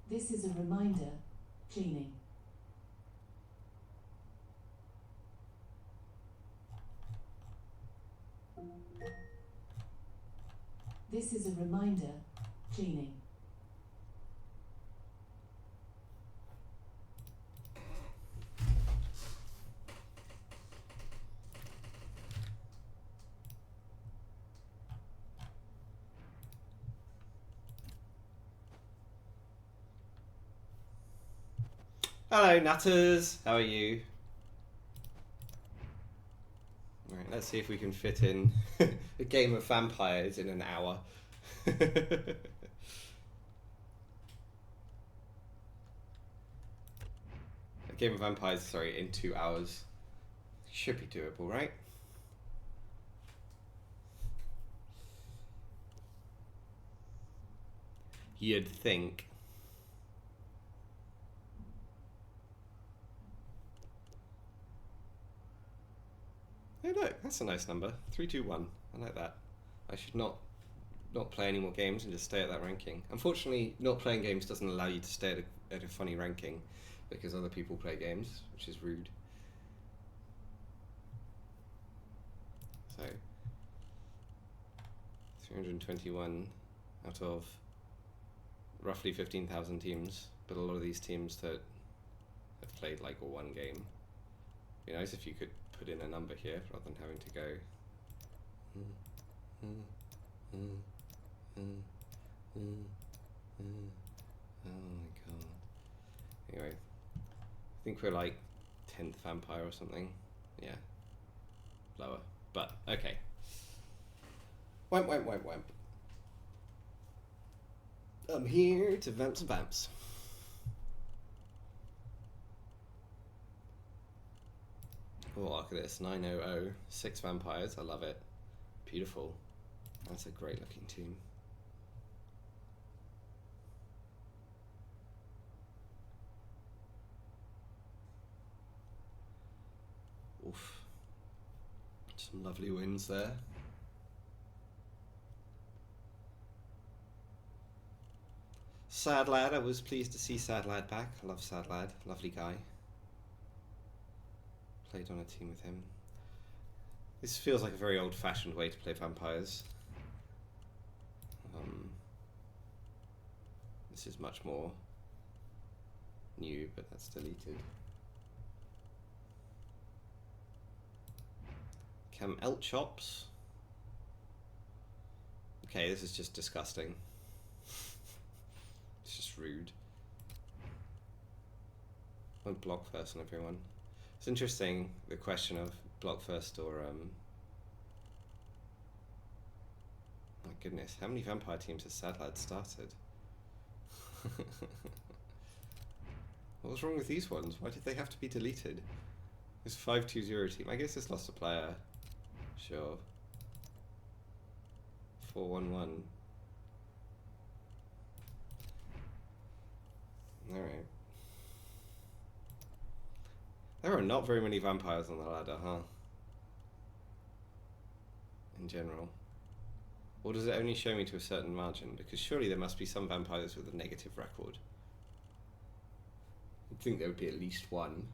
This is a reminder. Cleaning. This is a reminder. Cleaning. Hello, Nutters. How are you? Right, let's see if we can fit in a game of vampires in an hour. A game of vampires, sorry, in 2 hours. Should be doable, right? You'd think. Hey, look, that's a nice number. 321. I like that. I should not play any more games and just stay at that ranking. Unfortunately, not playing games doesn't allow you to stay at a funny ranking because other people play games, which is rude. So, 321 out of roughly 15,000 teams, but a lot of these teams that have played like one game. It'd be nice if you could put in a number here rather than having to go. Oh my god. Anyway, I think we're like 10th vampire or something. Yeah. Lower. But, okay. Wimp. I'm here to vamp some vamps. Oh, look at this. 900. 6 vampires. I love it. Beautiful. That's a great looking team. Oof. Some lovely wins there. Sad Lad, I was pleased to see Sad Lad back. I love Sad Lad. Lovely guy. Played on a team with him. This feels like a very old-fashioned way to play vampires. This is much more new, but that's deleted. Cam Elchops. Okay, this is just disgusting. It's just rude. Won't block first on everyone. It's interesting, the question of block first or my goodness, how many vampire teams has Sad Lad started? What was wrong with these ones? Why did they have to be deleted? This 5-2-0 team. I guess it's lost a player. Sure. 4-1-1. Alright. There are not very many vampires on the ladder, huh? In general. Or does it only show me to a certain margin? Because surely there must be some vampires with a negative record. I'd think there would be at least one.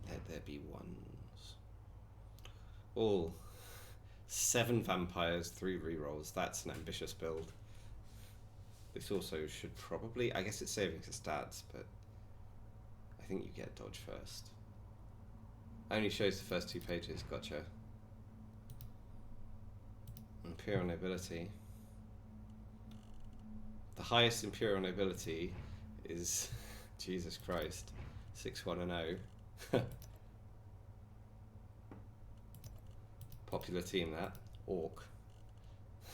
Let there be ones. Oh. 7 vampires, 3 rerolls. That's an ambitious build. This also should probably... I guess it's saving to stats, but... I think you get dodge first. Only shows the first 2 pages. Gotcha. Imperial Nobility. The highest Imperial Nobility is... Jesus Christ. 6-1-0. Popular team, that. Orc.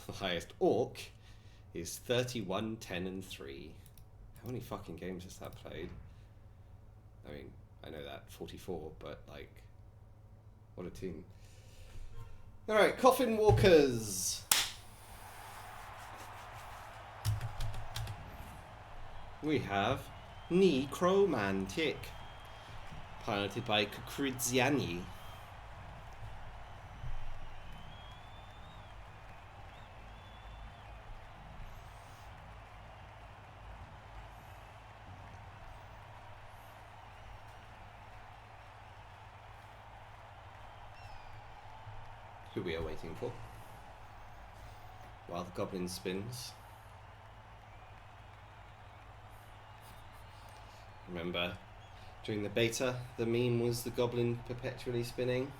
The highest Orc is 31, 10 and 3. How many fucking games has that played? I mean, I know that, 44, but like, what a team. Alright, Coffin Walkers. We have Necromantic, piloted by Kukridziani. Who we are waiting for while the goblin spins. Remember, during the beta, the meme was the goblin perpetually spinning.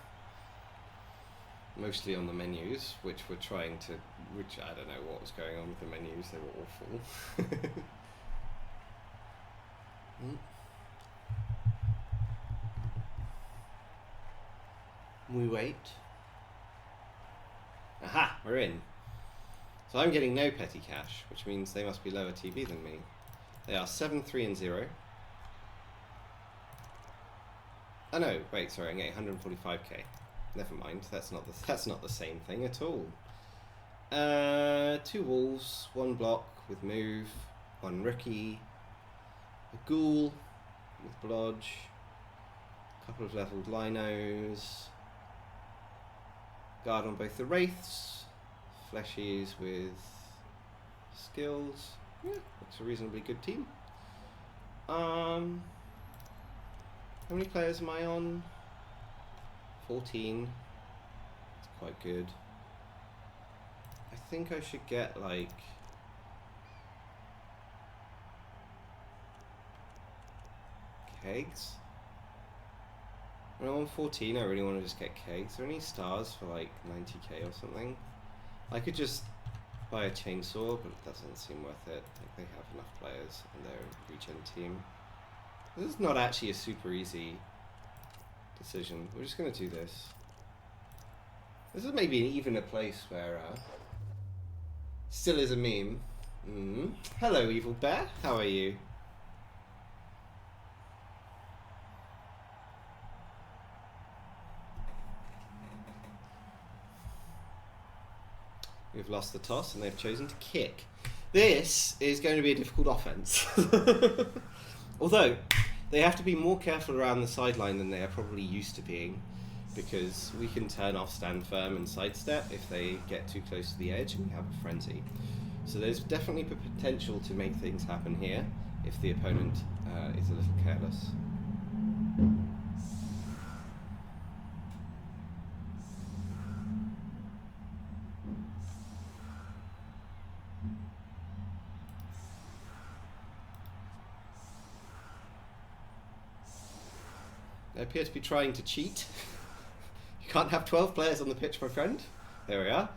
Mostly on the menus, which were trying to... which, I don't know what was going on with the menus, they were awful. We wait. Aha! We're in. So I'm getting no petty cash, which means they must be lower TB than me. They are 7, 3 and 0. Oh no, wait, sorry, I'm getting 145k. Never mind, that's not the same thing at all. 2 wolves, 1 block with move, 1 rookie, a ghoul with blodge, a couple of leveled linos, guard on both the wraiths, fleshies with skills. Yeah, looks a reasonably good team. How many players am I on? 14. It's quite good. I think I should get like kegs. When I'm on 14, I really want to just get kegs. Are there any stars for like 90k or something? I could just buy a chainsaw, but it doesn't seem worth it. I think they have enough players in their regen team. This is not actually a super easy decision. We're just going to do this. This is maybe even a place where still is a meme. Hello, evil bear. How are you? We've lost the toss and they've chosen to kick. This is going to be a difficult offense. Although, they have to be more careful around the sideline than they are probably used to being, because we can turn off stand firm and sidestep if they get too close to the edge and we have a frenzy. So there's definitely potential to make things happen here if the opponent is a little careless. They appear to be trying to cheat. You can't have 12 players on the pitch, my friend. There we are.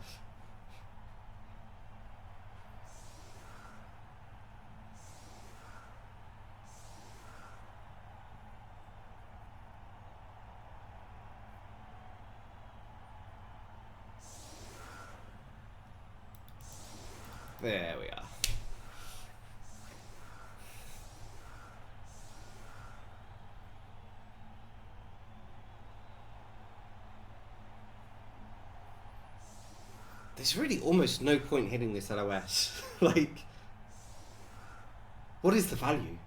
There we are. There's really almost no point hitting this LOS. Like, what is the value?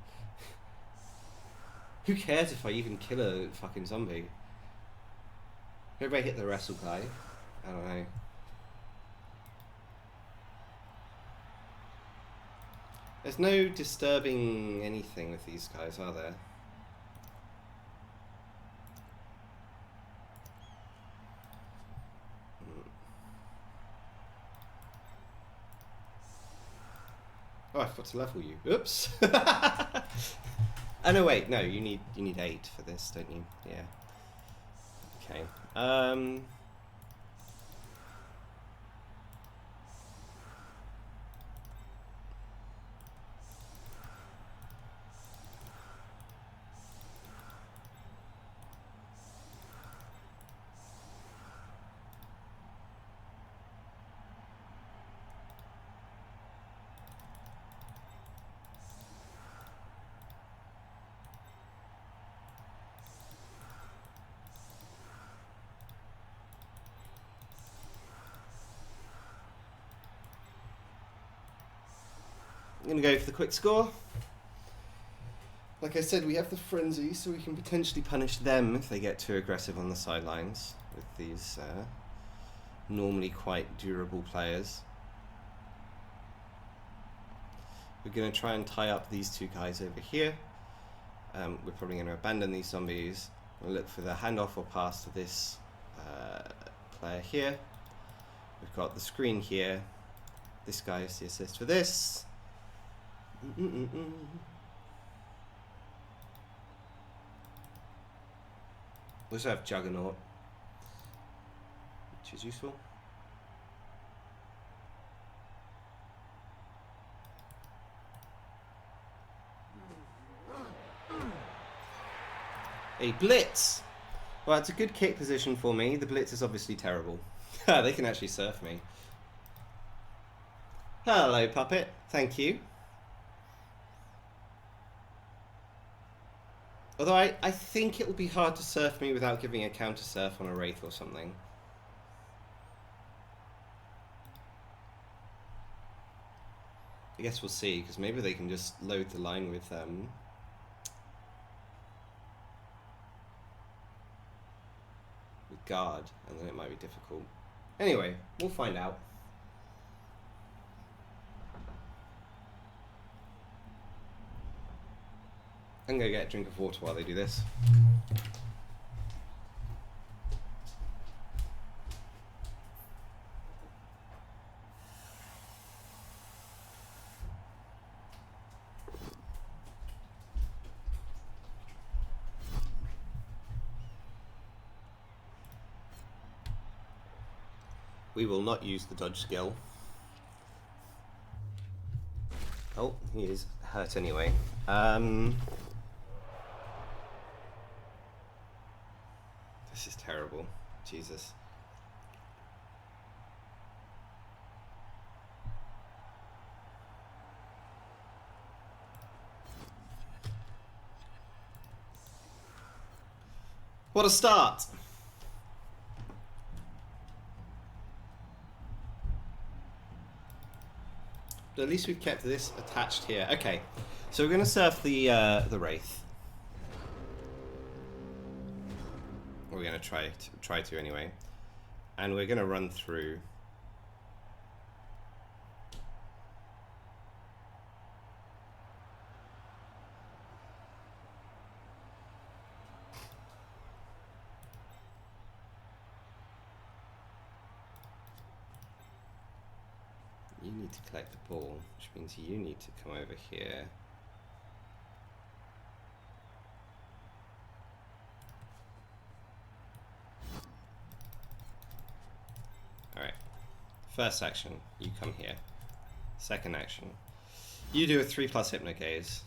Who cares if I even kill a fucking zombie? Maybe I hit the wrestle guy. I don't know. There's no disturbing anything with these guys, are there? Oh, I forgot to level you. Oops. Oh no, wait, no, you need 8 for this, don't you? Yeah. Okay. I'm going to go for the quick score. Like I said, we have the frenzy, so we can potentially punish them if they get too aggressive on the sidelines with these normally quite durable players. We're going to try and tie up these two guys over here. We're probably going to abandon these zombies. We'll look for the handoff or pass to this player here. We've got the screen here. This guy is the assist for this. We also have Juggernaut, which is useful. A blitz! Well, it's a good kick position for me. The blitz is obviously terrible. They can actually surf me. Hello, Puppet. Thank you. Although I think it will be hard to surf me without giving a counter surf on a Wraith or something. I guess we'll see, because maybe they can just load the line with guard, and then it might be difficult. Anyway, we'll find out. I'm gonna get a drink of water while they do this. We will not use the dodge skill. Oh, he is hurt anyway. This is terrible. Jesus. What a start! But at least we've kept this attached here. Okay, so we're going to surf the Wraith. We're going to try to anyway, and we're going to run through. You need to collect the ball, which means you need to come over here. Alright. First action, you come here. Second action, you do a 3+ Hypnogaze.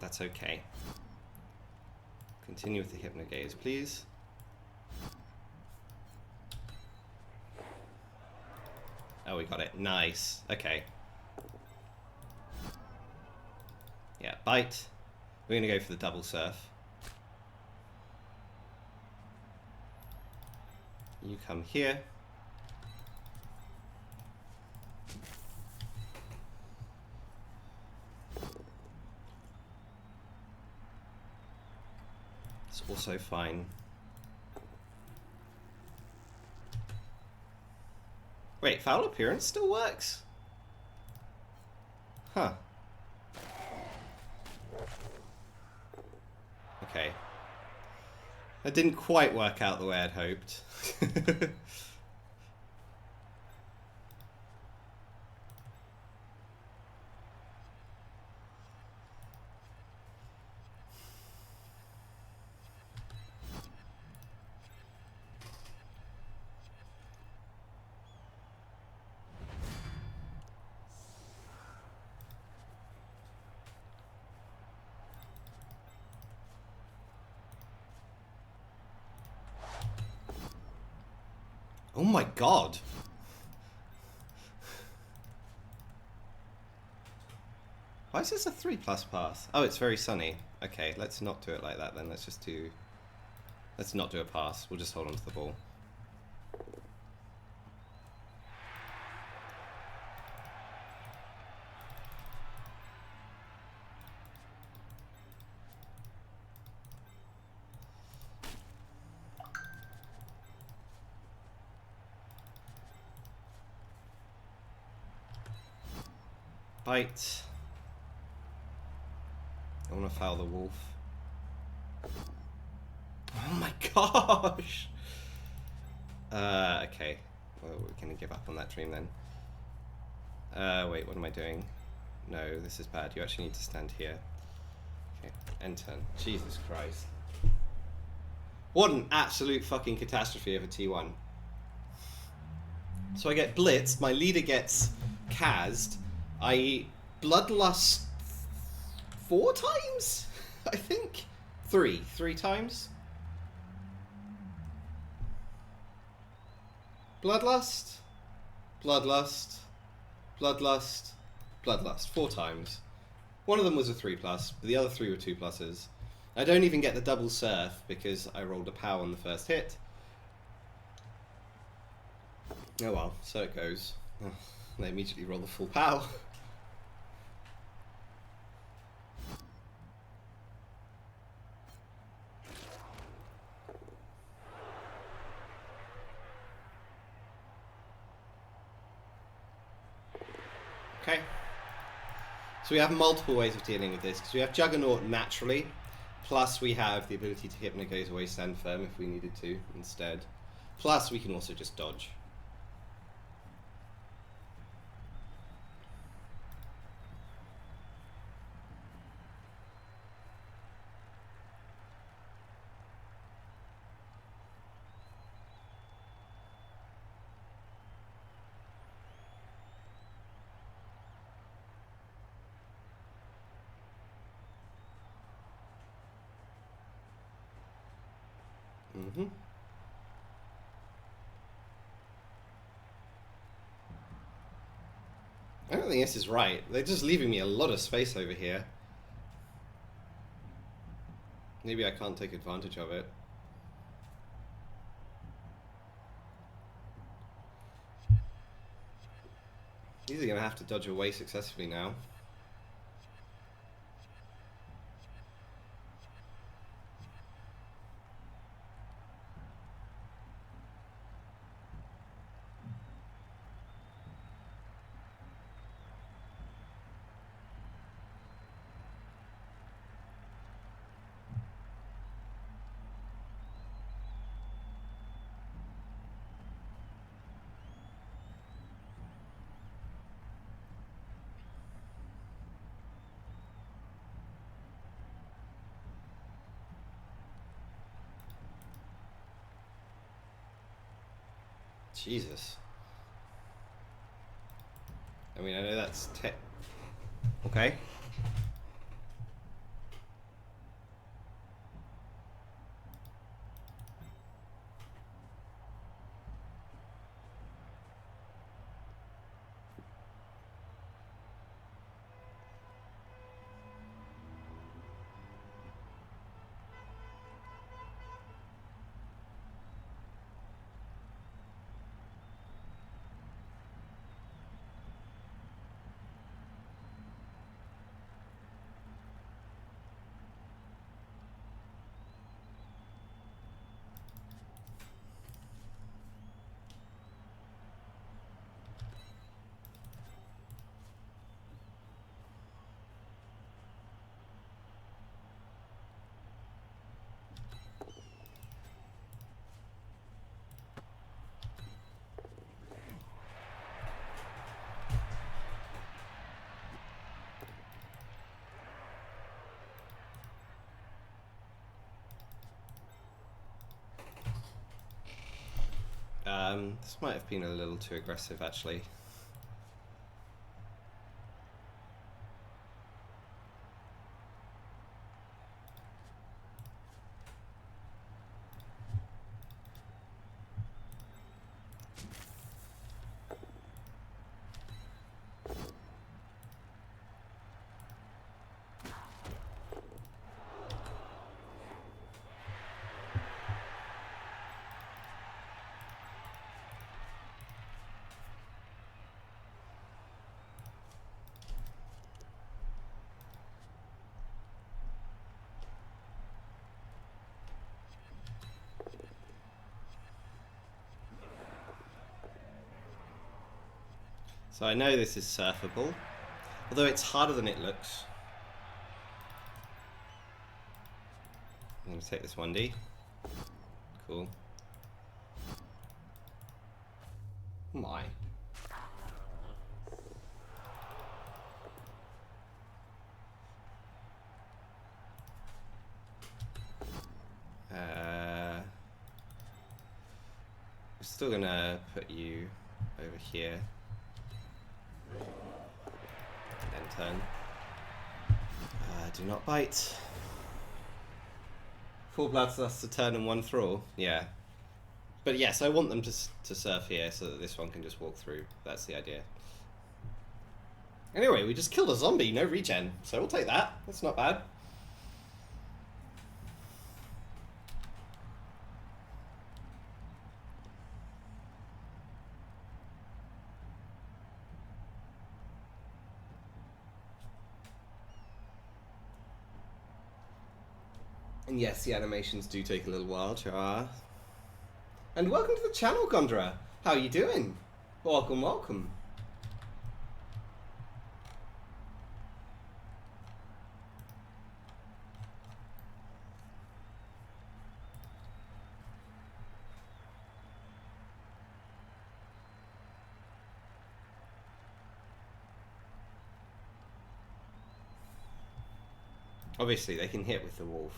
That's okay. Continue with the Hypnogaze, please. Oh, we got it. Nice. Okay. Yeah, bite. We're going to go for the double surf. You come here. It's also fine. Wait, foul appearance still works? Huh. Okay. That didn't quite work out the way I'd hoped. Oh my god. Why is this a 3+ pass? Oh, it's very sunny. Okay, let's not do it like that then. Let's not do a pass. We'll just hold on to the ball. Bite. I want to foul the wolf. Oh my gosh! Okay. Well, we're gonna give up on that dream then. Wait, what am I doing? No, this is bad. You actually need to stand here. Okay, end turn. Jesus Christ. What an absolute fucking catastrophe of a T1. So I get blitzed, my leader gets cased, I bloodlust 4 times? I think? 3 times? Bloodlust, bloodlust, bloodlust, bloodlust. 4 times. One of them was a 3+, but the other 3 were 2+. I don't even get the double surf because I rolled a POW on the first hit. Oh well, so it goes. Oh, they immediately roll the full POW. Okay. So we have multiple ways of dealing with this, because we have Juggernaut naturally, plus we have the ability to Hypnogaze away Stand Firm if we needed to instead. Plus we can also just dodge. Mm-hmm. I don't think this is right. They're just leaving me a lot of space over here. Maybe I can't take advantage of it. These are going to have to dodge away successfully now. Jesus. I mean, I know that's okay. This might have been a little too aggressive, actually. So I know this is surfable, although it's harder than it looks. I'm going to take this 1D. Cool. Oh my. We're still going to put you over here. And then turn. Do not bite. 4 bloodlust to turn and 1 thrall. Yeah. But yes, I want them to surf here so that this one can just walk through. That's the idea. Anyway, we just killed a zombie, no regen. So we'll take that. That's not bad. And yes, the animations do take a little while, Char. And welcome to the channel, Gondra. How are you doing? Welcome, welcome. Obviously, they can hit with the wolf.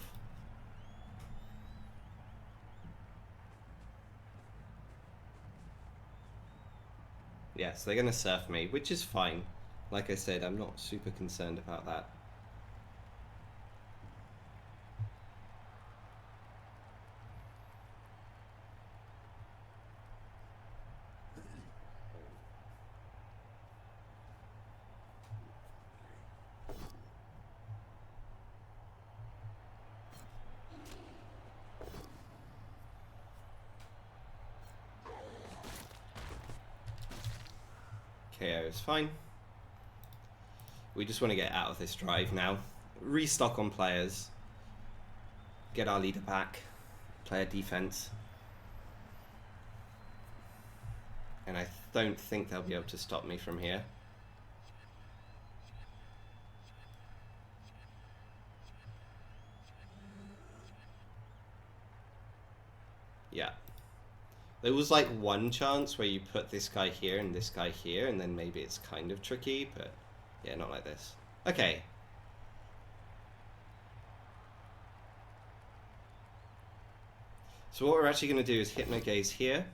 Yeah, so they're going to surf me, which is fine. Like I said, I'm not super concerned about that. KO is fine. We just want to get out of this drive now. Restock on players. Get our leader back. Player defense. And I don't think they'll be able to stop me from here. Yeah. There was like one chance where you put this guy here and this guy here, and then maybe it's kind of tricky, but yeah, not like this. Okay. So what we're actually going to do is hypnogaze here.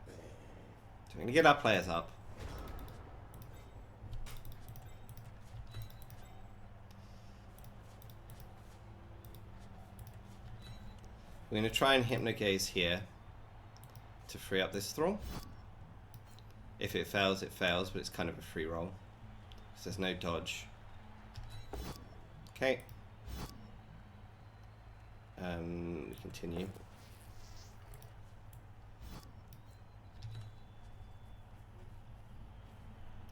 So we're going to get our players up. We're going to try and hypnogaze here to free up this thrall. If it fails, but it's kind of a free roll. Because there's no dodge. Okay. We continue.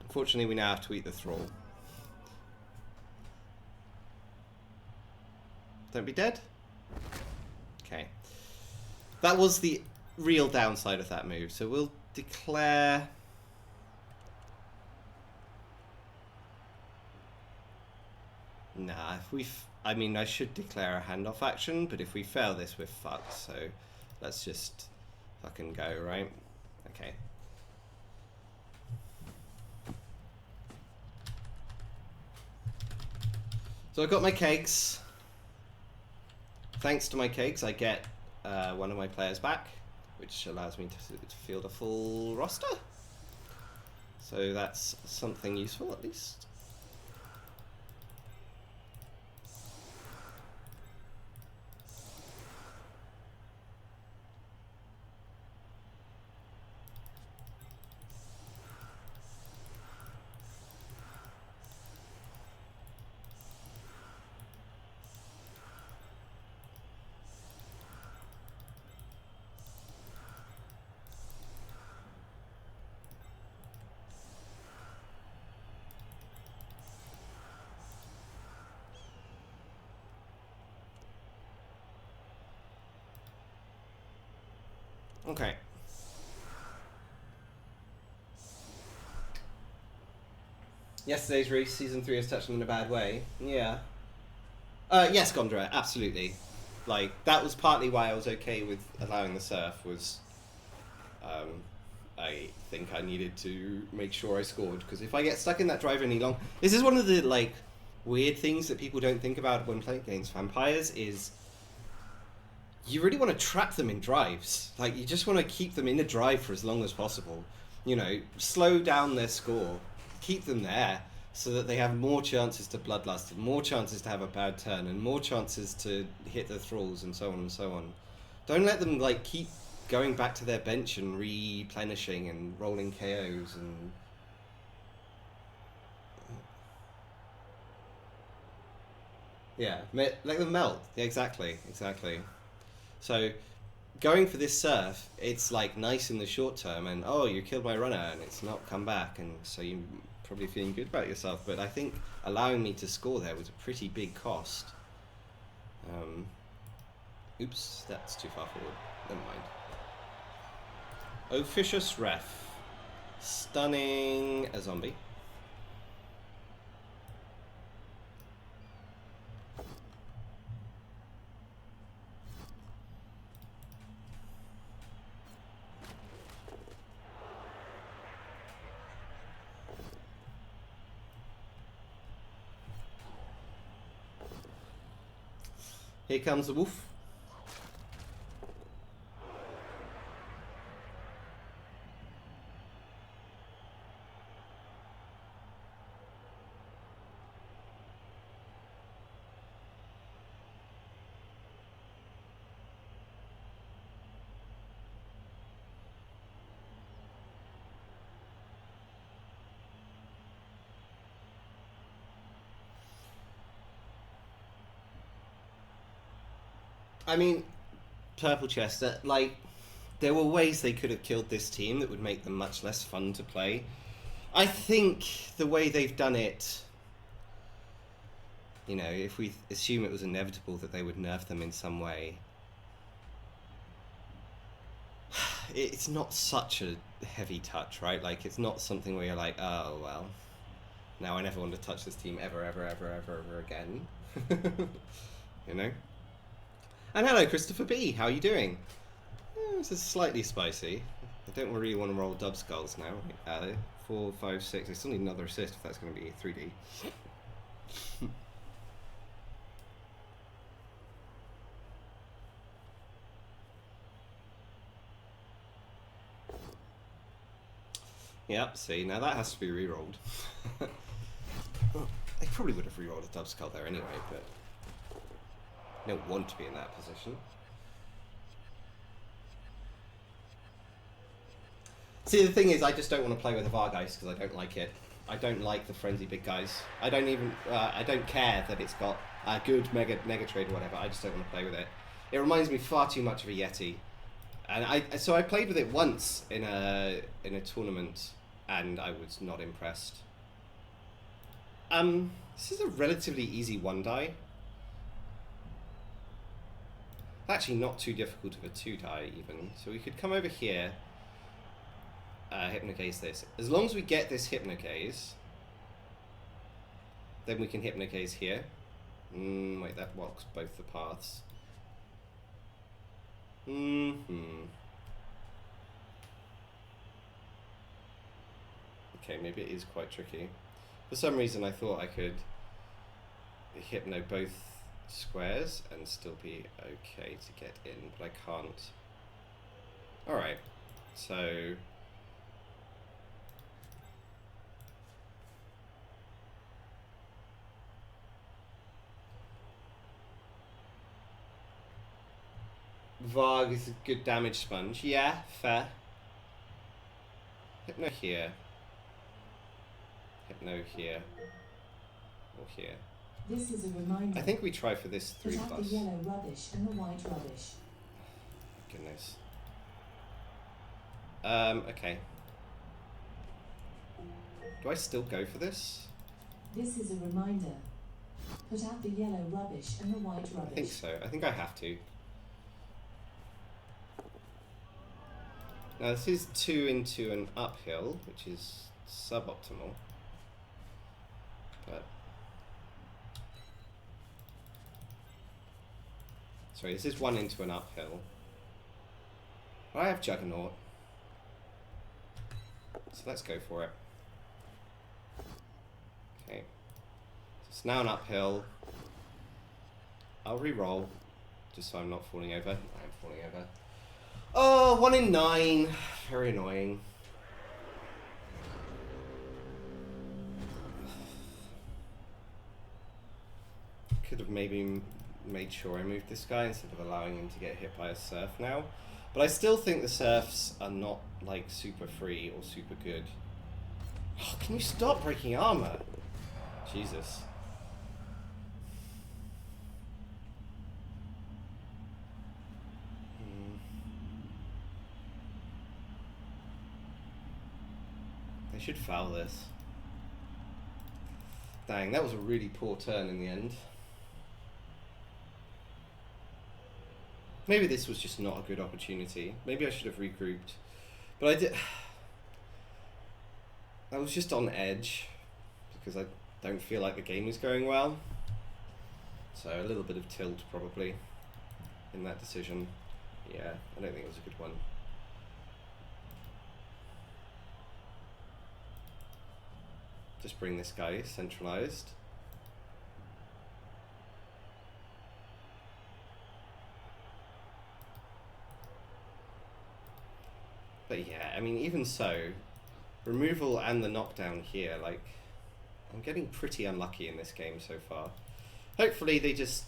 Unfortunately, we now have to eat the thrall. Don't be dead. Okay. That was the real downside of that move. So we'll declare... Nah, if we... I mean, I should declare a handoff action, but if we fail this, we're fucked. So let's just fucking go, right? Okay. So I got my cakes. Thanks to my cakes, I get one of my players back, which allows me to field a full roster. So that's something useful, at least. Okay. Yesterday's race, season 3 has touched them in a bad way. Yeah. Yes, Gondra, absolutely. Like, that was partly why I was okay with allowing the surf, was I think I needed to make sure I scored, because if I get stuck in that drive any long... This is one of the, like, weird things that people don't think about when playing against vampires, is you really want to trap them in drives. Like, you just want to keep them in a drive for as long as possible. You know, slow down their score, keep them there, so that they have more chances to bloodlust, and more chances to have a bad turn, and more chances to hit the thralls, and so on and so on. Don't let them, like, keep going back to their bench and replenishing and rolling KOs and... Yeah, let them melt. Yeah, exactly. So, going for this surf, it's like nice in the short term, and oh, you killed my runner, and it's not come back, and so you're probably feeling good about yourself. But I think allowing me to score there was a pretty big cost. Oops, that's too far forward. Never mind. Officious ref. Stunning a zombie. Here comes the wolf. I mean, Purple Chester, like, there were ways they could have killed this team that would make them much less fun to play. I think the way they've done it, you know, if we assume it was inevitable that they would nerf them in some way, it's not such a heavy touch, right? Like, it's not something where you're like, oh, well, now I never want to touch this team ever again. You know? And hello, Christopher B. How are you doing? This is slightly spicy. I don't really want to roll dub skulls now. 4, 5, 6. I still need another assist if that's going to be 3D. Yep, see, now that has to be re-rolled. Well, I probably would have re-rolled a dub skull there anyway, but I don't want to be in that position. See, the thing is, I just don't want to play with a Vargeist because I don't like it. I don't like the frenzy big guys. I don't even, I don't care that it's got a good mega trade or whatever. I just don't want to play with it. It reminds me far too much of a Yeti. And so I played with it once in a tournament, and I was not impressed. This is a relatively easy 1-die. Actually, not too difficult of a 2-die even. So we could come over here, hypnogaze this. As long as we get this hypnogaze, then we can hypnogaze here. Wait, that blocks both the paths. Okay, maybe it is quite tricky. For some reason I thought I could hypno both squares and still be okay to get in, but I can't. Alright, so Varg is a good damage sponge. Yeah, fair. Hypno here. Hypno here. Or here. This is a reminder. I think we try for this 3+. Put out the yellow rubbish and the white rubbish. Goodness. Okay. Do I still go for this? This is a reminder. Put out the yellow rubbish and the white rubbish. I think so. I think I have to. Now this is 2 into an uphill, which is suboptimal. But sorry, this is one into an uphill. I have Juggernaut, so let's go for it. Okay, so it's now an uphill. I'll re-roll, just so I'm not falling over. I am falling over. Oh, 1 in 9. Very annoying. Could have maybe made sure I moved this guy instead of allowing him to get hit by a surf now. But I still think the surfs are not, like, super free or super good. Oh, can you stop breaking armor? Jesus. They should foul this. Dang, that was a really poor turn in the end. Maybe this was just not a good opportunity. Maybe I should have regrouped. But I did... I was just on edge because I don't feel like the game is going well. So a little bit of tilt probably in that decision. Yeah, I don't think it was a good one. Just bring this guy centralized. But yeah, I mean, even so, removal and the knockdown here, like, I'm getting pretty unlucky in this game so far. Hopefully they just,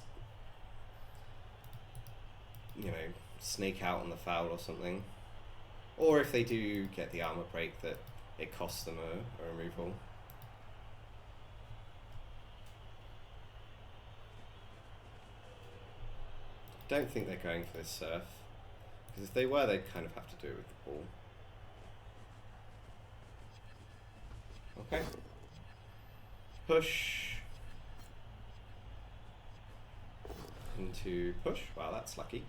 you know, snake out on the foul or something. Or if they do get the armor break, that it costs them a removal. Don't think they're going for this surf, because if they were, they'd kind of have to do it with the ball. Okay. Push. Into push. Wow, that's lucky.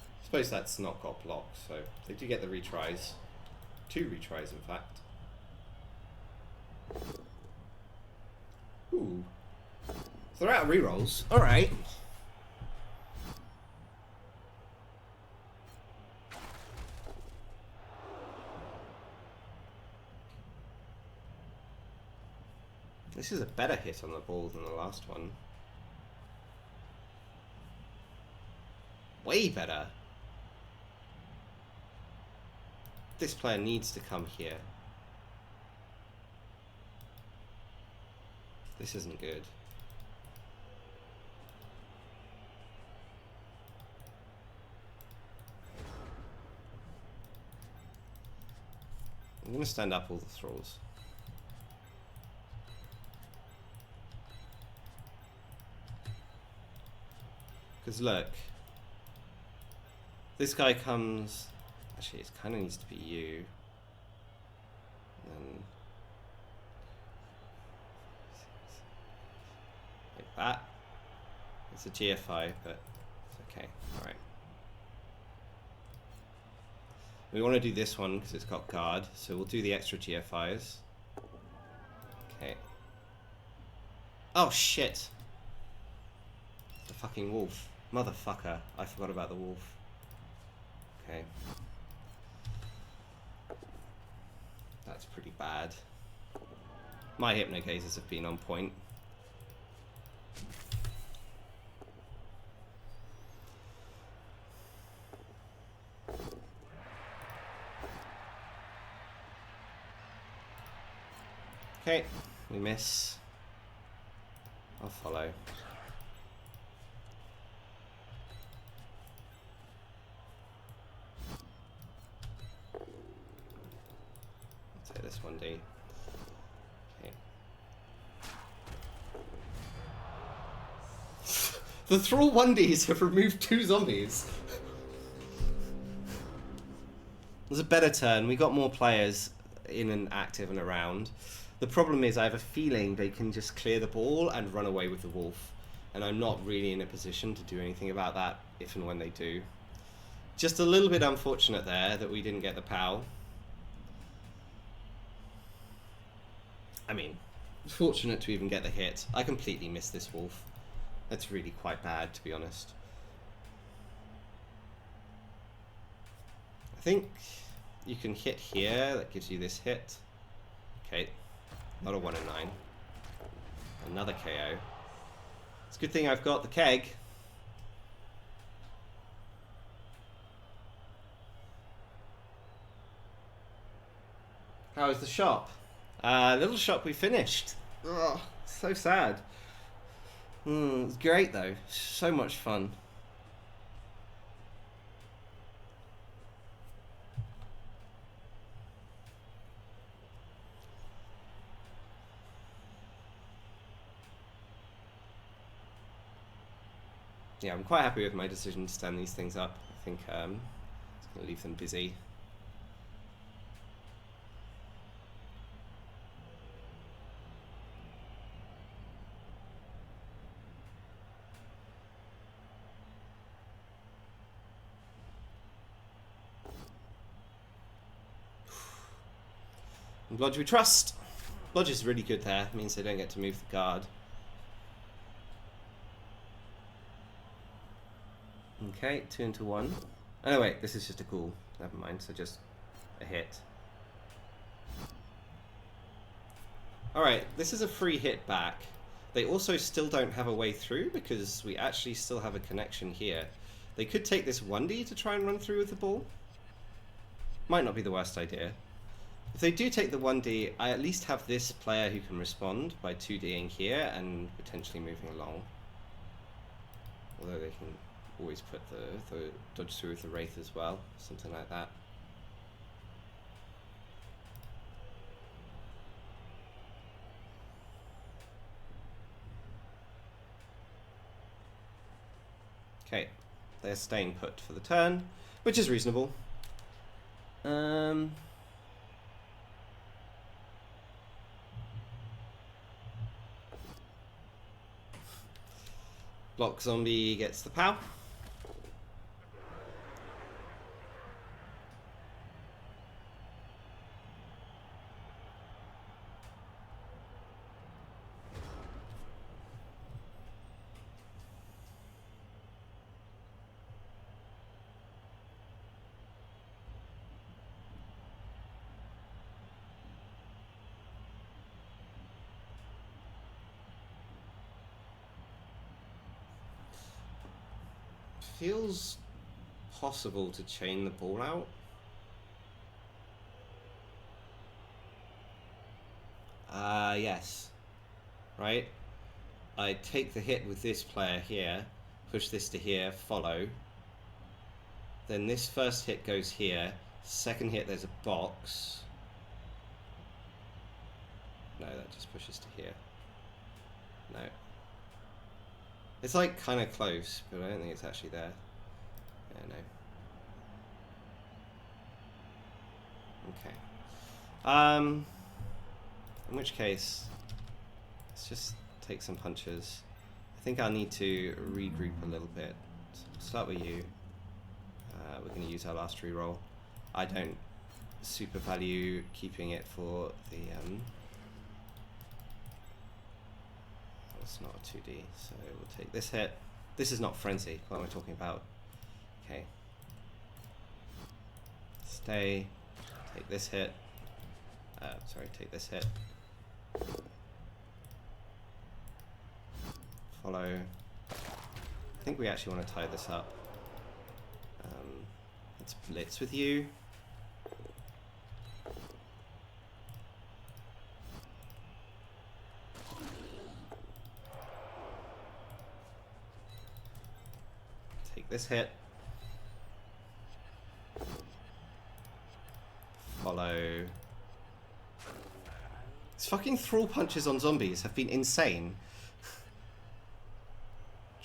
I suppose that's not got blocked, so they do get the retries. 2 retries, in fact. Ooh. So they're out of rerolls. Alright. This is a better hit on the ball than the last one. Way better. This player needs to come here. This isn't good. I'm going to stand up all the thralls. Because look, this guy comes, actually it kind of needs to be you, and then like that. It's a GFI, but it's okay, alright. We want to do this one because it's got guard, so we'll do the extra GFIs. Okay. Oh shit! The fucking wolf. Motherfucker, I forgot about the wolf. Okay. That's pretty bad. My hypnogazers have been on point. Okay, we miss. I'll follow. This 1D. Okay. The Thrall 1Ds have removed 2 zombies. It was a better turn. We got more players in and active and around. The problem is I have a feeling they can just clear the ball and run away with the wolf. And I'm not really in a position to do anything about that if and when they do. Just a little bit unfortunate there that we didn't get the POW. I mean, Fortunate to even get the hit. I completely missed this wolf. That's really quite bad, to be honest. I think you can hit here. That gives you this hit. Okay. Not a 1 in 9. Another KO. It's a good thing I've got the keg. How is the shop? Little shop we finished. Oh, so sad. It's great though. So much fun. Yeah, I'm quite happy with my decision to stand these things up. I think it's going to leave them busy. And Blodge we trust. Blodge is really good there. It means they don't get to move the guard. Okay, 2 into 1. Oh wait, this is just a ghoul. Never mind, so just a hit. Alright, this is a free hit back. They also still don't have a way through because we actually still have a connection here. They could take this 1D to try and run through with the ball. Might not be the worst idea. If they do take the 1D, I at least have this player who can respond by 2Ding here and potentially moving along. Although they can always put the dodge through with the Wraith as well, something like that. Okay, they're staying put for the turn, which is reasonable. Block zombie gets the POW. Feels possible to chain the ball out. Yes. Right? I take the hit with this player here, push this to here, follow. Then this first hit goes here. Second hit, there's a box. No, that just pushes to here. No. It's like kind of close, but I don't think it's actually there. Yeah, no. Okay. In which case, let's just take some punches. I think I'll need to regroup a little bit. So we'll start with you. We're going to use our last reroll. I don't super value keeping it for the... it's not a 2D, so we'll take this hit. This is not Frenzy. What am I talking about? Okay. Stay. Take this hit. Sorry, take this hit. Follow. I think we actually want to tie this up. Let's blitz with you. Take this hit. Follow. These fucking thrall punches on zombies have been insane.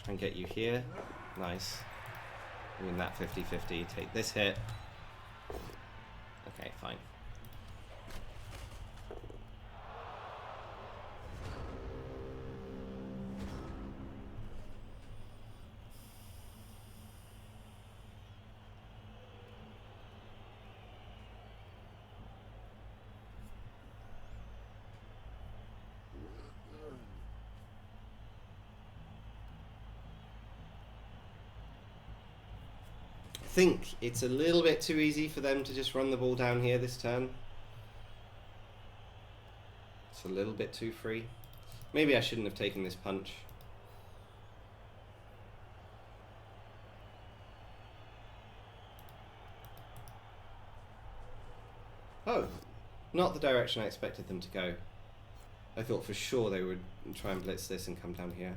Try and get you here. Nice. Win that 50-50. Take this hit. Okay, fine. think it's a little bit too easy for them to just run the ball down here this turn. It's a little bit too free. Maybe I shouldn't have taken this punch. Oh, not the direction I expected them to go. I thought for sure they would try and blitz this and come down here.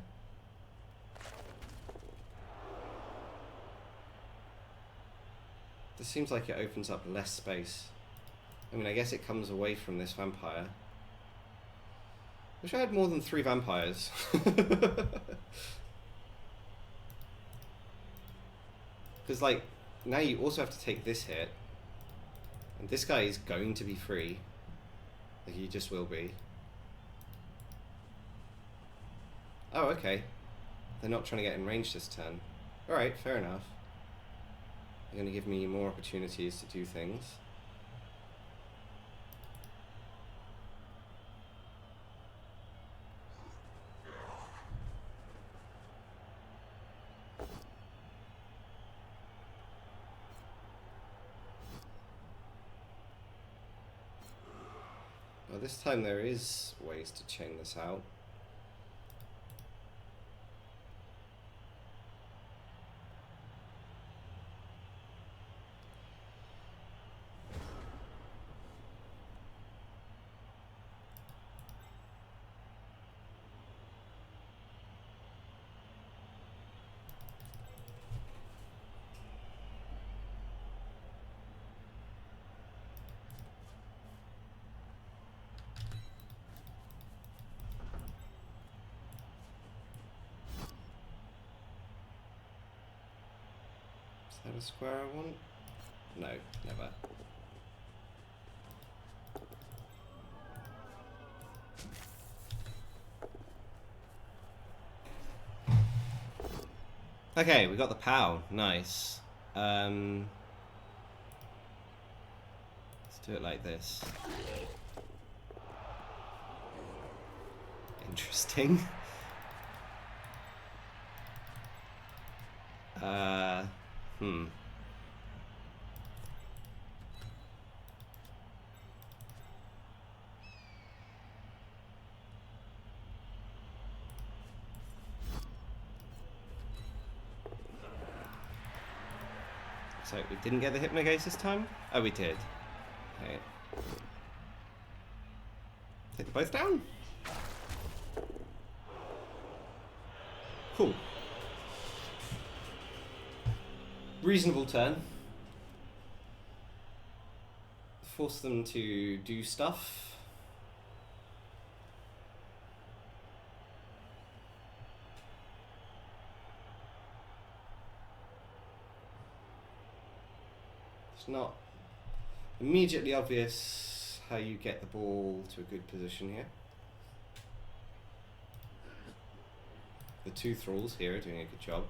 This seems like it opens up less space. I mean, I guess it comes away from this vampire. Wish I had more than 3 vampires. Because, like, now you also have to take this hit. And this guy is going to be free. Like, he just will be. Oh, okay. They're not trying to get in range this turn. Alright, fair enough. They're going to give me more opportunities to do things. Well, this time there is ways to chain this out. Is that a square I want? No, never. Okay, we got the POW. Nice. Let's do it like this. Interesting. Hmm. So we didn't get the Hypnogaze this time? Oh, we did. Okay. Take them both down? Cool. Reasonable turn. Force them to do stuff. It's not immediately obvious how you get the ball to a good position here. The 2 thralls here are doing a good job.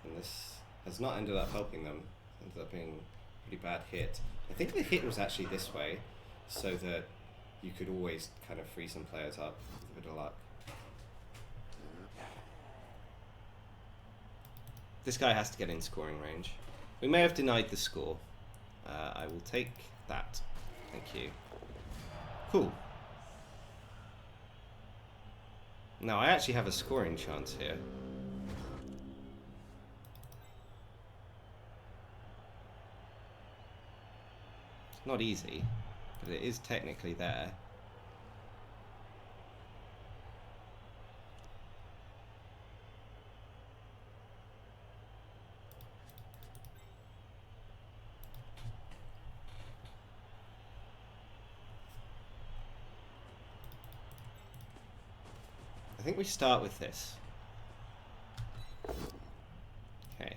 And this has not ended up helping them. It ended up being a pretty bad hit. I think the hit was actually this way, so that you could always kind of free some players up with a bit of luck. This guy has to get in scoring range. We may have denied the score. I will take that. Thank you. Cool. Now I actually have a scoring chance here. It's not easy, but it is technically there. I think we start with this. Okay.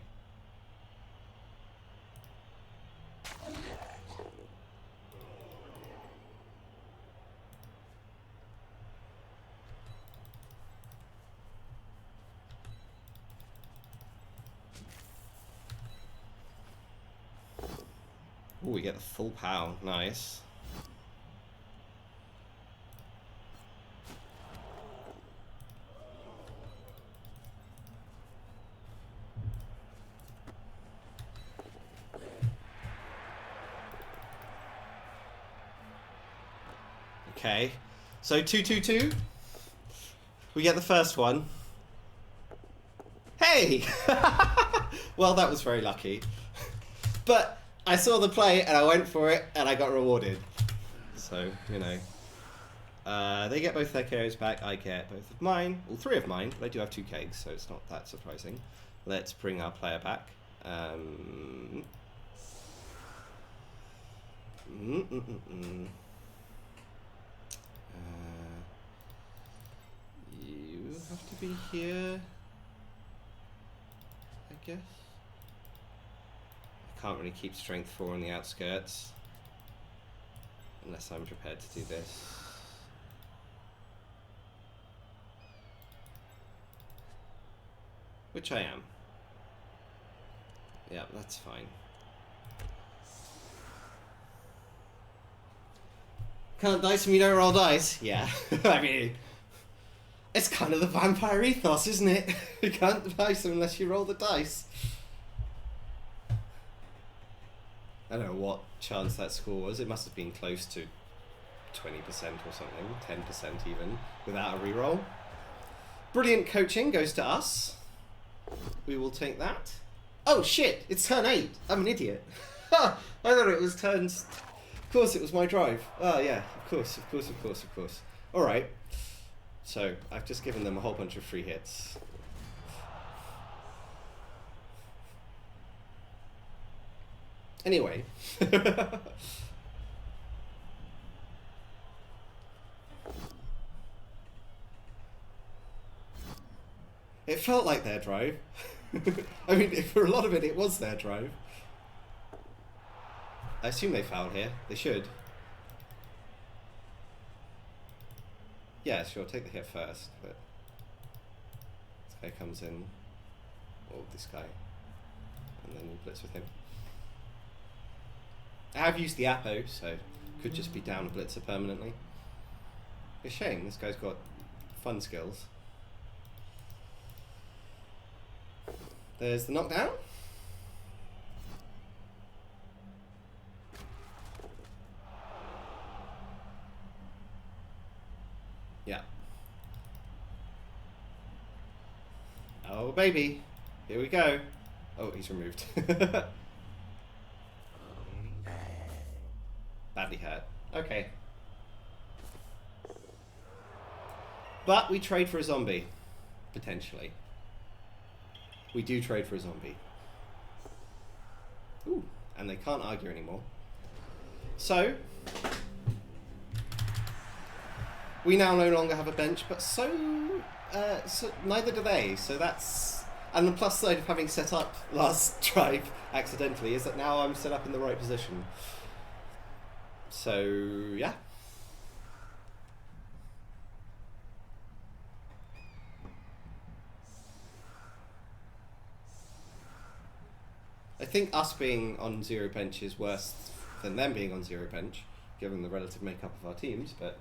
Ooh, we get the full POW. Nice. Okay. So 2-2-2. We get the first one. Hey! Well, that was very lucky. But I saw the play and I went for it and I got rewarded. So, you know. They get both their KOs back. I get both of mine. Well, 3 of mine, but I do have 2 kegs, so it's not that surprising. Let's bring our player back. You have to be here, I guess. I can't really keep strength 4 on the outskirts unless I'm prepared to do this. Which I am. Yeah, that's fine. Can't dice when you don't roll dice? Yeah. I mean, it's kind of the vampire ethos, isn't it? You can't dice unless you roll the dice. I don't know what chance that score was. It must have been close to 20% or something, 10% even, without a reroll. Brilliant coaching goes to us. We will take that. Oh shit, it's turn 8. I'm an idiot. I thought it was turns... Of course it was my drive. Oh yeah, of course. Alright. So, I've just given them a whole bunch of free hits. Anyway. It felt like their drive. I mean, for a lot of it, it was their drive. I assume they foul here. They should. Yeah, sure, take the hit first, but... This guy comes in. Or this guy. And then you blitz with him. I have used the Apo, so could just be down a blitzer permanently. It's a shame, this guy's got fun skills. There's the knockdown. Yeah. Oh, baby. Here we go. Oh, he's removed. Badly hurt. Okay. But we trade for a zombie. Potentially. We do trade for a zombie. Ooh, and they can't argue anymore. So, we now no longer have a bench, but so neither do they. So that's... And the plus side of having set up last drive accidentally is that now I'm set up in the right position. So, yeah. I think us being on 0 bench is worse than them being on 0 bench, given the relative makeup of our teams, but...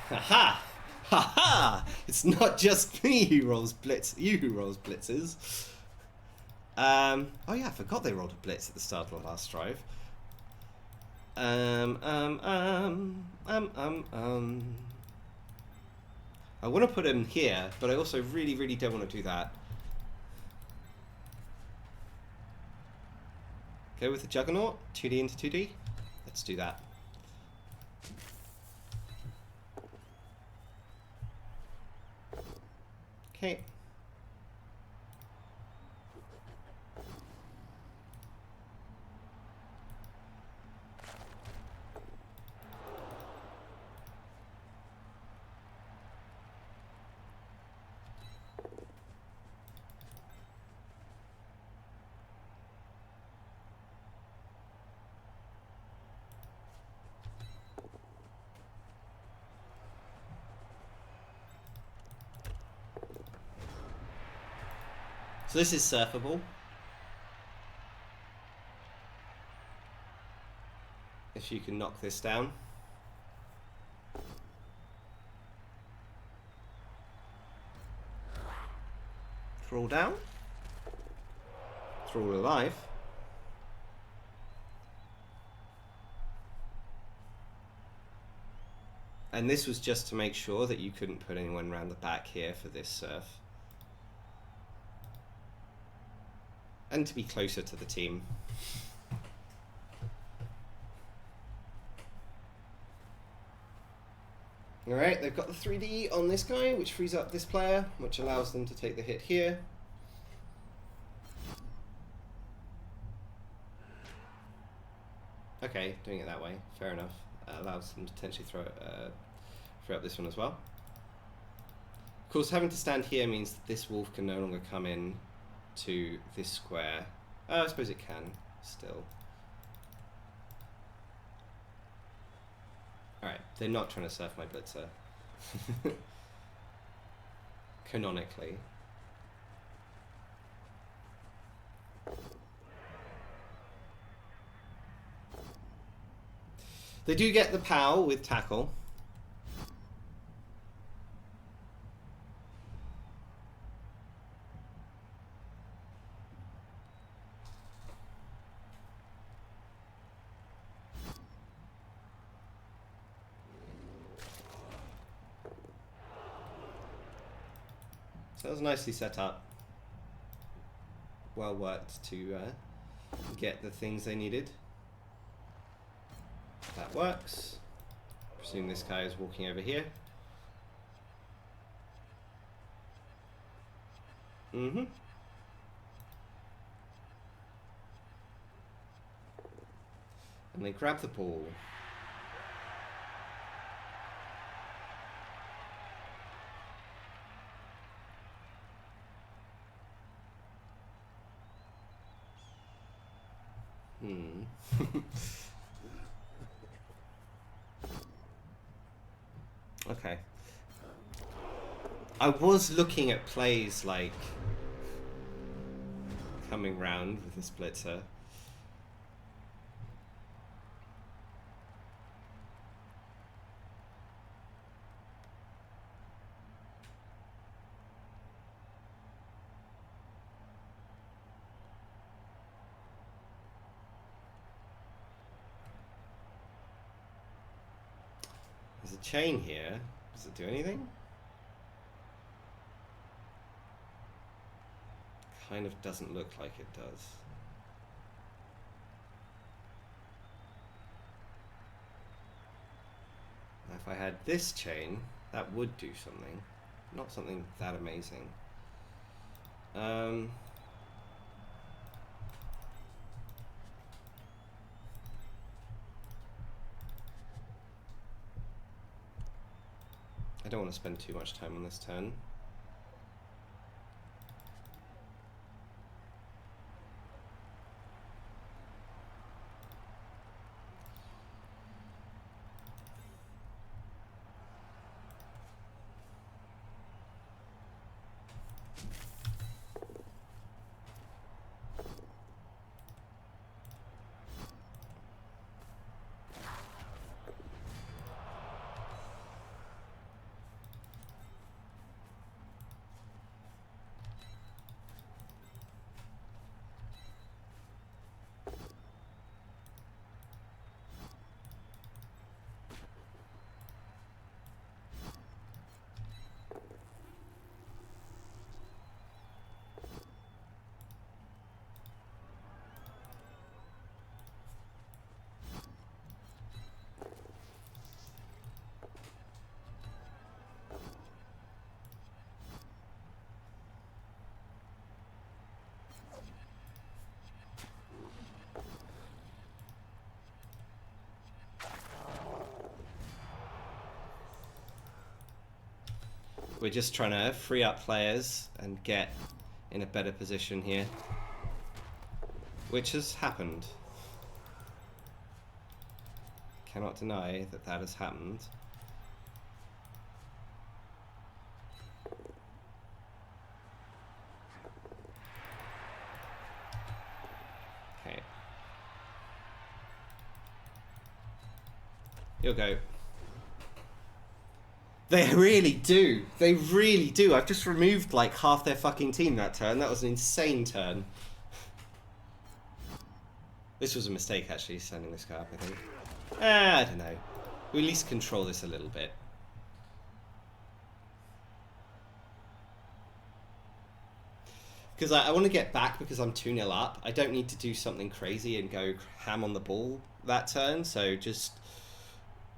Haha! Haha! It's not just me who rolls blitz, you who rolls blitzes. Oh yeah, I forgot they rolled a blitz at the start of the last drive. I want to put him here, but I also really, really don't want to do that. Go with the Juggernaut, 2D into 2D. Let's do that. Okay. So this is surfable. If you can knock this down. all down. They're all alive. And this was just to make sure that you couldn't put anyone around the back here for this surf. And to be closer to the team. Alright, they've got the 3D on this guy, which frees up this player, which allows them to take the hit here. Okay, doing it that way, fair enough. Allows them to potentially free up this one as well. Of course, having to stand here means that this wolf can no longer come in to this square. I suppose it can, still. Alright, they're not trying to surf my blitzer. Canonically. They do get the POW with tackle. So that was nicely set up. Well worked to get the things they needed. That works. Presume this guy is walking over here. Mm-hmm. And they grab the ball. Okay. I was looking at plays like coming round with the blitzer. There's a chain here. Does it do anything? Kind of doesn't look like it does. Now if I had this chain, that would do something. Not something that amazing. I don't want to spend too much time on this turn. We're just trying to free up players and get in a better position here, which has happened. Cannot deny that that has happened. Okay. You'll go. They really do. They really do. I've just removed like half their fucking team that turn. That was an insane turn. This was a mistake actually, sending this guy up, I think. I don't know. We at least control this a little bit. Because I want to get back because I'm 2-0 up. I don't need to do something crazy and go ham on the ball that turn. So just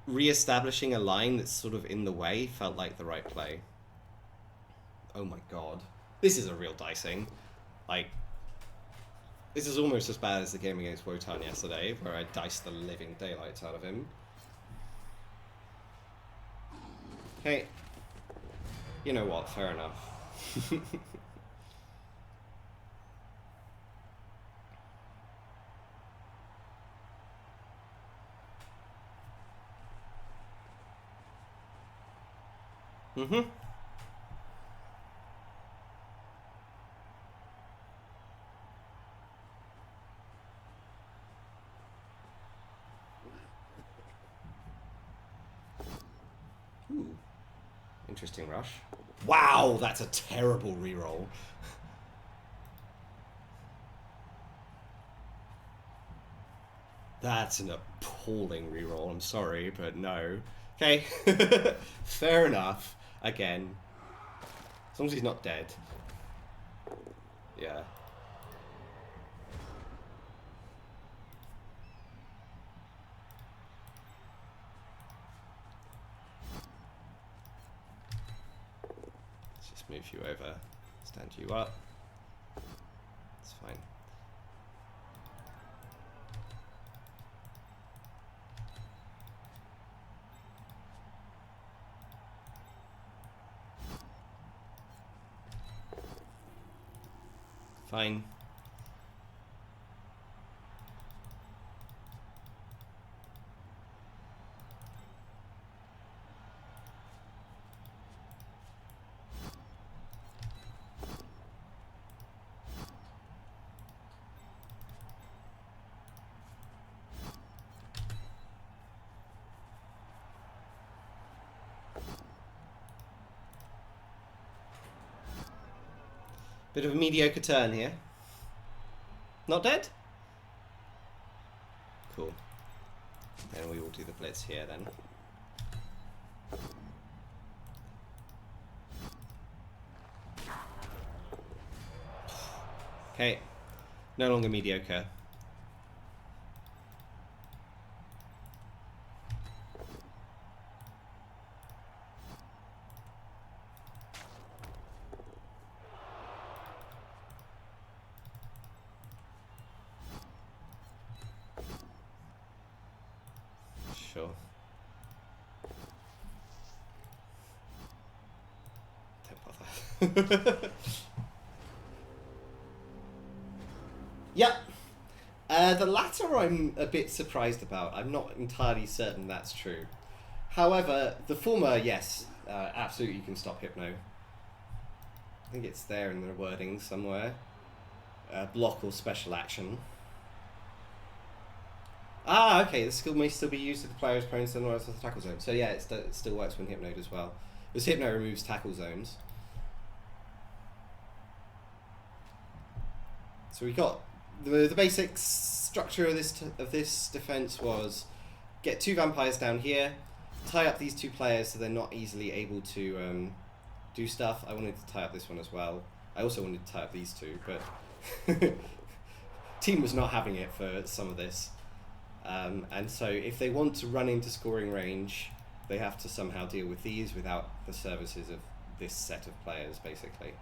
re-establishing a line that's sort of in the way felt like the right play. Oh my god. This is a real dicing. Like, this is almost as bad as the game against Wotan yesterday, where I diced the living daylights out of him. Okay. You know what? Fair enough. Mm-hmm. Ooh. Interesting rush. Wow, that's a terrible reroll. That's an appalling reroll, I'm sorry, but no. Okay, fair enough. Again. As long as he's not dead. Yeah. Let's just move you over. Stand you up. It's fine. Fine. Bit of a mediocre turn here. Not dead? Cool. Then we will do the blitz here then. Okay. No longer mediocre. Sure. Don't bother. Yep. The latter I'm a bit surprised about. I'm not entirely certain that's true. However, the former, yes, absolutely you can stop Hypno. I think it's there in the wording somewhere. Block or special action. Ah, okay, the skill may still be used if the player is prone to the tackle zone. So yeah, it still works when Hypnoed as well. This Hypno removes tackle zones. So we got the basic structure of this defense was get 2 vampires down here, tie up these 2 players so they're not easily able to do stuff. I wanted to tie up this one as well. I also wanted to tie up these 2, but team was not having it for some of this. And so if they want to run into scoring range, they have to somehow deal with these without the services of this set of players, basically.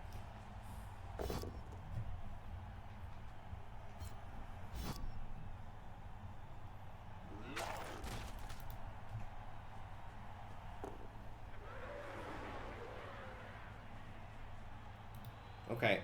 Okay.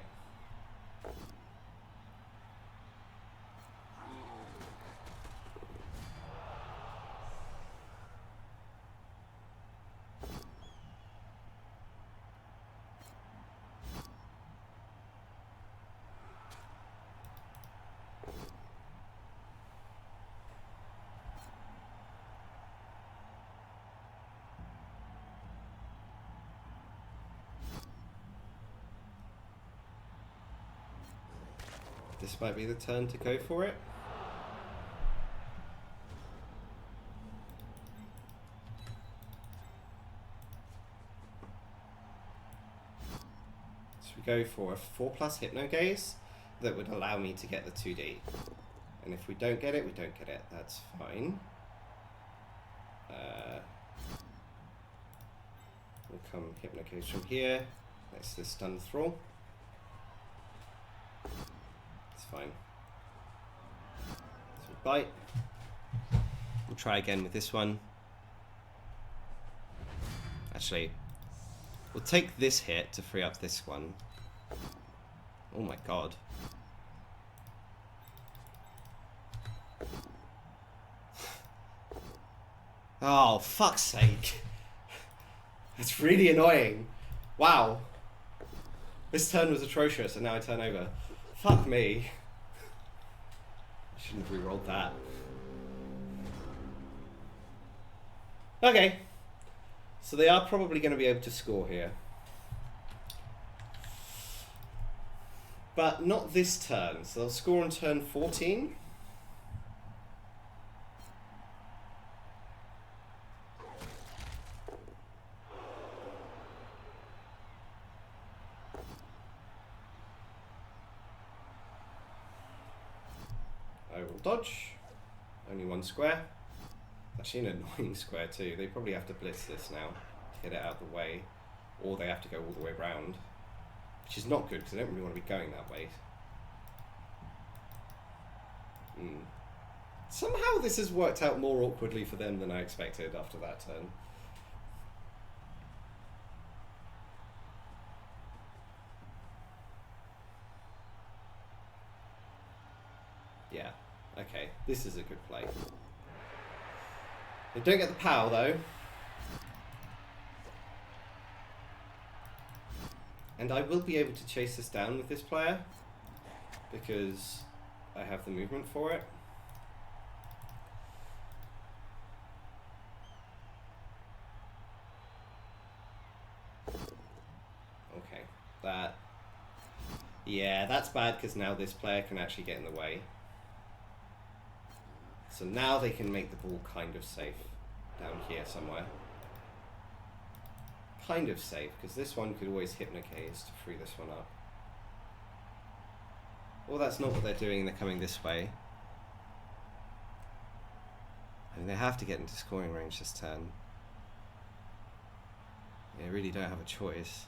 This might be the turn to go for it. So we go for a 4+ Hypno Gaze that would allow me to get the 2D. And if we don't get it, we don't get it. That's fine. We'll come Hypno Gaze from here. Next to the Stun Thrall. It's fine. So bite. We'll try again with this one. Actually, we'll take this hit to free up this one. Oh my god. Oh, fuck's sake. That's really annoying. Wow. This turn was atrocious and now I turn over. Fuck me. I shouldn't have re-rolled that. Okay. So they are probably going to be able to score here. But not this turn. So they'll score on turn 14. I will dodge. Only one square. Actually an annoying square too. They probably have to blitz this now to get it out of the way. Or they have to go all the way around. Which is not good because I don't really want to be going that way. Somehow this has worked out more awkwardly for them than I expected after that turn. Yeah, okay, this is a good play. They don't get the power though. And I will be able to chase this down with this player because I have the movement for it. Okay, that... Yeah, that's bad because now this player can actually get in the way. So now they can make the ball kind of safe down here somewhere. Kind of safe, because this one could always hypnocase to free this one up. Well, that's not what they're doing, they're coming this way. I mean, they have to get into scoring range this turn. They really don't have a choice.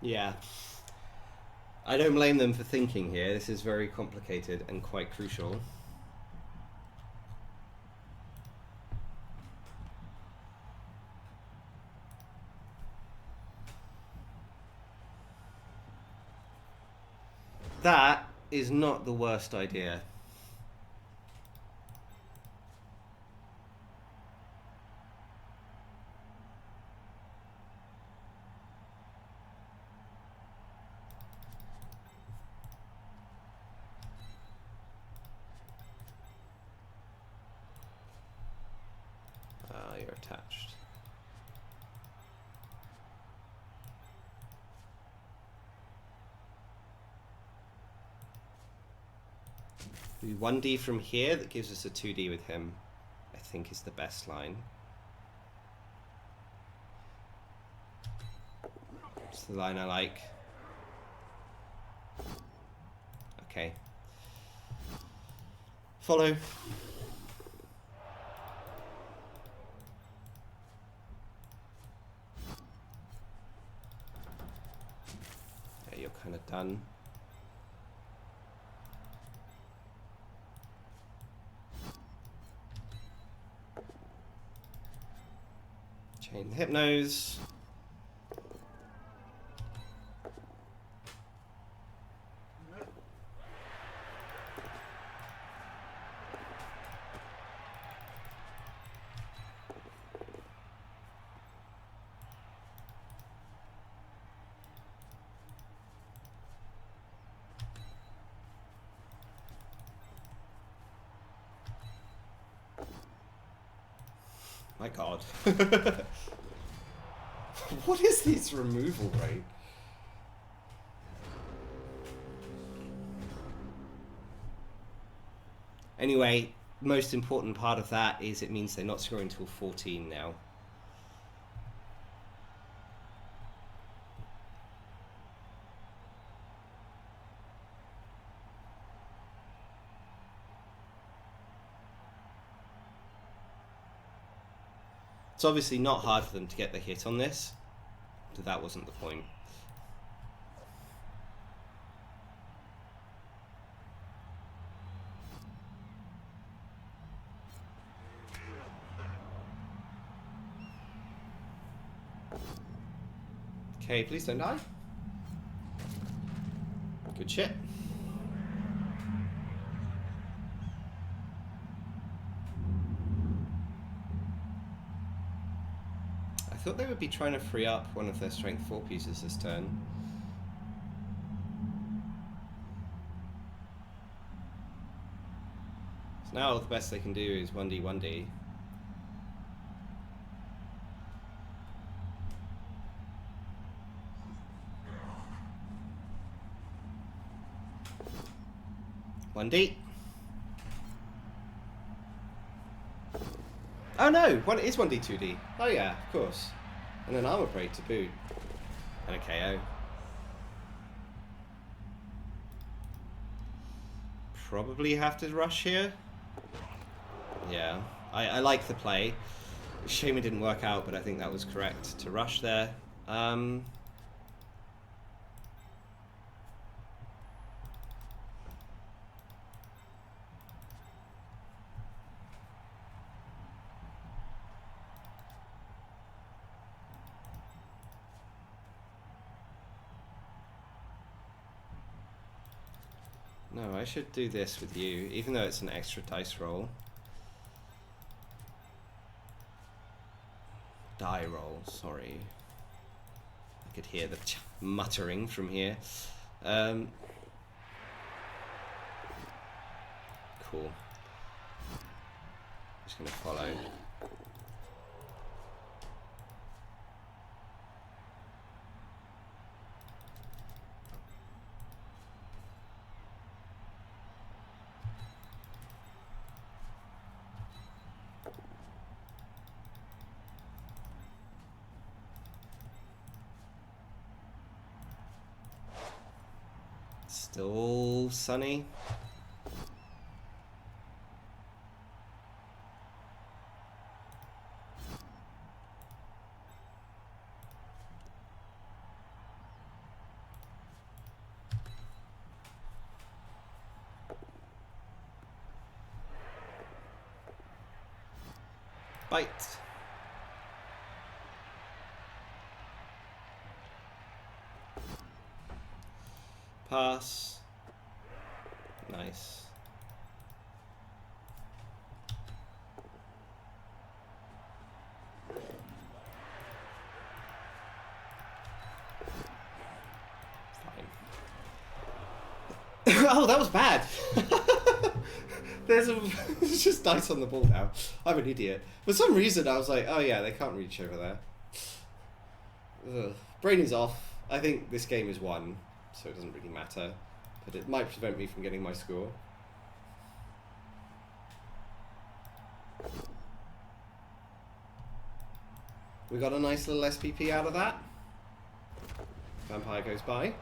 Yeah. I don't blame them for thinking here. This is very complicated and quite crucial. That is not the worst idea. You're attached. The 1D from here that gives us a 2D with him, I think is the best line. It's the line I like. Okay. Follow. Yeah, you're kind of done. Chain Hypnose. My god. What is this removal rate? Anyway, most important part of that is it means they're not scoring until 14 now. It's obviously not hard for them to get the hit on this, but that wasn't the point. Okay, please don't die. Good shit. I thought they would be trying to free up one of their strength 4 pieces this turn. So now the best they can do is 1D, 1D. One D. Oh no, it is 1D, 2D. Oh yeah, of course. And an armor break to boot. And a KO. Probably have to rush here. Yeah, I like the play. Shame it didn't work out, but I think that was correct to rush there. No, I should do this with you, even though it's an extra dice roll. Die roll, sorry. I could hear the muttering from here. Cool. Just gonna follow. Still sunny. Bite. Pass. Nice. Fine. Oh, that was bad. There's just dice on the ball now. I'm an idiot. For some reason, I was like, oh yeah, they can't reach over there. Ugh. Brain is off. I think this game is won, so it doesn't really matter. But it might prevent me from getting my score. We got a nice little SPP out of that. Vampire goes by.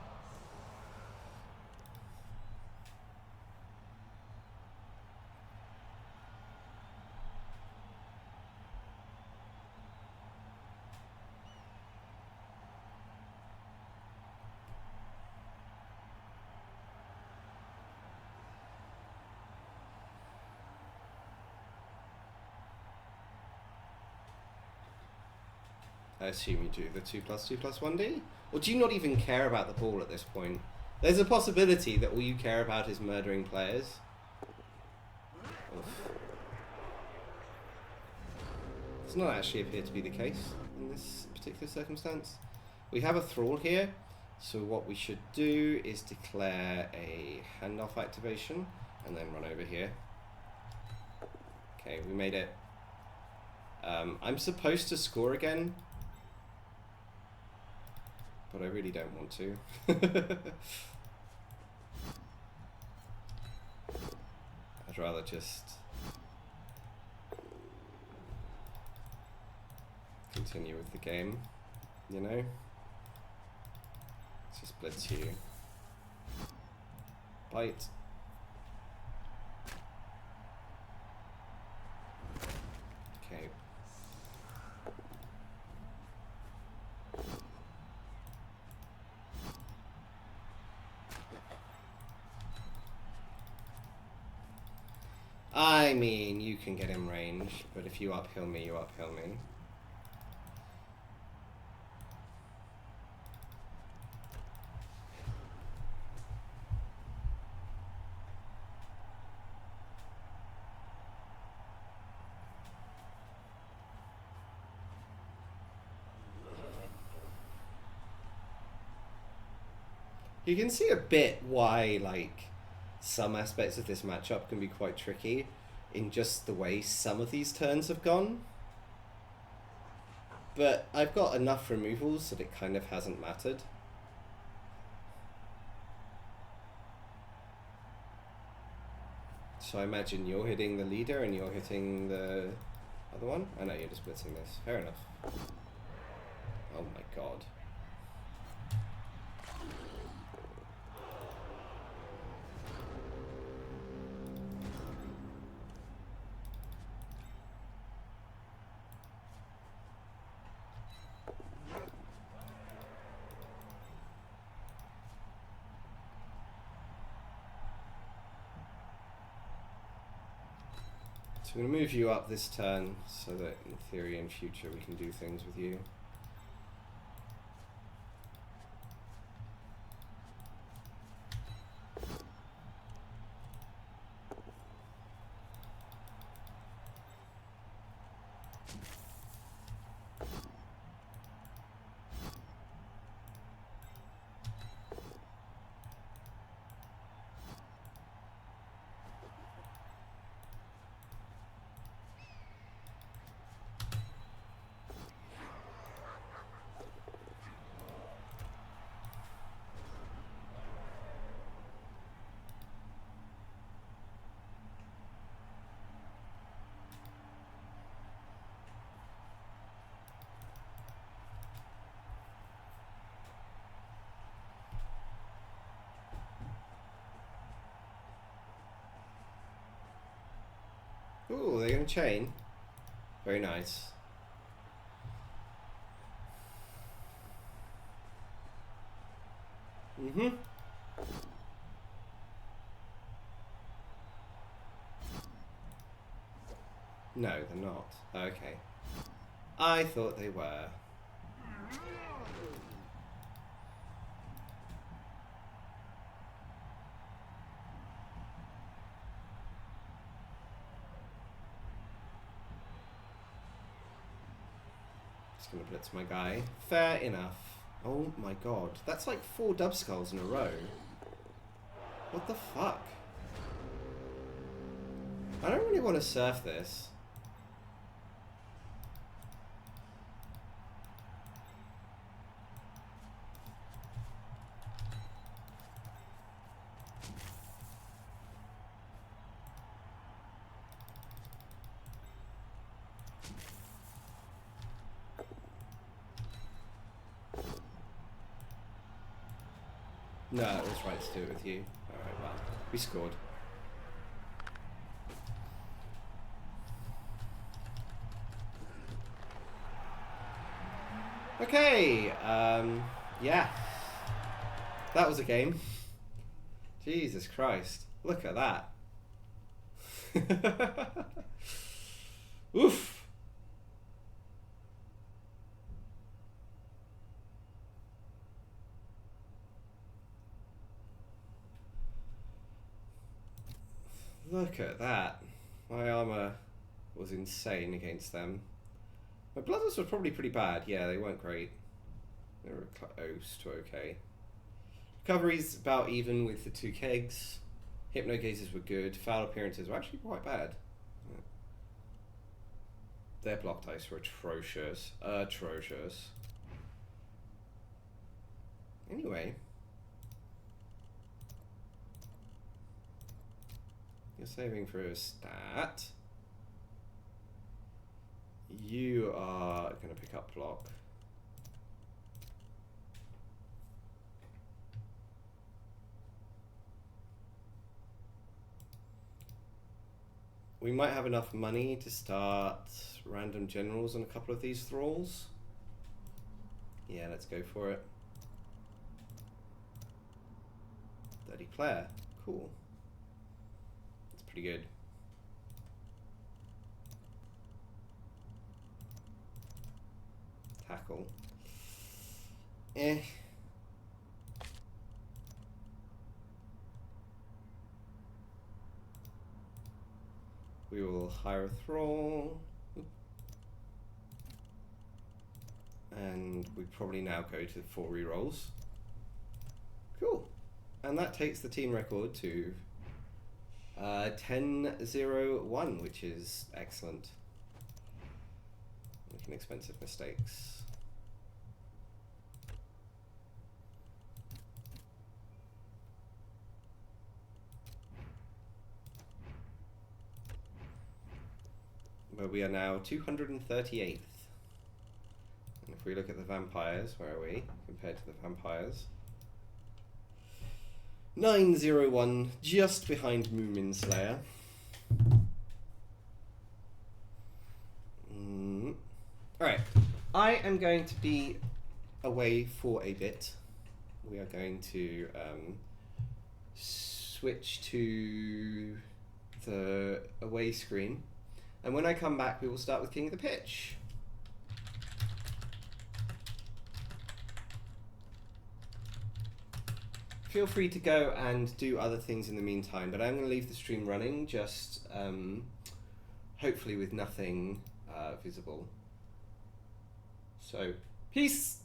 I assume you do the 2+2+1D? Or do you not even care about the ball at this point? There's a possibility that all you care about is murdering players. Oof. Does not actually appear to be the case in this particular circumstance. We have a thrall here, so what we should do is declare a handoff activation and then run over here. Okay, we made it. I'm supposed to score again, but I really don't want to. I'd rather just continue with the game, you know? Let's just blitz you. Bite. Okay. I mean, you can get in range, but if you uphill me, you uphill me. You can see a bit why, like, some aspects of this matchup can be quite tricky in just the way some of these turns have gone. But I've got enough removals that it kind of hasn't mattered. So I imagine you're hitting the leader and you're hitting the other one? I know, you're just blitzing this. Fair enough. Oh my god. So I'm going to move you up this turn so that in theory in future we can do things with you. Ooh, they're going to chain. Very nice. Mm-hmm. No, they're not. Okay. I thought they were. Just gonna blitz my guy. Fair enough. Oh my god. That's like 4 dub skulls in a row. What the fuck? I don't really want to surf this. No, it was right to do it with you. Alright, well, we scored. Okay, yeah. That was a game. Jesus Christ. Look at that. Oof. Look at that. My armor was insane against them. My bloodless were probably pretty bad. Yeah, they weren't great. They were close to okay. Recovery's about even with the 2 kegs. Hypno gazes were good. Foul appearances were actually quite bad. Their block dice were atrocious. Atrocious. Anyway. You're saving for a stat. You are going to pick up block. We might have enough money to start random generals on a couple of these thralls. Yeah, let's go for it. 30 player. Cool. That's pretty good. Tackle. Eh. We will hire a thrall. And we probably now go to 4 rerolls. Cool. And that takes the team record to 10-0-1, which is excellent. Making expensive mistakes. But we are now 238th. And if we look at the vampires, where are we compared to the vampires? 901, just behind Moomin Slayer. Alright, I am going to be away for a bit. We are going to switch to the away screen. And when I come back, we will start with King of the Pitch. Feel free to go and do other things in the meantime, but I'm going to leave the stream running, just hopefully with nothing visible. So, peace!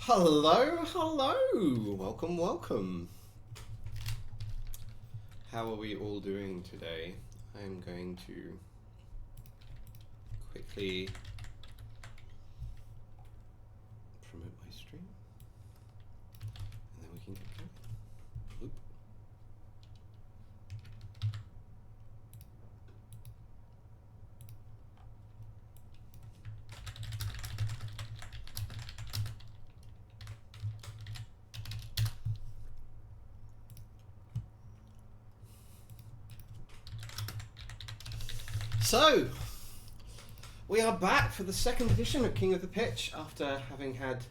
Hello. Welcome. How are we all doing today? I'm going to quickly promote my stream, and then we can get going. Oop. So, we are back for the second edition of King of the Pitch after having had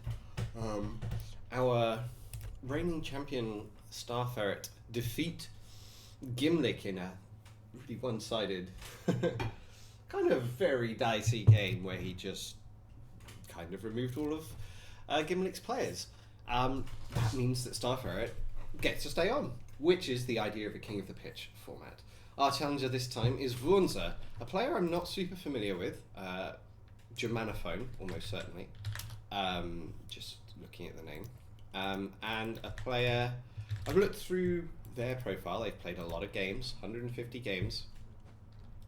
our reigning champion Star Ferret defeat Gimlick in a really one-sided, kind of very dicey game where he just kind of removed all of Gimlick's players. That means that Star Ferret gets to stay on, which is the idea of a King of the Pitch format. Our challenger this time is Wurmser, a player I'm not super familiar with, Germanophone, almost certainly, just looking at the name, and a player, I've looked through their profile, they've played a lot of games, 150 games,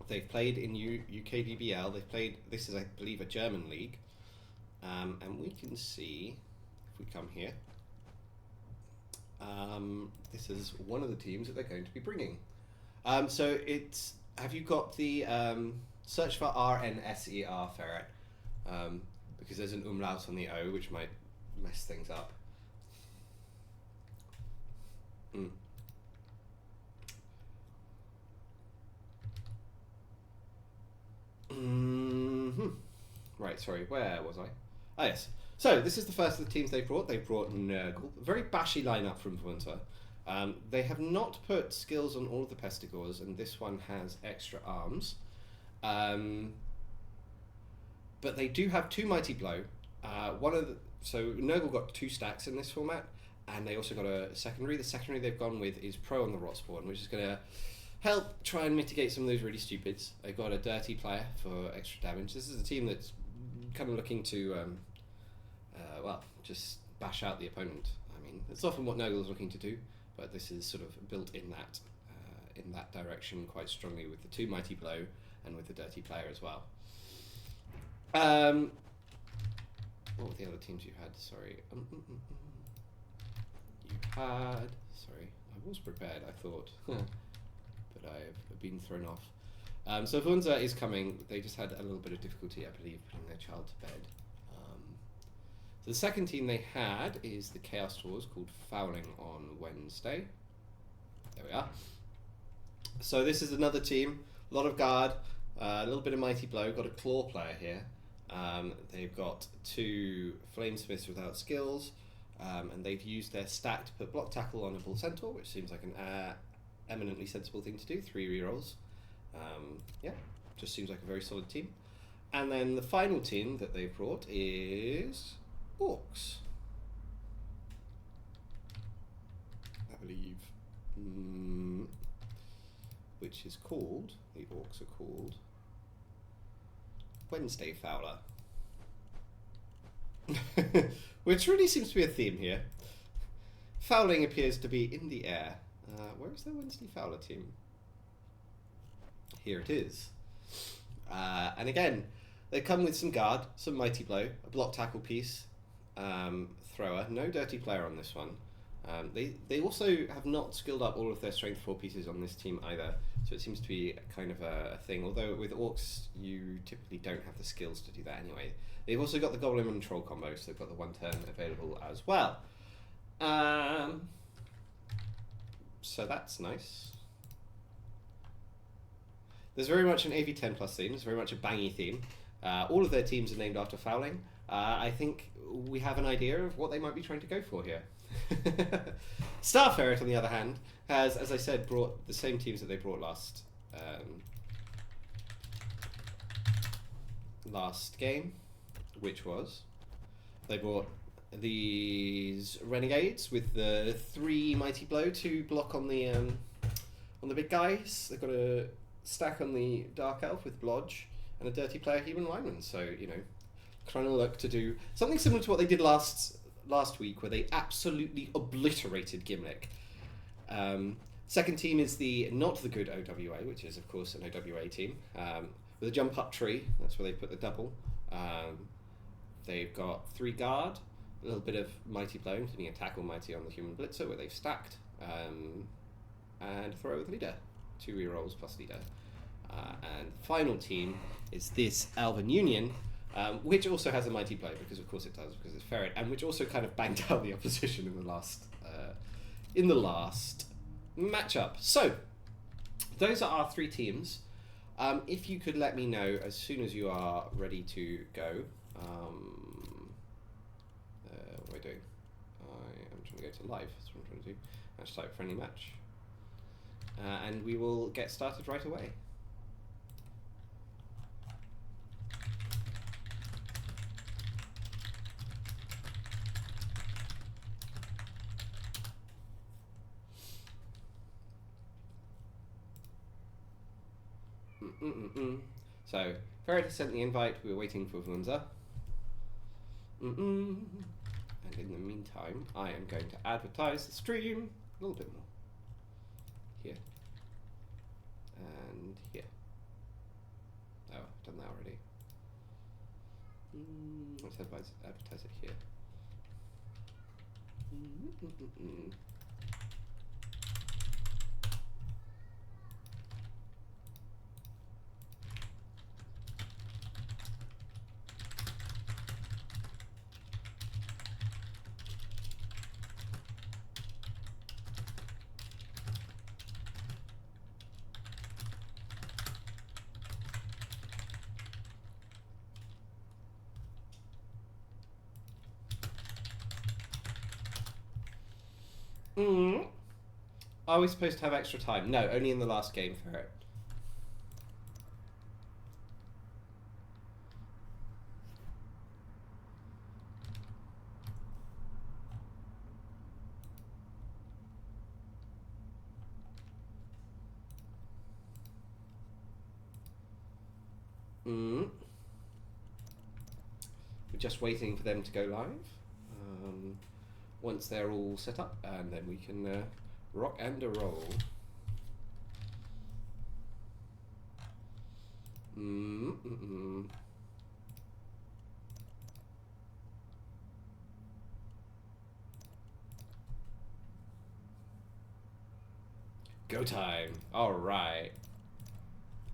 they've played in UKBBL, they've played, this is I believe a German league, and we can see, if we come here, this is one of the teams that they're going to be bringing. So it's, have you got the, search for RNSER ferret, because there's an umlaut on the O, which might mess things up. Right, sorry, where was I? Ah, yes. So, this is the first of the teams they've brought. They've brought Nurgle. A very bashy lineup from Wurmser. They have not put skills on all of the Pestigores, and this one has extra arms. But they do have 2 Mighty Blow. So Nurgle got 2 stacks in this format, and they also got a secondary. The secondary they've gone with is Pro on the Rot Spawn, which is going to help try and mitigate some of those really stupids. They've got a Dirty player for extra damage. This is a team that's kind of looking to, just bash out the opponent. I mean, it's often what Nurgle's looking to do, but this is sort of built in that direction quite strongly with the 2 Mighty Blow and with the Dirty player as well. What were the other teams you had? Sorry. You had... Sorry, I was prepared, I thought. But I've been thrown off. So Wurmser is coming. They just had a little bit of difficulty, I believe, putting their child to bed. So the second team they had is the Chaos Dwarves, called Fouling on Wednesday. There we are. So this is another team. A lot of guard, a little bit of Mighty Blow. Got a Claw player here. They've got 2 Flamesmiths without skills, and they've used their stack to put Block Tackle on a Bull Centaur, which seems like an eminently sensible thing to do. 3 rerolls. Yeah, just seems like a very solid team. And then the final team that they've brought is Orcs, I believe, which is called, the Orcs are called Wednesday Fowler. Which really seems to be a theme here. Fouling appears to be in the air. Where is the Wednesday Fowler team? Here it is. And again, they come with some guard, some Mighty Blow, a Block Tackle piece, thrower, no Dirty player on this one. They also have not skilled up all of their Strength 4 pieces on this team either, so it seems to be kind of a thing, although with Orcs you typically don't have the skills to do that anyway. They've also got the Goblin and Troll combo, so they've got the 1 turn available as well. So that's nice. There's very much an AV10 plus theme, it's very much a bangy theme. All of their teams are named after Fouling. I think we have an idea of what they might be trying to go for here. Star Ferret, on the other hand, has, as I said, brought the same teams that they brought last game, which was they brought these Renegades with the 3 Mighty Blow to block on the big guys. They've got a stack on the Dark Elf with Blodge and a Dirty player Human Lineman. So, you know, trying to look to do something similar to what they did last last week where they absolutely obliterated Gimlick. Second team is the not the good OWA, which is of course an OWA team, with a jump up tree. That's where they put the double. They've got 3 guard, a little bit of mighty blow, including a tackle mighty on the human blitzer where they've stacked, and throw with leader, 2 rerolls plus leader. And the final team is this Alvin Union, which also has a mighty blow because of course it does, because it's ferret, and which also kind of banged out the opposition in the last matchup. So those are our 3 teams. If you could let me know as soon as you are ready to go. What am I doing? I am trying to go to live. That's what I'm trying to do. Match type friendly match. And we will get started right away. So, Ferret has sent the invite. We're waiting for Vunza. And in the meantime, I am going to advertise the stream a little bit more. Here. And here. Oh, I've done that already. Let's advertise it here. Are we supposed to have extra time? No, only in the last game for it. We're just waiting for them to go live. Once they're all set up, and then we can rock and a roll. Go time. All right.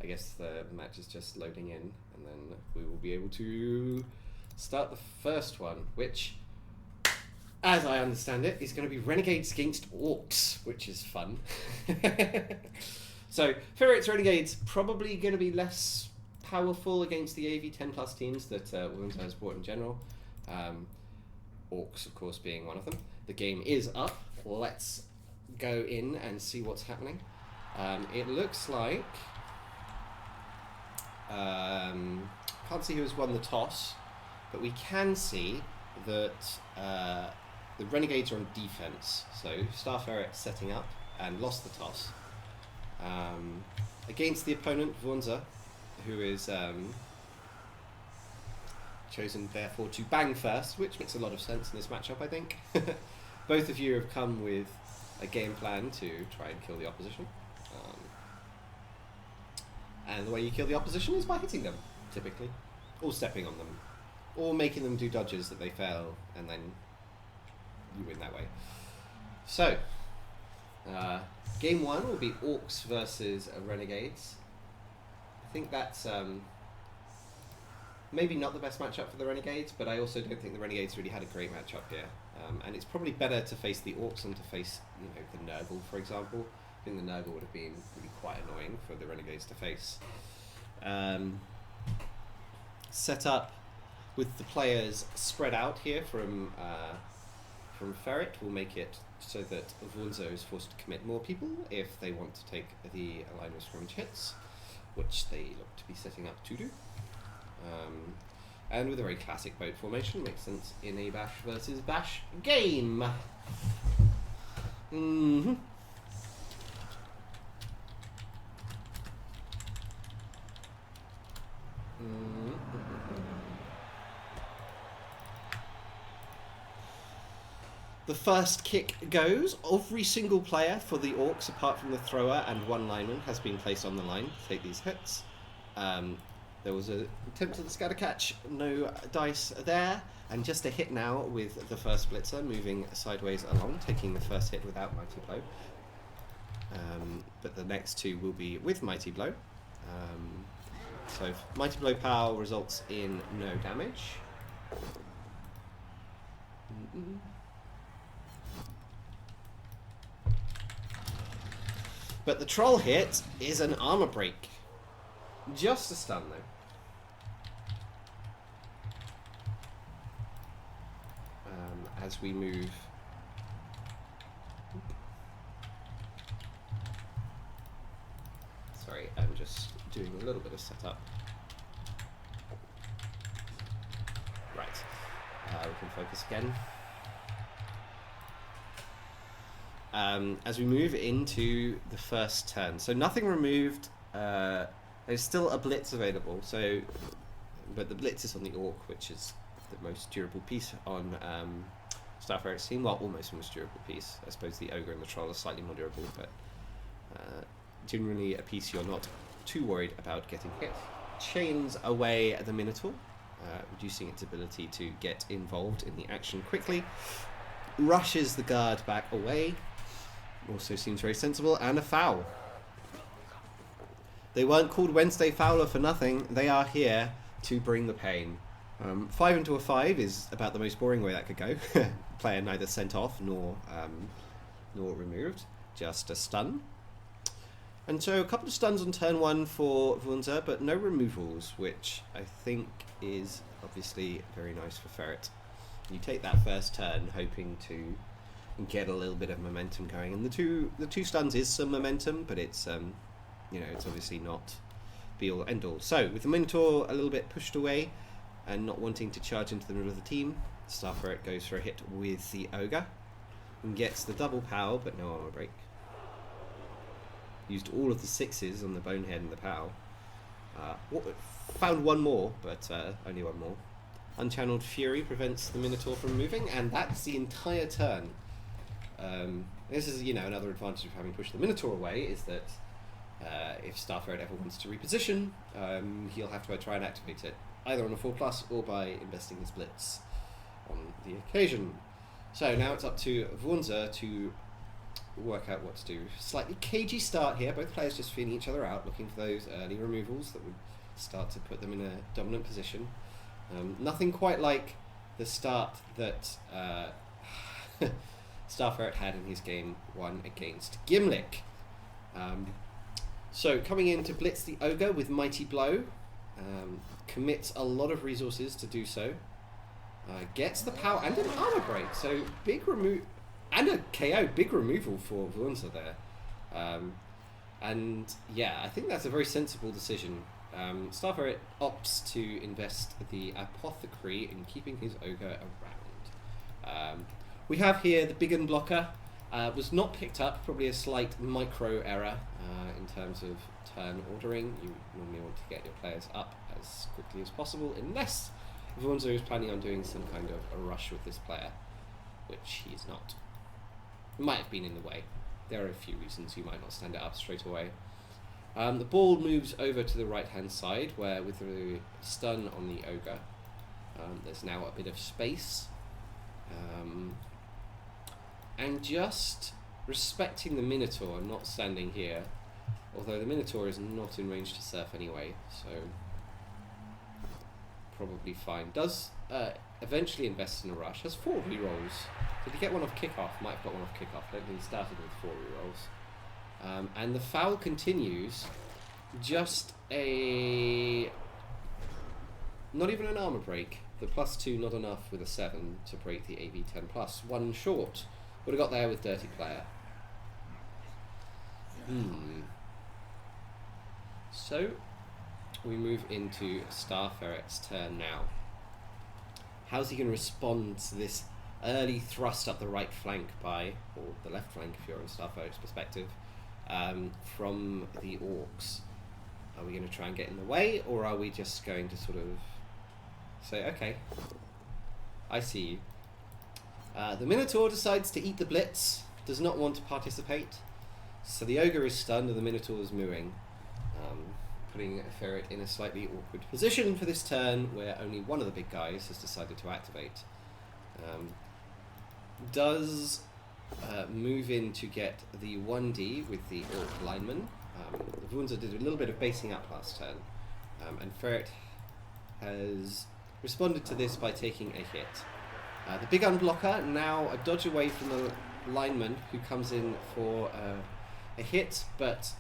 I guess the match is just loading in, and then we will be able to start the first one, which, as I understand it, is going to be Renegades against Orcs, which is fun. So, Ferret's Renegades probably going to be less powerful against the AV 10 plus teams that Williams has brought in general. Orcs, of course, being one of them. The game is up. Let's go in and see what's happening. It looks like... can't see who's won the toss, but we can see that the Renegades are on defense. So Star Ferret setting up and lost the toss against the opponent Vunza, who is chosen therefore to bang first, which makes a lot of sense in this matchup, I think. Both of you have come with a game plan to try and kill the opposition. And the way you kill the opposition is by hitting them, typically. Or stepping on them. Or making them do dodges that they fail, and then you win that way. So, game 1 will be Orcs versus Renegades. I think that's maybe not the best matchup for the Renegades, but I also don't think the Renegades really had a great matchup here. And it's probably better to face the Orcs than to face, the Nurgle, for example. I think the Nurgle would have been really quite annoying for the Renegades to face. Set up with the players spread out here from Ferret will make it so that Vunzo is forced to commit more people if they want to take the line of scrimmage hits, which they look to be setting up to do. And with a very classic boat formation, makes sense in a Bash versus Bash game. The first kick goes. Every single player for the Orcs, apart from the thrower and one lineman, has been placed on the line to take these hits. There was an attempt at the scatter catch, no dice there, and just a hit now with the first blitzer moving sideways along, taking the first hit without Mighty Blow. But the next two will be with Mighty Blow. So Mighty Blow Pow results in no damage. But the troll hit is an armor break. Just a stun though. As we move. Sorry, I'm just doing a little bit of setup. Right. We can focus again. As we move into the first turn. So nothing removed. There's still a blitz available. So, but the blitz is on the Orc, which is the most durable piece on Staff Eric's team. Well, almost the most durable piece. I suppose the Ogre and the Troll are slightly more durable, but generally a piece you're not too worried about getting hit. Chains away the Minotaur, reducing its ability to get involved in the action quickly. Rushes the guard back away. Also seems very sensible. And a foul. They weren't called Wednesday Fowler for nothing. They are here to bring the pain. 5 into a 5 is about the most boring way that could go. Player neither sent off nor removed. Just a stun. And so a couple of stuns on turn 1 for Wunzer, but no removals, which I think is obviously very nice for Ferret. You take that first turn hoping to get a little bit of momentum going, and the two stuns is some momentum, but it's it's obviously not be all end all. So with the Minotaur a little bit pushed away and not wanting to charge into the middle of the team, Star Ferret goes for a hit with the Ogre and gets the double pow, but no armor break. Used all of the 6s on the Bonehead and the pow. Found one more, but only one more. Unchanneled Fury prevents the Minotaur from moving, and that's the entire turn. This is, another advantage of having pushed the Minotaur away, is that if Star Ferret ever wants to reposition, he'll have to try and activate it, either on a 4+ or by investing his blitz on the occasion. So now it's up to Wunzer to work out what to do. Slightly cagey start here, both players just feeling each other out, looking for those early removals that would start to put them in a dominant position. Nothing quite like the start that Star Ferret had in his game 1 against Gimlick. So coming in to blitz the Ogre with Mighty Blow, commits a lot of resources to do so. Gets the power and an armor break, so big remove and a KO, big removal for Wunzer there. And yeah, I think that's a very sensible decision. Star Ferret opts to invest the Apothecary in keeping his Ogre around. We have here the Big 'Un blocker. Was not picked up, probably a slight micro error in terms of turn ordering. You normally want to get your players up as quickly as possible, unless Wunzer is planning on doing some kind of a rush with this player, which he's not. Might have been in the way. There are a few reasons you might not stand it up straight away. The ball moves over to the right-hand side, where with the stun on the Ogre, there's now a bit of space. And just respecting the Minotaur and not standing here, although the Minotaur is not in range to surf anyway, so probably fine. Does eventually invest in a rush, has 4 rerolls. Did he get one off kickoff? Might have got one off kickoff. I don't think he started with 4 rerolls. And the foul continues. Just a... not even an armor break. The +2 not enough with a 7 to break the AV 10+. 1 short. Would have got there with Dirty Player. So, we move into Star Ferret's turn now. How's he going to respond to this early thrust up the right flank by, or the left flank if you're in Star Ferret's perspective, from the Orcs? Are we going to try and get in the way, or are we just going to sort of say, okay, I see you. The Minotaur decides to eat the Blitz, does not want to participate. So the Ogre is stunned and the Minotaur is mooing, putting Ferret in a slightly awkward position for this turn where only one of the big guys has decided to activate. Does move in to get the 1D with the Orc lineman. Wunza did a little bit of basing up last turn, and Ferret has responded to this by taking a hit. The big unblocker now a dodge away from the lineman who comes in for a hit, but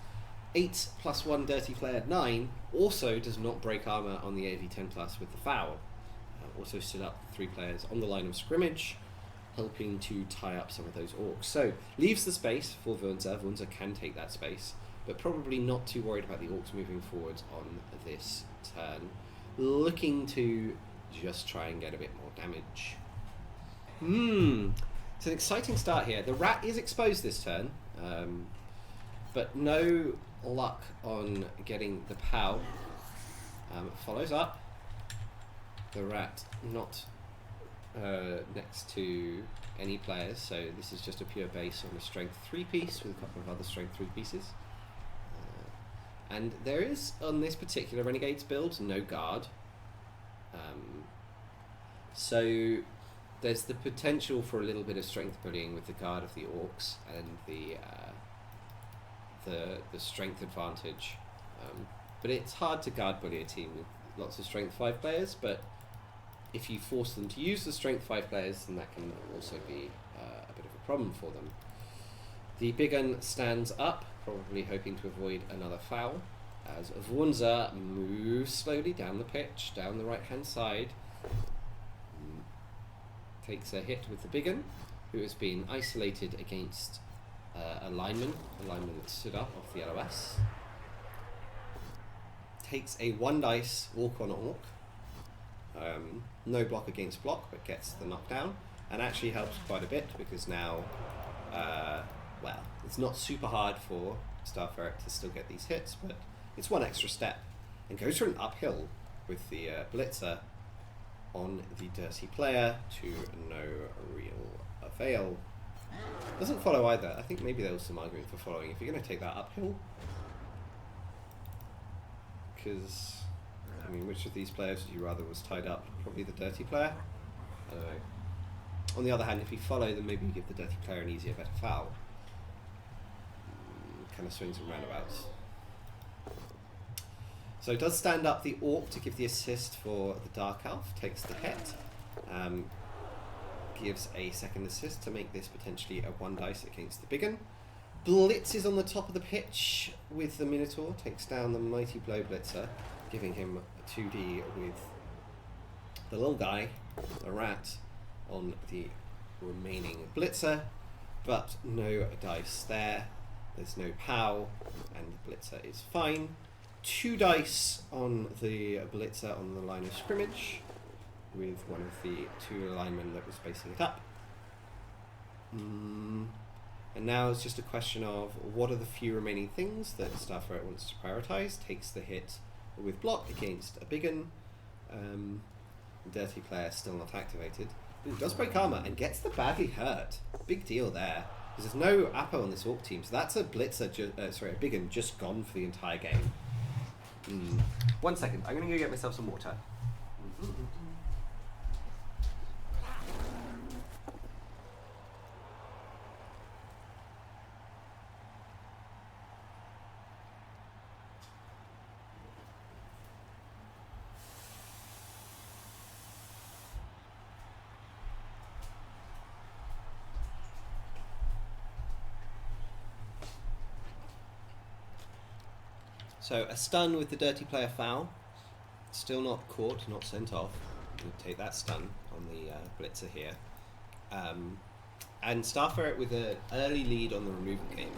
8 plus 1 dirty player 9 also does not break armor on the AV10 plus with the foul. Also stood up 3 players on the line of scrimmage, helping to tie up some of those orcs. So leaves the space for Wunza. Wunza can take that space, but probably not too worried about the orcs moving forward on this turn. Looking to just try and get a bit more damage. It's an exciting start here. The rat is exposed this turn, but no luck on getting the POW. Follows up. The rat not next to any players, so this is just a pure base on a strength 3 piece with a couple of other strength 3 pieces. And there is, on this particular Renegades build, no guard. So there's the potential for a little bit of strength bullying with the guard of the orcs and the strength advantage. But it's hard to guard bully a team with lots of strength 5 players, but if you force them to use the strength 5 players, then that can also be a bit of a problem for them. The big un stands up, probably hoping to avoid another foul, as Wunza moves slowly down the pitch, down the right hand side. Takes a hit with the big un, who has been isolated against a lineman that stood up off the LOS. Takes a 1 dice orc on orc. No block against block, but gets the knockdown, and actually helps quite a bit because now, well, it's not super hard for Star Ferret to still get these hits, but it's 1 extra step, and goes for an uphill with the Blitzer on the dirty player to no real avail. Doesn't follow either. I think maybe there was some argument for following if you're going to take that uphill. Because, I mean, which of these players would you rather was tied up? Probably the dirty player? I don't know. On the other hand, if you follow, then maybe you give the dirty player an easier, better foul. Kind of swings and roundabouts. So does stand up the orc to give the assist for the Dark Elf, takes the hit, gives a second assist to make this potentially a 1 dice against the big un. Blitzes on the top of the pitch with the Minotaur, takes down the mighty blow Blitzer, giving him a 2D with the little guy, the rat, on the remaining Blitzer, but no dice there. There's no POW, and the Blitzer is fine. 2 dice on the Blitzer on the line of scrimmage, with one of the 2 linemen that was basing it up. And now it's just a question of what are the few remaining things that Star Ferret wants to prioritize. Takes the hit with block against a big un. Dirty player still not activated. Ooh, does break armor and gets the badly hurt. Big deal there. Because there's no Apo on this orc team, so that's a Blitzer, a big un just gone for the entire game. 1 second, I'm going to go get myself some water. So a stun with the dirty player foul, still not caught, not sent off. We'll take that stun on the Blitzer here. And Star Ferret with an early lead on the removal game.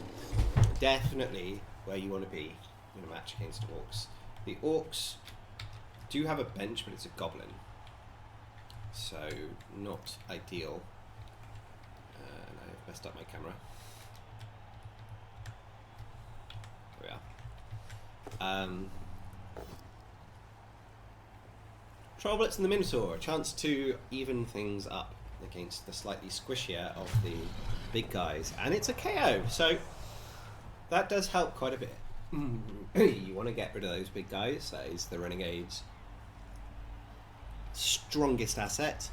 Definitely where you want to be in a match against orcs. The orcs do have a bench, but it's a goblin. So not ideal. And I've messed up my camera. There we are. Troll Blitz and the Minotaur, a chance to even things up. against the slightly squishier of the big guys, and it's a KO, so that does help quite a bit. You want to get rid of those big guys. That is the Renegade's strongest asset,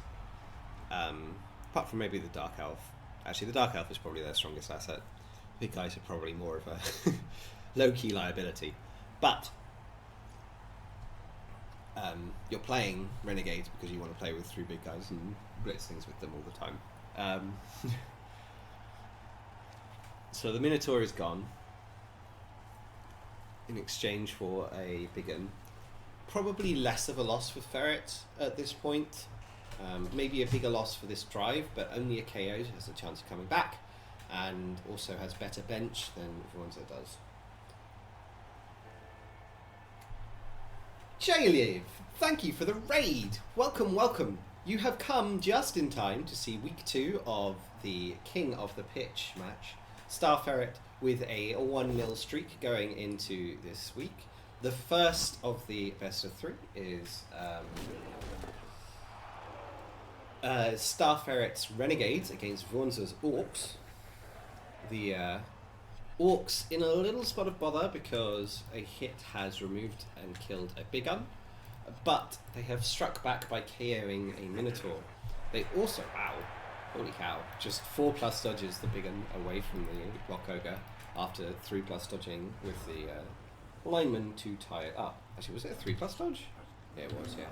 apart from maybe the Dark Elf. Actually, the Dark Elf is probably their strongest asset. Big guys are probably more of a low-key liability, but you're playing Renegades because you want to play with 3 big guys and blitz things with them all the time. So the Minotaur is gone in exchange for a big gun. Probably less of a loss for Ferret at this point. Maybe a bigger loss for this drive, but only a KO has a chance of coming back, and also has better bench than Vuonza does. Jayliv, thank you for the raid. Welcome, welcome. You have come just in time to see week 2 of the King of the Pitch match. Star Ferret with a 1-0 streak going into this week. The first of the best of 3 is Star Ferret's Renegades against Vuonza's Orcs. The Orcs in a little spot of bother because a hit has removed and killed a big gun, but they have struck back by KOing a Minotaur. They also, wow, holy cow, just 4+ dodges the big gun away from the Rock Ogre after 3+ dodging with the lineman to tie it up. Actually, was it a 3+ dodge? Yeah, it was, yeah.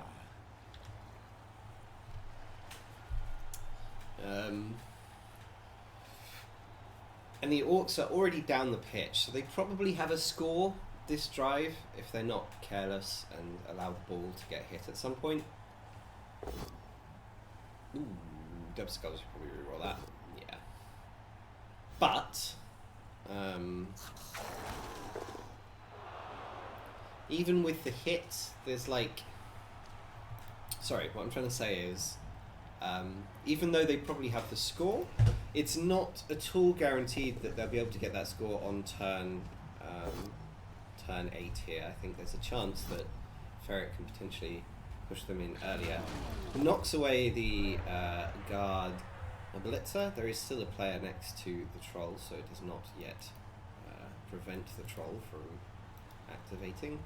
And the Orcs are already down the pitch, so they probably have a score this drive if they're not careless and allow the ball to get hit at some point. Ooh, Dub Skulls should probably reroll that. Yeah. But even with the hit, there's like... Sorry, what I'm trying to say is even though they probably have the score, it's not at all guaranteed that they'll be able to get that score on turn 8 here. I think there's a chance that Ferret can potentially push them in earlier. Knocks away the guard blitzer. There is still a player next to the troll, so it does not yet prevent the troll from activating,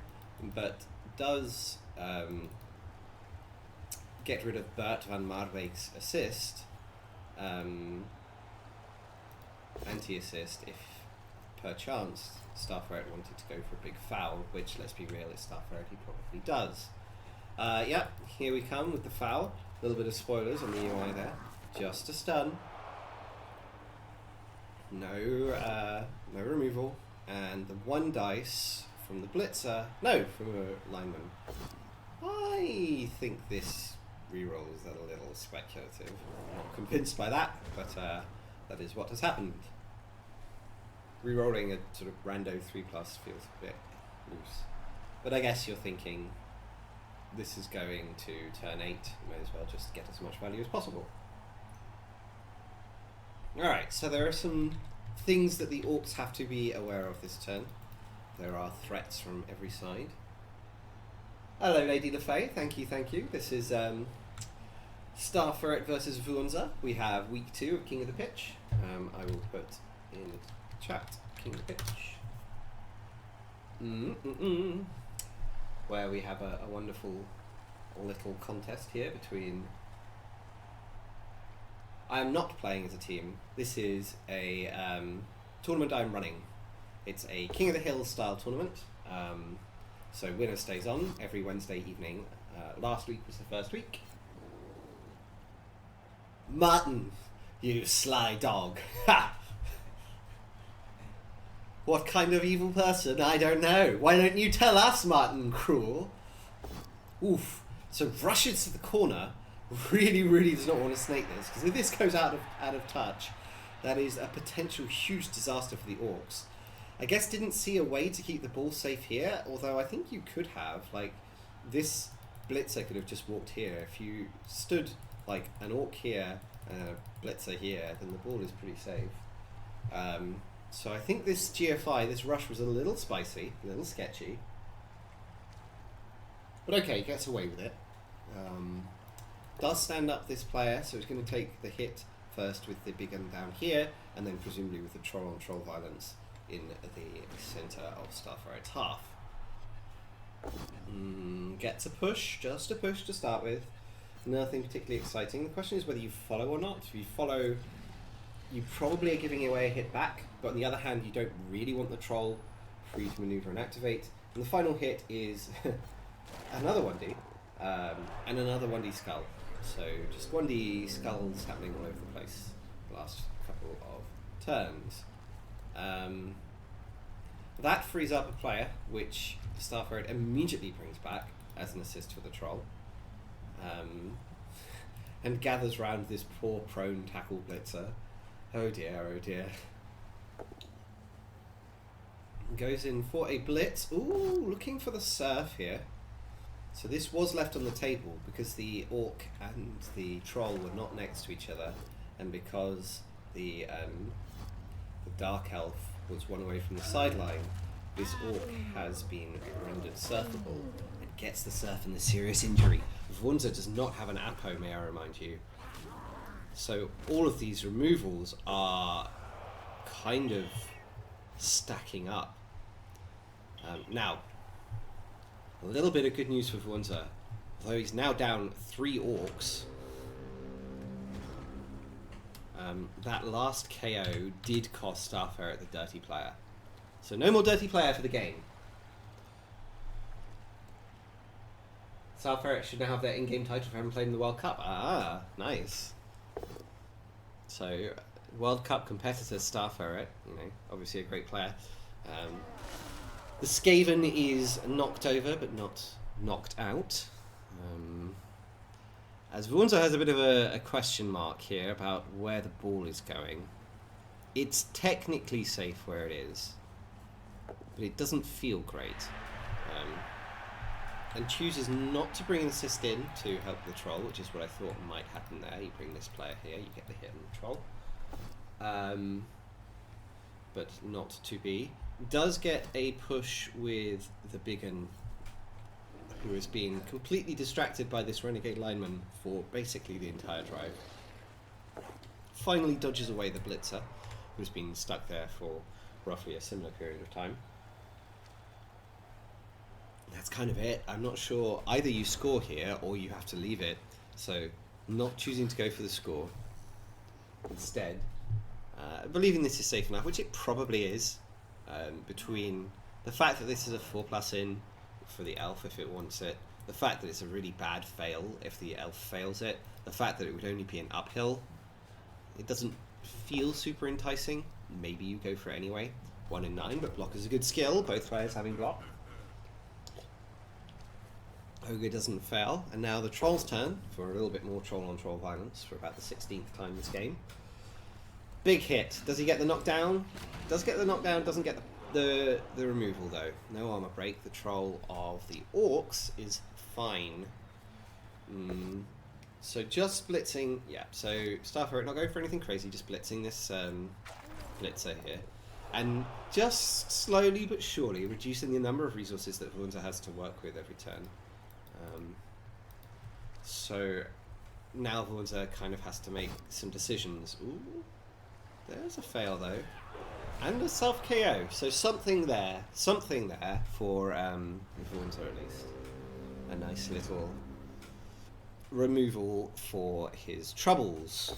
but does get rid of Bert van Marwijk's assist, anti-assist, if perchance Star Ferret wanted to go for a big foul, which, let's be real, it's Star Ferret, he probably does. Yeah, here we come with the foul. A little bit of spoilers on the UI there. Just a stun. No removal. And the 1 dice from the blitzer, no, from a lineman. I think this reroll is a little speculative. I'm not convinced by that, but that is what has happened. Rerolling a sort of rando 3+ feels a bit loose. But I guess you're thinking this is going to turn 8, you may as well just get as much value as possible. Alright, so there are some things that the Orcs have to be aware of this turn. There are threats from every side. Hello, Lady LaFay. Thank you, thank you. This is Star Ferret versus Vuonza. We have week 2 of King of the Pitch. I will put in the chat King of the Pitch. Where we have a wonderful little contest here between... I am not playing as a team. This is a tournament I'm running. It's a King of the Hill style tournament. So winner stays on every Wednesday evening. Last week was the first week. Martin, you sly dog. Ha! What kind of evil person? I don't know. Why don't you tell us, Martin Cruel? Oof. So rushes to the corner. Really does not want to snake this, because if this goes out of touch, that is a potential huge disaster for the Orcs. I guess didn't see a way to keep the ball safe here, although I think you could have. Like, this blitzer could have just walked here. If you stood like an Orc here and a blitzer here, then the ball is pretty safe. So I think this GFI, this rush was a little spicy, a little sketchy. But okay, gets away with it. does stand up this player, so it's going to take the hit first with the big gun down here, and then presumably with the troll on troll violence in the centre of Starfire's half. Gets a push, just a push to start with. Nothing particularly exciting. The question is whether you follow or not. If you follow, you probably are giving away a hit back, but on the other hand, you don't really want the troll free to manoeuvre and activate. And the final hit is another 1D, and another 1D skull. So just 1D skulls happening all over the place the last couple of turns. That frees up a player, which Starfire immediately brings back as an assist for the troll. And gathers round this poor prone tackle blitzer. Oh dear, oh dear. Goes in for a blitz. Ooh, looking for the surf here. So this was left on the table because the orc and the troll were not next to each other, and because the dark elf was one away from the sideline, this orc has been rendered surfable and gets the surf and the serious injury. Vunza does not have an Apo, may I remind you. So all of these removals are kind of stacking up. Now, a little bit of good news for Vunza. Although he's now down 3 orcs, that last KO did cost Starfire the dirty player. So no more dirty player for the game. Starfire should now have their in-game title for having played in the World Cup. Ah, nice. So, World Cup competitor Starfire, you know, obviously a great player. The Skaven is knocked over, but not knocked out. As Vunza has a bit of a question mark here about where the ball is going. It's technically safe where it is, but it doesn't feel great. And chooses not to bring an assist in to help the troll, which is what I thought might happen there. You bring this player here, you get the hit on the troll. But not to be. Does get a push with the big un, who has been completely distracted by this renegade lineman for basically the entire drive. Finally dodges away the blitzer, who's been stuck there for roughly a similar period of time. That's kind of it. I'm not sure. Either you score here or you have to leave it. So, not choosing to go for the score. Instead, believing this is safe enough, which it probably is, between the fact that this is a 4+ in for the elf if it wants it, the fact that it's a really bad fail if the elf fails it, the fact that it would only be an uphill. It doesn't feel super enticing. Maybe you go for it anyway. 1 in 9, but block is a good skill. Both players having block. Ogre doesn't fail, and now the troll's turn for a little bit more troll on troll violence for about the 16th time this game. Big hit. Does he get the knockdown? Does get the knockdown, doesn't get the removal though. No armor break. The troll of the orcs is fine. So just blitzing, yeah, so Starfire not going for anything crazy, just blitzing this blitzer here. And just slowly but surely reducing the number of resources that Vunza has to work with every turn. So now Vunza kind of has to make some decisions. Ooh, there's a fail though. And a self KO, so something there for Vunza at least. A nice little removal for his troubles.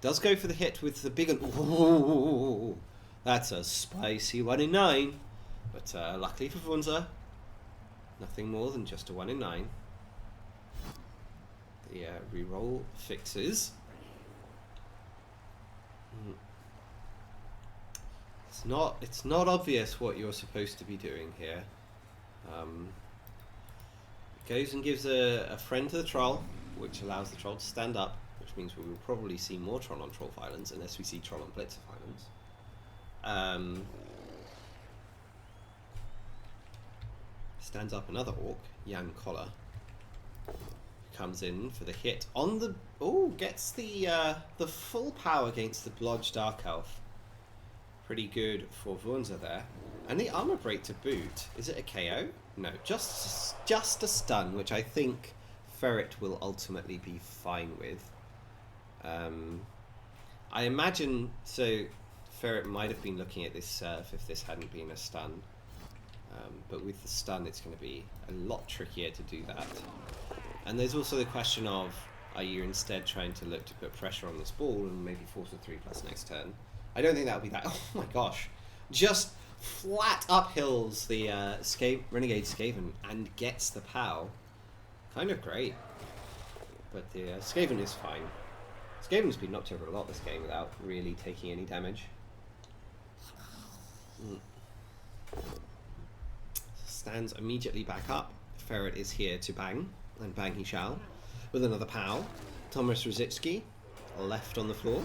Does go for the hit with the big one. Ooh, that's a spicy 1 in 9. But luckily for Vunza, nothing more than just a 1 in 9. The reroll fixes. It's not obvious what you're supposed to be doing here. Goes and gives a friend to the troll, which allows the troll to stand up, which means we will probably see more troll on troll violence unless we see troll on blitzer violence. Stands up another orc, Jan Collar. Comes in for the hit on the... Oh, gets the full power against the Blodge Dark Elf. Pretty good for Vunza there. And the armor break to boot. Is it a KO? No, just a stun, which I think Ferret will ultimately be fine with. I imagine, so Ferret might have been looking at this surf if this hadn't been a stun. But with the stun, it's going to be a lot trickier to do that. And there's also the question of, are you instead trying to look to put pressure on this ball and maybe force a 3+ next turn? I don't think that would be that. Oh my gosh. Just flat uphills the Renegade Skaven and gets the POW. Kind of great. But the Skaven is fine. Skaven's been knocked over a lot this game without really taking any damage. Stands immediately back up. Ferret is here to bang, and bang he shall, with another POW. Thomas Rosicki left on the floor.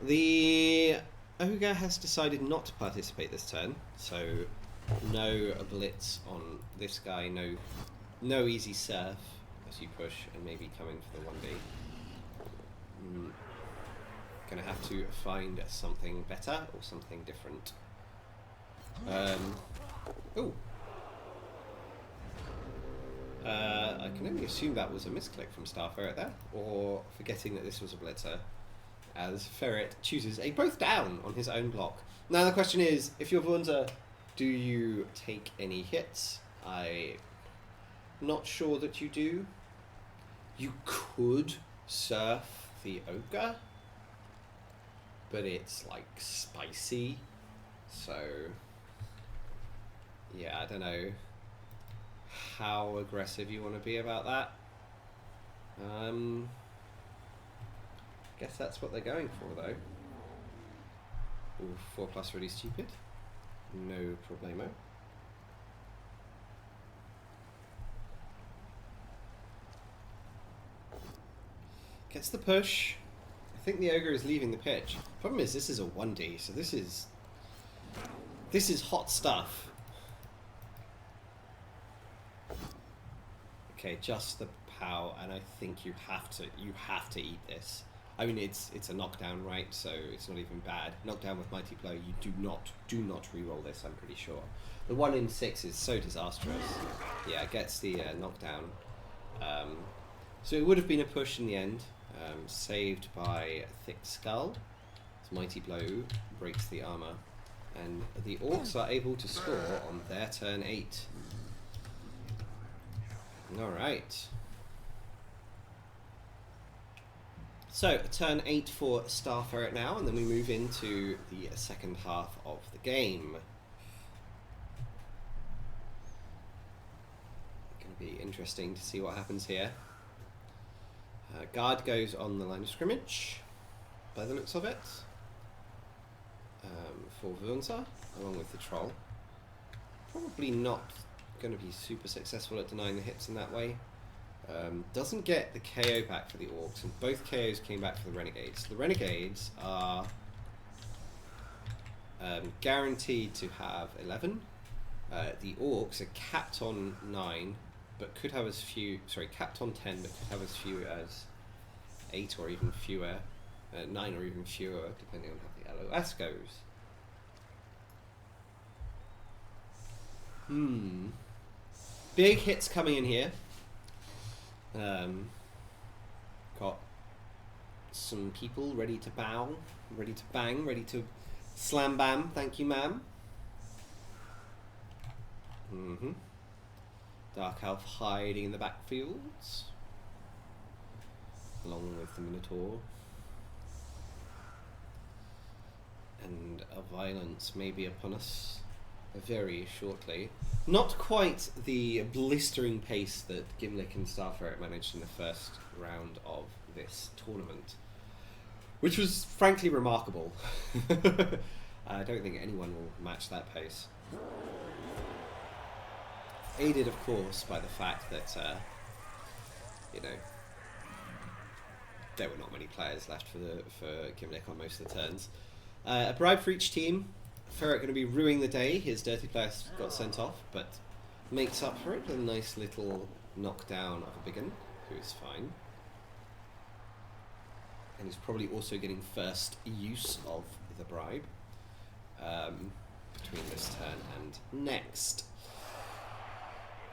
The Ogre has decided not to participate this turn, so no blitz on this guy, no easy surf as you push and maybe coming for the 1D. Gonna have to find something better or something different. I can only assume that was a misclick from Star Ferret there, or forgetting that this was a blitzer, as Ferret chooses a both down on his own block. Now the question is, if you're Wunza, do you take any hits? I'm not sure that you do. You could surf the Ogre, but it's like spicy, so yeah, I don't know how aggressive you want to be about that. Guess that's what they're going for though. Ooh, 4+ really stupid. No problemo. Gets the push. I think the Ogre is leaving the pitch. Problem is, this is a 1D, so this is hot stuff. Okay, just the POW, and I think you have to eat this. I mean, it's a knockdown, right? So it's not even bad. Knockdown with Mighty Blow. You do not re-roll this. I'm pretty sure. The 1 in 6 is so disastrous. Yeah, it gets the knockdown. So it would have been a push in the end. Saved by Thick Skull. So Mighty Blow breaks the armor, and the Orcs are able to score on their turn 8. All right. So, turn 8 for Star Ferret now, and then we move into the second half of the game. Going to be interesting to see what happens here. Guard goes on the line of scrimmage, by the looks of it, for Wunza, along with the Troll. Probably not going to be super successful at denying the hits in that way. Doesn't get the KO back for the Orcs, and both KOs came back for the Renegades. The Renegades are guaranteed to have 11. The Orcs are capped on 9, but could have as few, capped on 10, but could have as few as 8 or even fewer, 9 or even fewer, depending on how the LOS goes. Big hits coming in here. Got some people ready to bow, ready to bang, ready to slam bam. Thank you, ma'am. Dark Elf hiding in the backfields, along with the Minotaur. And a violence may be upon us very shortly. Not quite the blistering pace that Gimlick and Star Ferret managed in the first round of this tournament, which was frankly remarkable. I don't think anyone will match that pace. Aided, of course, by the fact that, there were not many players left for Gimlick on most of the turns. A bribe for each team. Ferret going to be ruining the day. His dirty player got sent off, but makes up for it with a nice little knockdown of a biggin, who is fine. And he's probably also getting first use of the bribe between this turn and next.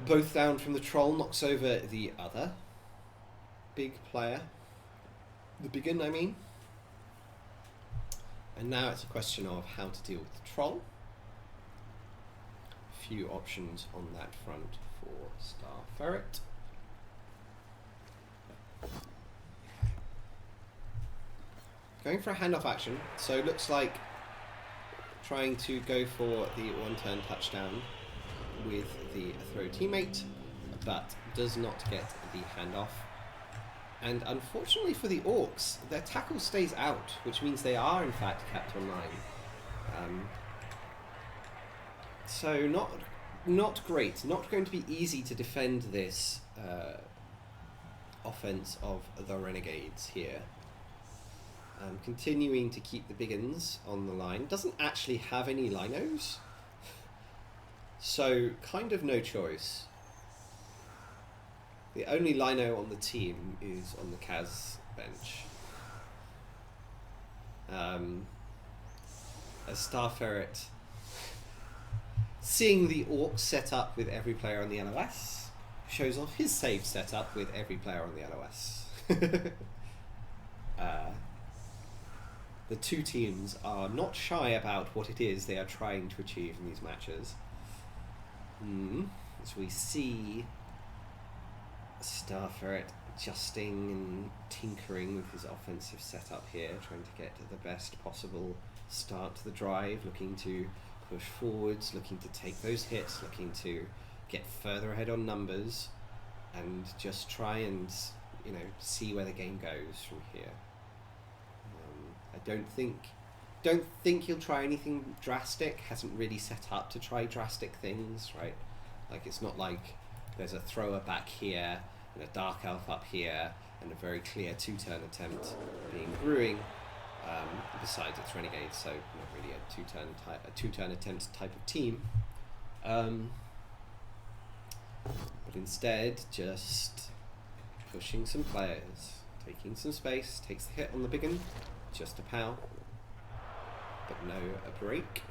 Both down from the troll, knocks over the other big player. The Biggin, I mean. And now it's a question of how to deal with the troll. A few options on that front for Star Ferret. Going for a handoff action, so it looks like trying to go for the one-turn touchdown with the throw teammate, but does not get the handoff. And unfortunately for the Orcs, their tackle stays out, which means they are in fact kept online. So not great. Not going to be easy to defend this offense of the Renegades here. Continuing to keep the Biggins on the line. Doesn't actually have any linos, so kind of no choice. The only lino on the team is on the Kaz bench. As Star Ferret, seeing the Orcs set up with every player on the LOS, shows off his save setup with every player on the LOS. The two teams are not shy about what it is they are trying to achieve in these matches. As we see Star Ferret adjusting and tinkering with his offensive setup here, trying to get the best possible start to the drive, looking to push forwards, looking to take those hits, looking to get further ahead on numbers, and just try and, you know, see where the game goes from here. I don't think he'll try anything drastic. Hasn't really set up to try drastic things, right? Like, it's not like there's a thrower back here and a dark elf up here and a very clear two-turn attempt being brewing. Besides, it's Renegade, so not really a two-turn attempt type of team. But instead, just pushing some players, taking some space, takes the hit on the Biggin. Just a pow, but no a break.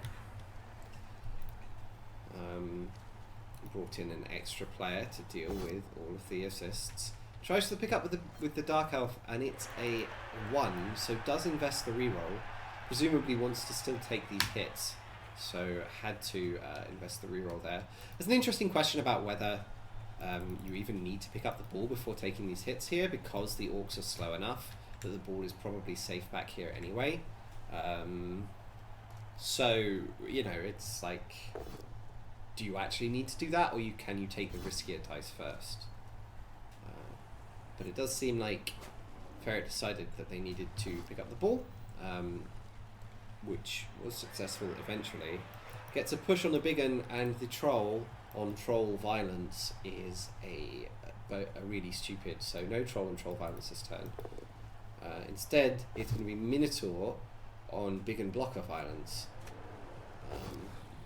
Brought in an extra player to deal with all of the assists. Tries to pick up with the Dark Elf, and it's a 1, so does invest the reroll. Presumably wants to still take these hits, so had to invest the reroll there. There's an interesting question about whether you even need to pick up the ball before taking these hits here, because the Orcs are slow enough that the ball is probably safe back here anyway. So, you know, it's like, do you actually need to do that, or can you take the riskier dice first? But it does seem like Ferret decided that they needed to pick up the ball, which was successful eventually. Gets a push on the Biggin, and the troll on troll violence is a really stupid, so no troll on troll violence this turn. Instead, it's going to be Minotaur on Biggin blocker violence,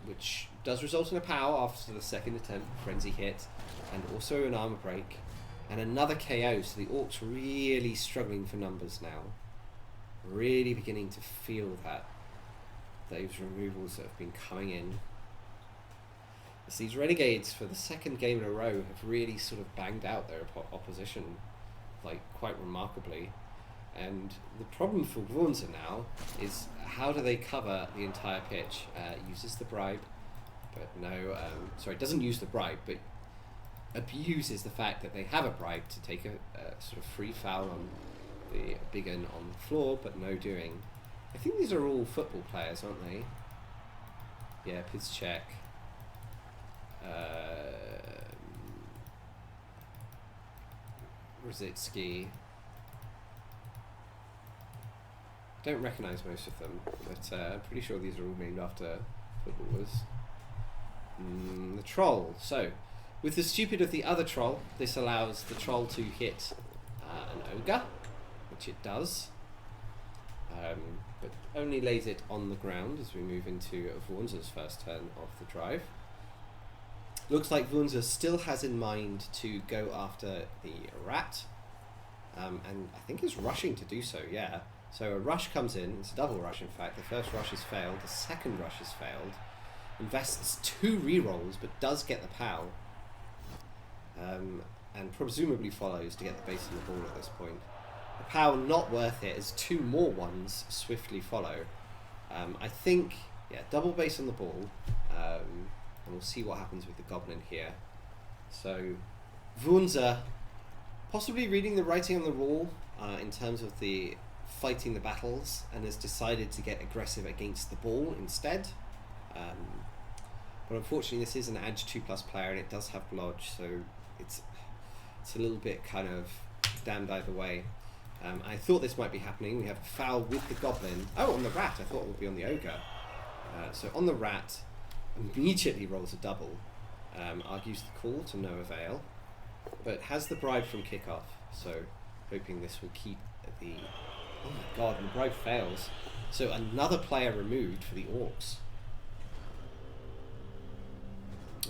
which does result in a power after the second attempt, frenzy hit, and also an armor break, and another KO. So the Orcs really struggling for numbers now, really beginning to feel that those removals that have been coming in. As these Renegades, for the second game in a row, have really sort of banged out their opposition, like, quite remarkably. And the problem for Wurmser now is, how do they cover the entire pitch? Uses the bribe, but no, doesn't use the bribe, but abuses the fact that they have a bribe to take a sort of free foul on the Biggin on the floor, but no doing. I think these are all football players, aren't they? Yeah, Pizchek. Rositsky. Don't recognise most of them, but I'm pretty sure these are all named after footballers. The troll. So, with the stupid of the other troll, this allows the troll to hit an ogre, which it does, but only lays it on the ground as we move into Wurmser's first turn of the drive. Looks like Wurmser still has in mind to go after the rat, and I think is rushing to do so, yeah. So a rush comes in, it's a double rush in fact. The first rush has failed, the second rush has failed. Invests 2 rerolls, but does get the POW. and presumably follows to get the base on the ball at this point. The power not worth it as 2 more ones swiftly follow. I think, yeah, double base on the ball, and we'll see what happens with the goblin here. So Wunzer possibly reading the writing on the wall in terms of the fighting the battles, and has decided to get aggressive against the ball instead. But unfortunately this is an Edge 2+ player and it does have Blodge, so it's a little bit kind of damned either way. I thought this might be happening. We have a foul with the goblin. Oh, on the rat. I thought it would be on the ogre. So on the rat, immediately rolls a double. Argues the call to no avail, but has the bribe from kickoff. So hoping this will keep the... Oh my god, and the bribe fails. So another player removed for the Orcs.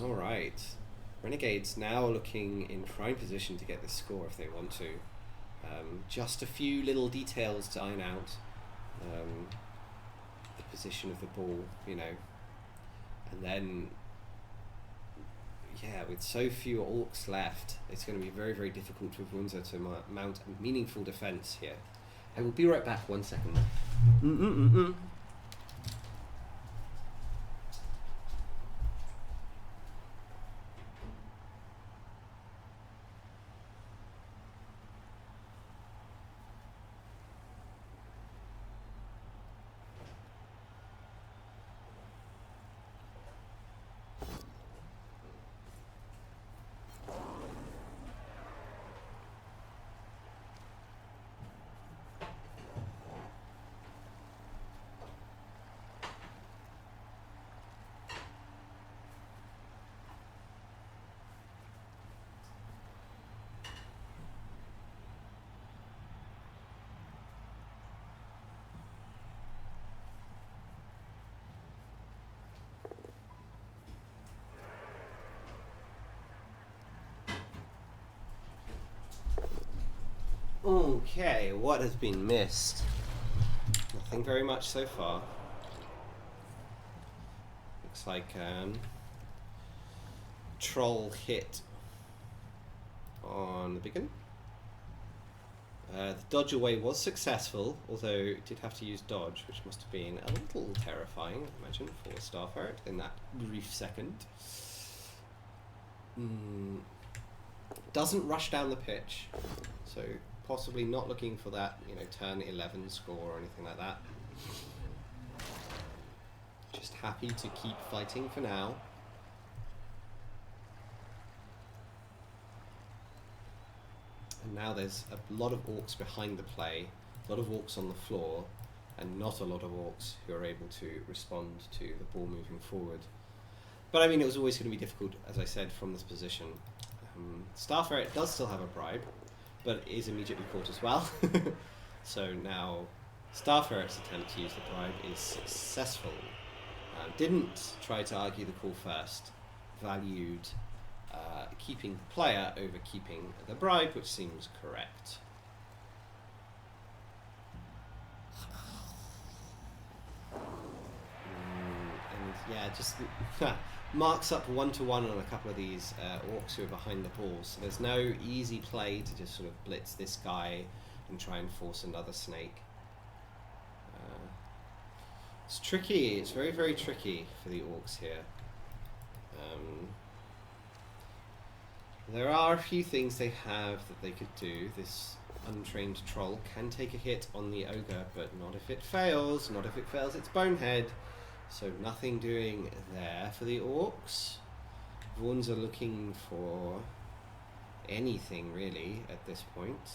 Alright. Renegades now looking in prime position to get this score if they want to. Just a few little details to iron out. The position of the ball, you know. And then, yeah, with so few Orcs left, it's going to be very, very difficult for Wunzer to mount a meaningful defense here. I will be right back, 1 second. Okay, what has been missed? Nothing very much so far. Looks like troll hit on the beacon. The dodge away was successful, although it did have to use dodge, which must have been a little terrifying, I imagine, for Star Ferret in that brief second. Doesn't rush down the pitch, so possibly not looking for that, you know, turn 11 score or anything like that. Just happy to keep fighting for now. And now there's a lot of Orcs behind the play, a lot of Orcs on the floor, and not a lot of Orcs who are able to respond to the ball moving forward. But I mean, it was always going to be difficult, as I said, from this position. Star Ferret does still have a bribe, but it is immediately caught as well. So now Star Ferret's attempt to use the bribe is successful. Didn't try to argue the call first, valued keeping the player over keeping the bribe, which seems correct. And yeah, just marks up 1-to-1 on a couple of these Orcs who are behind the ball, so there's no easy play to just sort of blitz this guy and try and force another snake. It's tricky, it's very, very tricky for the Orcs here. There are a few things they have that they could do. This untrained troll can take a hit on the ogre, but not if it fails, not if it fails its bonehead. So nothing doing there for the Orcs. Vaughns are looking for anything really at this point,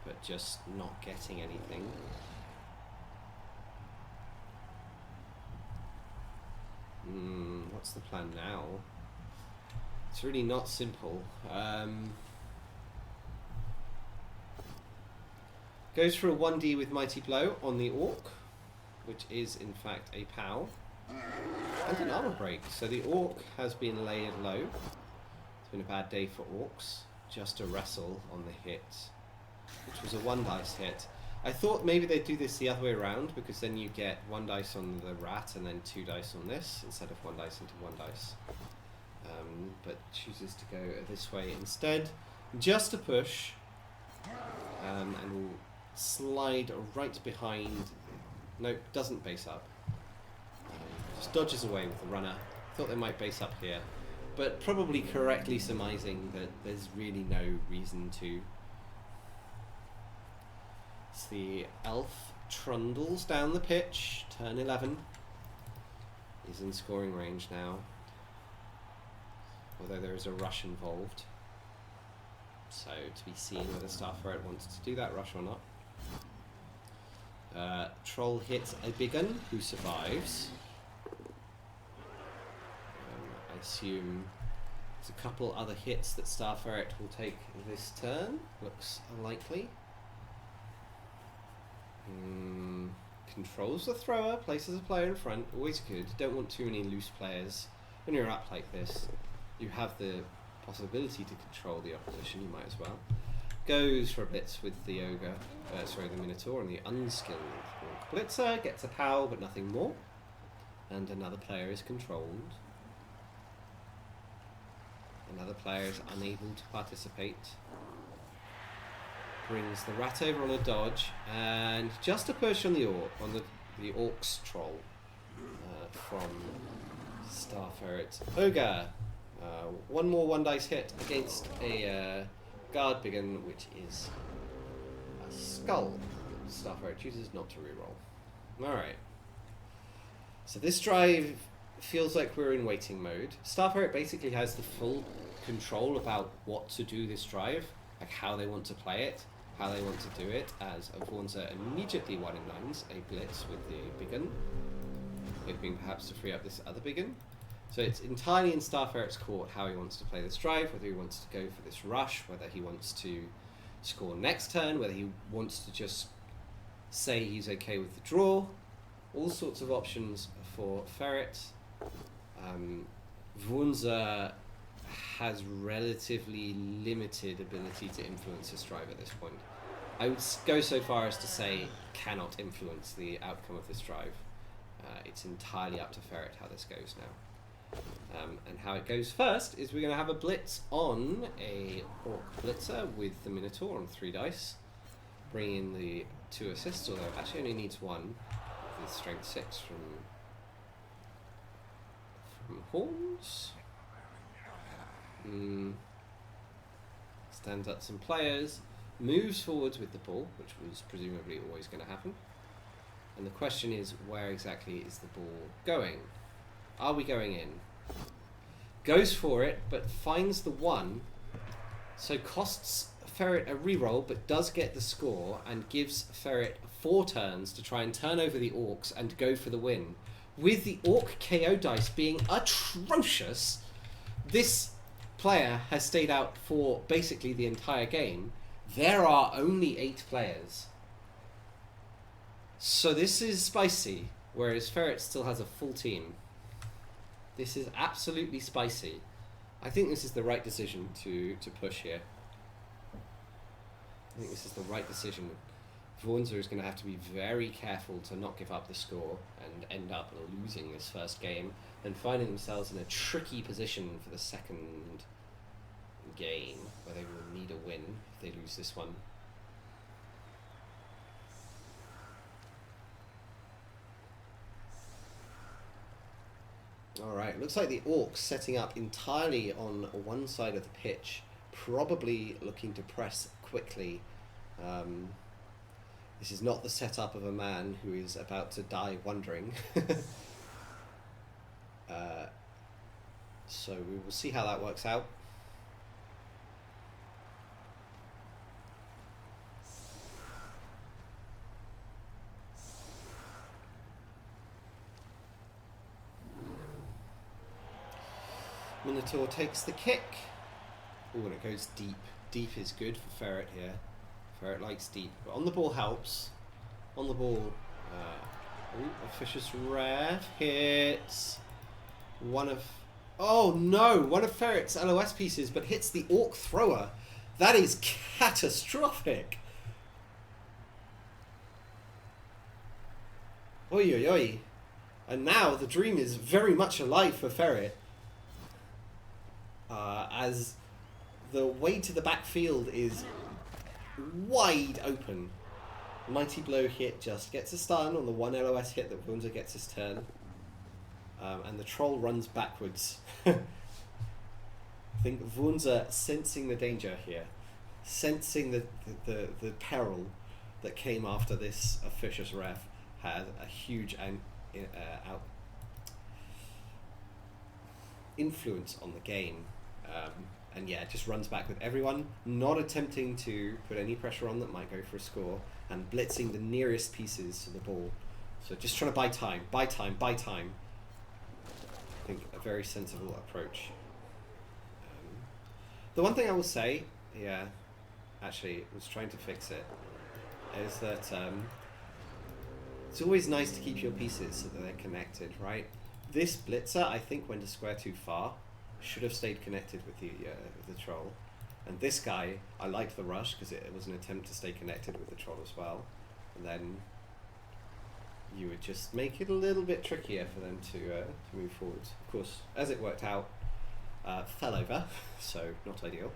but just not getting anything. What's the plan now? It's really not simple. Goes for a 1D with Mighty Blow on the Orc, which is in fact a POW, and an armor break. So the Orc has been layered low. It's been a bad day for Orcs. Just a wrestle on the hit, which was a 1 dice hit. I thought maybe they'd do this the other way around, because then you get 1 dice on the rat and then 2 dice on this, instead of 1 dice into 1 dice. but chooses to go this way instead. Just a push, and will slide right behind. Nope, doesn't base up. Just dodges away with the runner. Thought they might base up here, but probably correctly surmising that there's really no reason to. It's the elf trundles down the pitch. Turn 11 is in scoring range now, although there is a rush involved. So to be seen whether Starferret wants to do that rush or not. Troll hits a big un who survives. I assume there's a couple other hits that Starferret will take this turn. Looks unlikely. Controls the thrower, places a player in front. Always good. Don't want too many loose players. When you're up like this, you have the possibility to control the opposition. You might as well. Goes for a blitz with the ogre, the Minotaur, and the unskilled Orc Blitzer gets a pow, but nothing more. And another player is controlled. Another player is unable to participate. Brings the rat over on a dodge, and just a push on the Orcs Troll from Starferret Ogre. One more 1 dice hit against a guard biggin, which is a skull. Starferret chooses not to reroll. Alright. So this drive feels like we're in waiting mode. Starferret basically has the full control about what to do this drive, like how they want to play it, how they want to do it, as Avonza immediately 1 in 9s a blitz with the biggin, hoping perhaps to free up this other biggin. So it's entirely in Starferret's court how he wants to play this drive, whether he wants to go for this rush, whether he wants to score next turn, whether he wants to just say he's okay with the draw. All sorts of options for Ferret. Vunza has relatively limited ability to influence his drive at this point. I would go so far as to say cannot influence the outcome of this drive. It's entirely up to Ferret how this goes now. And how it goes first is we're going to have a blitz on a Orc Blitzer with the Minotaur on 3 dice. Bring in the 2 assists, although it actually only needs 1 with strength 6 from Horns. Stands up some players, moves forwards with the ball, which was presumably always going to happen. And the question is, where exactly is the ball going? Are we going in? Goes for it, but finds the 1, so costs Ferret a reroll, but does get the score, and gives Ferret 4 turns to try and turn over the Orcs and go for the win. With the Orc KO dice being atrocious, this player has stayed out for basically the entire game. There are only 8 players. So this is spicy, whereas Ferret still has a full team. This is absolutely spicy. I think this is the right decision to push here. I think this is the right decision. Vaughnzer is going to have to be very careful to not give up the score and end up losing this first game and finding themselves in a tricky position for the second game, where they will need a win if they lose this one. Alright, looks like the Orcs setting up entirely on one side of the pitch, probably looking to press quickly. This is not the setup of a man who is about to die wondering. So we will see how that works out. Minotaur takes the kick. Oh, and it goes deep. Deep is good for Ferret here. Ferret likes deep, but on the ball helps. On the ball, Officious Rev hits one of Ferret's LOS pieces, but hits the Orc Thrower. That is catastrophic. Oi oi oi. And now the dream is very much alive for Ferret. as the way to the backfield is wide open. Mighty Blow hit just gets a stun on the one LOS hit that Wunza gets his turn. And the troll runs backwards. I think Wunza sensing the danger here, sensing the peril that came after this officious ref, had a huge influence on the game. And yeah, just runs back with everyone, not attempting to put any pressure on that might go for a score, and blitzing the nearest pieces to the ball. So just trying to buy time. I think a very sensible approach. The one thing I will say, yeah, actually was trying to fix it, is that it's always nice to keep your pieces so that they're connected, right? This blitzer, I think, went a square too far. Should have stayed connected with the troll. And this guy, I liked the rush because it was an attempt to stay connected with the troll as well. And then you would just make it a little bit trickier for them to move forwards. Of course, as it worked out, fell over, so not ideal.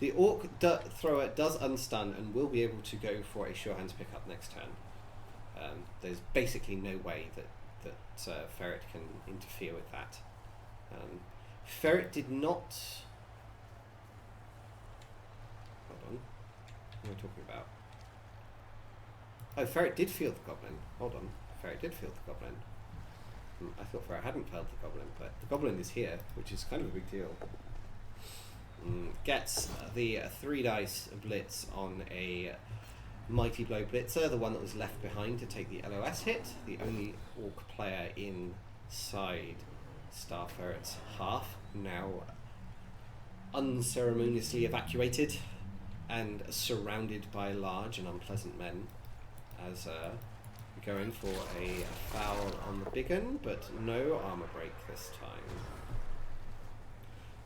The Orc thrower does unstun and will be able to go for a sure hands pickup next turn. There's basically no way that Ferret can interfere with that. Ferret did not... Hold on. What am I talking about? Oh, Ferret did field the Goblin. Hold on. Ferret did field the Goblin. I thought Ferret hadn't felled the Goblin, but the Goblin is here, which is kind of a big deal. Gets the 3 dice blitz on a Mighty Blow Blitzer, the one that was left behind to take the LOS hit, the only Orc player inside Star Ferret's half, now unceremoniously evacuated and surrounded by large and unpleasant men, as we go in for a foul on the big un, but no armor break this time.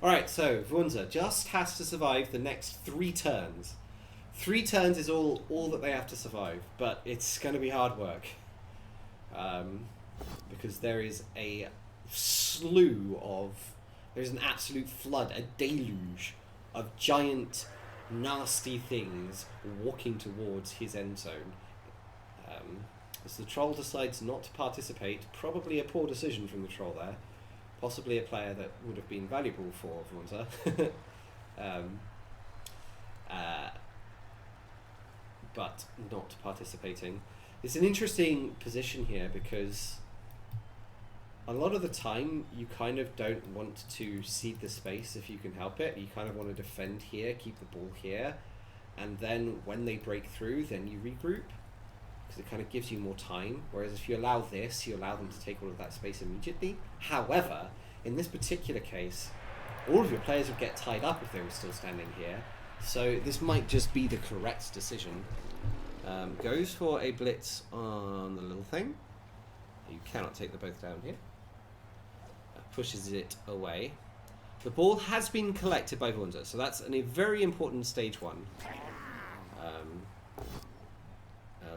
Alright, so Wunza just has to survive the next 3 turns. 3 turns is all that they have to survive, but it's going to be hard work. Because there is a slew of... There's an absolute flood, a deluge of giant, nasty things walking towards his end zone. As the troll decides not to participate, probably a poor decision from the troll there. Possibly a player that would have been valuable for Wunza. But not participating. It's an interesting position here because a lot of the time you kind of don't want to cede the space if you can help it. You kind of want to defend here, keep the ball here, and then when they break through, then you regroup, because it kind of gives you more time. Whereas if you allow this, you allow them to take all of that space immediately. However, in this particular case, all of your players would get tied up if they were still standing here. So this might just be the correct decision. Goes for a blitz on the little thing. You cannot take the both down here. Pushes it away. The ball has been collected by Wunza, so that's a very important stage 1.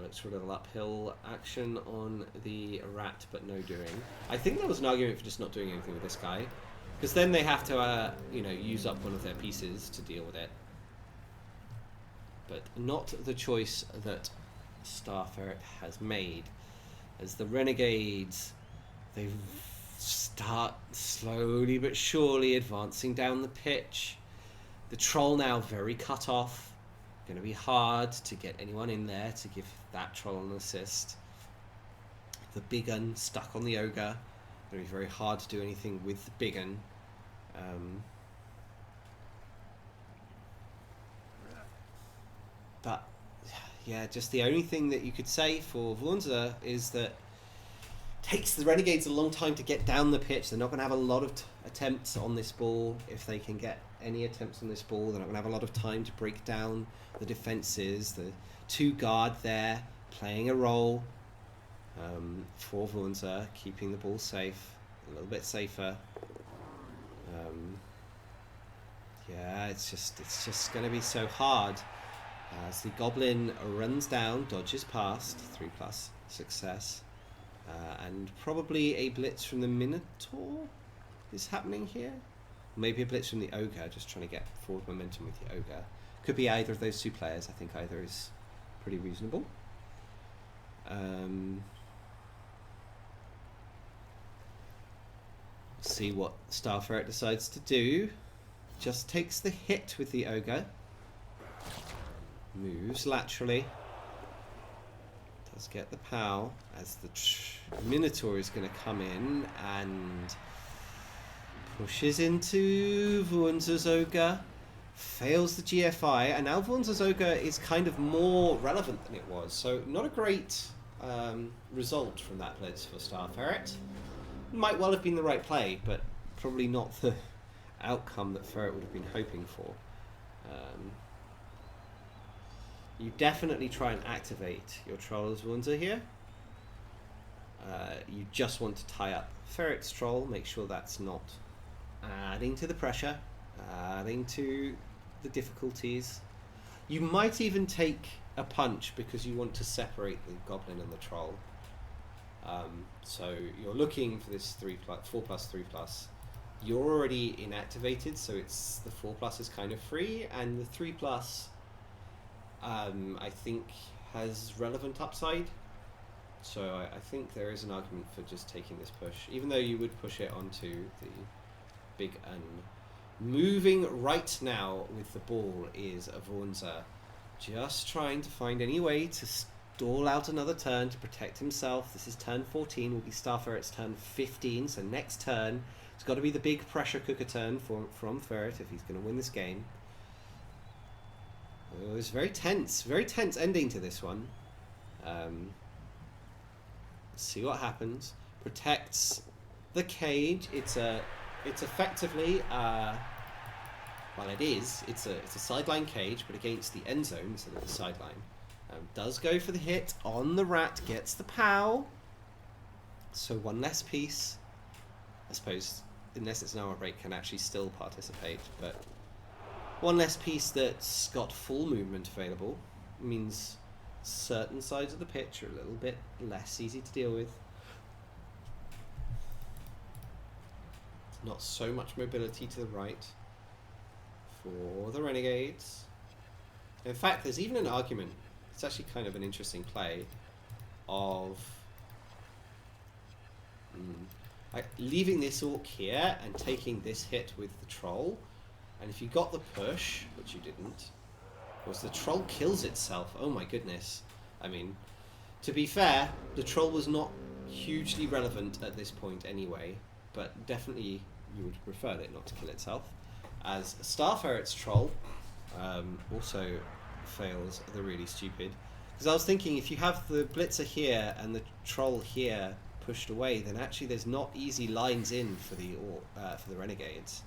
Looks for a little uphill action on the rat, but no doing. I think there was an argument for just not doing anything with this guy, because then they have to, use up one of their pieces to deal with it. But not the choice that Star Ferret has made, as the Renegades, they start slowly but surely advancing down the pitch. The troll now very cut off. Going to be hard to get anyone in there to give that troll an assist. The big un stuck on the ogre. Going to be very hard to do anything with the big un. But yeah, just the only thing that you could say for Wunza is that it takes the Renegades a long time to get down the pitch. They're not going to have a lot of attempts on this ball. If they can get any attempts on this ball, they're not going to have a lot of time to break down the defences. The 2 guard there playing a role for Wunza, keeping the ball safe, a little bit safer. Yeah, it's just going to be so hard. As the Goblin runs down, dodges past, 3+ success. And probably a blitz from the Minotaur is happening here. Maybe a blitz from the Ogre, just trying to get forward momentum with the Ogre. Could be either of those two players. I think either is pretty reasonable. See what Star Ferret decides to do. Just takes the hit with the Ogre. Moves laterally. Does get the POW as the Minotaur is going to come in and pushes into Vuonza's Ogre. Fails the GFI, and now Vuonza's Ogre is kind of more relevant than it was. So not a great result from that blitz for Star Ferret. Might well have been the right play, but probably not the outcome that Ferret would have been hoping for. You definitely try and activate your Troll as Vuonza here. You just want to tie up Ferret's Troll, make sure that's not adding to the pressure, adding to the difficulties. You might even take a punch because you want to separate the Goblin and the Troll. So you're looking for this 4+3+. You're already inactivated, so it's the 4+ is kind of free, and the 3+, I think, has relevant upside. So I think there is an argument for just taking this push, even though you would push it onto the big N. Moving right now with the ball is Vuonza, just trying to find any way to stall out another turn to protect himself. This is turn 14, will be Star Ferret's turn 15, so next turn it's got to be the big pressure cooker turn from Ferret if he's going to win this game. Oh, it's very tense ending to this one. Let's see what happens. Protects the cage. It's effectively well, it's a sideline cage, but against the end zone instead of the sideline. Does go for the hit on the rat, gets the POW. So one less piece. I suppose, unless it's an hour break, can actually still participate, but one less piece that's got full movement available means certain sides of the pitch are a little bit less easy to deal with. Not so much mobility to the right for the Renegades. In fact, there's even an argument, it's actually kind of an interesting play, of leaving this Orc here and taking this hit with the Troll. And if you got the push, which you didn't, of course the Troll kills itself. Oh my goodness. I mean, to be fair, the Troll was not hugely relevant at this point anyway, but definitely you would prefer it not to kill itself. As Star Ferret's Troll also fails the really stupid. Because I was thinking, if you have the Blitzer here and the Troll here pushed away, then actually there's not easy lines in for the Renegades.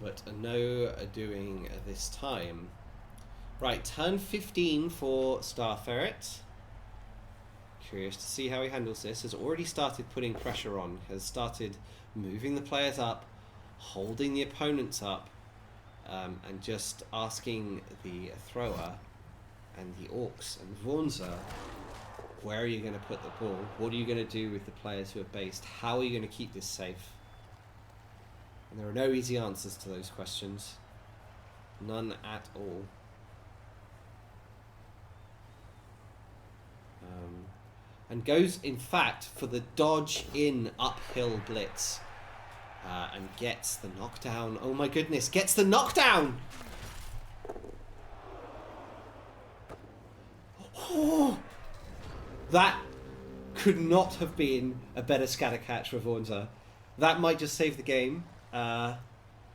But no doing this time. Right, turn 15 for Star Ferret. Curious to see how he handles this. Has already started putting pressure on. Has started moving the players up, holding the opponents up, and just asking the thrower and the Orcs and Vuonza, where are you going to put the ball? What are you going to do with the players who are based? How are you going to keep this safe? And there are no easy answers to those questions. None at all. And goes, in fact, for the dodge in uphill blitz. And gets the knockdown. Oh my goodness, gets the knockdown! Oh, that could not have been a better scatter catch for Vuonza. That might just save the game.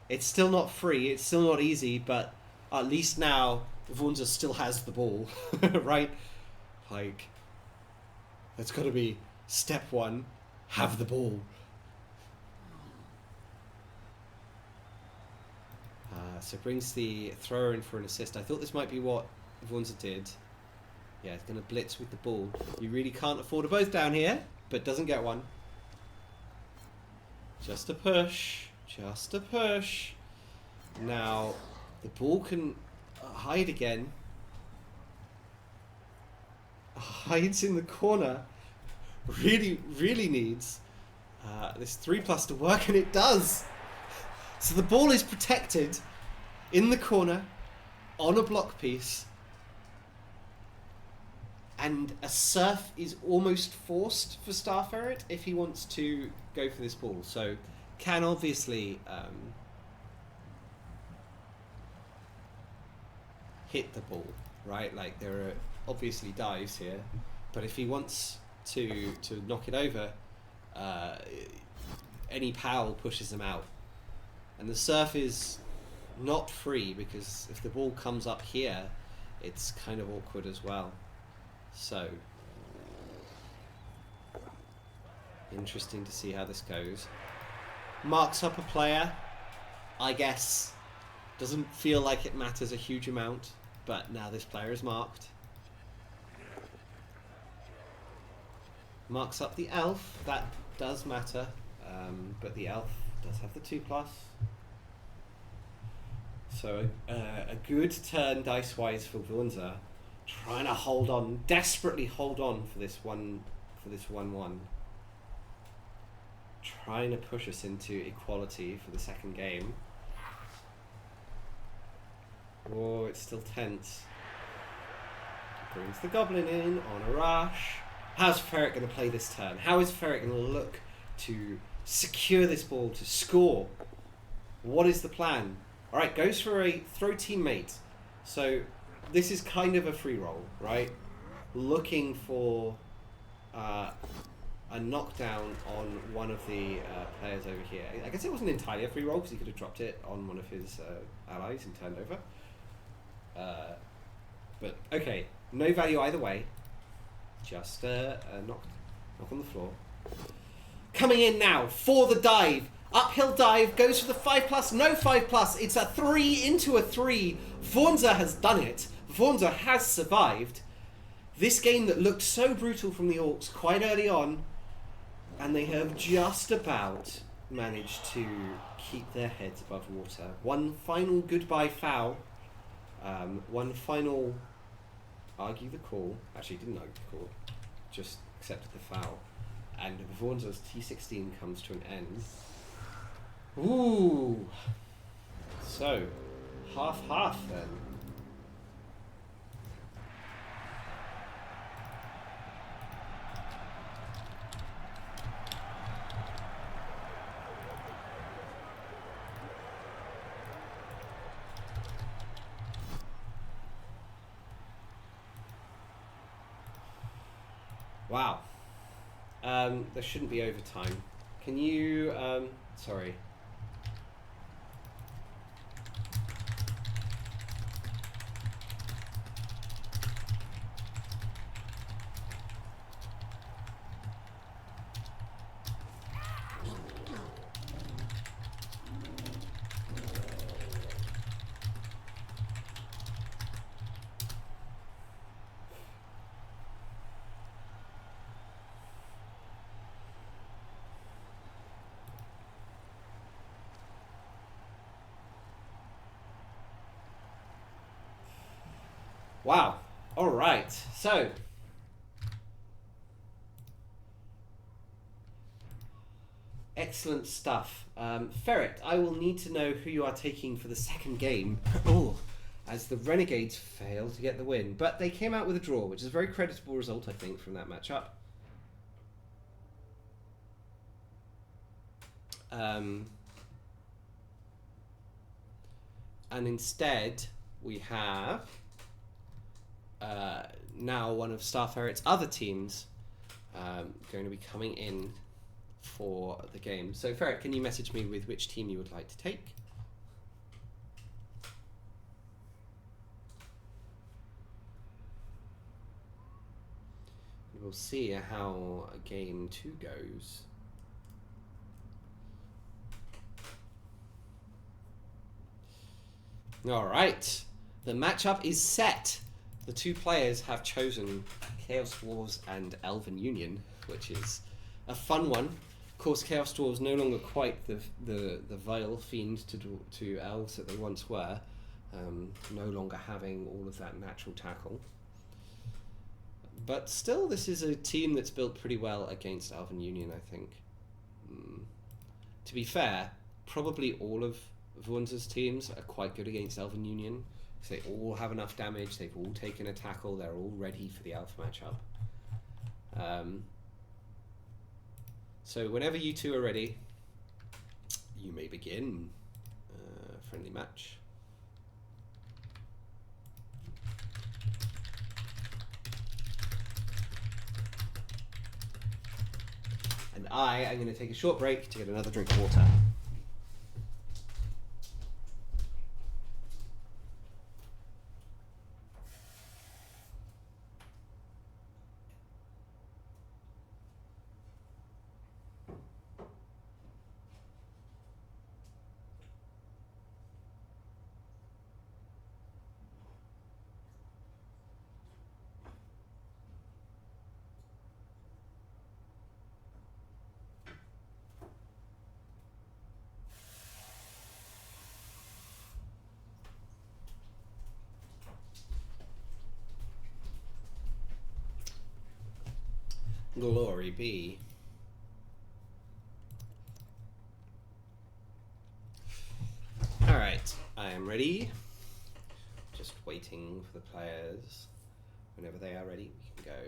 It's still not free, it's still not easy, but at least now Vuonza still has the ball, right? Like, that's got to be step one, have the ball. So brings the thrower in for an assist. I thought this might be what Vuonza did. Yeah, it's going to blitz with the ball. You really can't afford a both down here, but doesn't get one. Just a push. Just a push. Now, the ball can hide again. Hides in the corner. Really, really needs this 3+ to work, and it does. So the ball is protected in the corner on a block piece, and a surf is almost forced for Star Ferret if he wants to go for this ball. So can obviously hit the ball, right? Like, there are obviously dives here, but if he wants to knock it over, any Powell pushes him out. And the surf is not free, because if the ball comes up here, it's kind of awkward as well. So, interesting to see how this goes. Marks up a player, I guess. Doesn't feel like it matters a huge amount, but now this player is marked. Marks up the elf, that does matter, but the elf does have the 2+. So a good turn dice-wise for Wunza, trying to hold on, desperately hold on for this 1-1. Trying to push us into equality for the second game. Oh, it's still tense. Brings the goblin in on a rush. How's Ferret going to play this turn? How is Ferret going to look to secure this ball, to score? What is the plan? Alright, goes for a throw teammate. So this is kind of a free roll, right? Looking for a knockdown on one of the players over here. I guess it wasn't entirely a free roll, because he could have dropped it on one of his allies and turned over. But okay, no value either way. Just a knock on the floor. Coming in now for the dive. Uphill dive, goes for the 5+, no 5+. It's a 3 into a 3. Wunza has done it. Wunza has survived. This game that looked so brutal from the Orcs quite early on, and they have just about managed to keep their heads above water. One final goodbye foul. One final argue the call. Actually, didn't argue the call. Just accepted the foul. And Wunza's T16 comes to an end. Ooh. So, 50-50 then. Wow. There shouldn't be overtime. Can you, sorry. Wow. All right. So, excellent stuff. Ferret, I will need to know who you are taking for the second game. Oh, as the Renegades failed to get the win. But they came out with a draw, which is a very creditable result, I think, from that matchup. And instead, we have now one of Star Ferret's other teams going to be coming in for the game. So Ferret, can you message me with which team you would like to take? We'll see how game 2 goes. Alright, the matchup is set. The two players have chosen Chaos Dwarves and Elven Union, which is a fun one. Of course, Chaos Dwarves no longer quite the vile fiend to elves that they once were, no longer having all of that natural tackle. But still, this is a team that's built pretty well against Elven Union, I think. To be fair, probably all of Wunzer's teams are quite good against Elven Union. So they all have enough damage, they've all taken a tackle, they're all ready for the alpha matchup. So whenever you two are ready, you may begin friendly match. And I am going to take a short break to get another drink of water. Glory be. Alright, I am ready. Just waiting for the players. Whenever they are ready, we can go.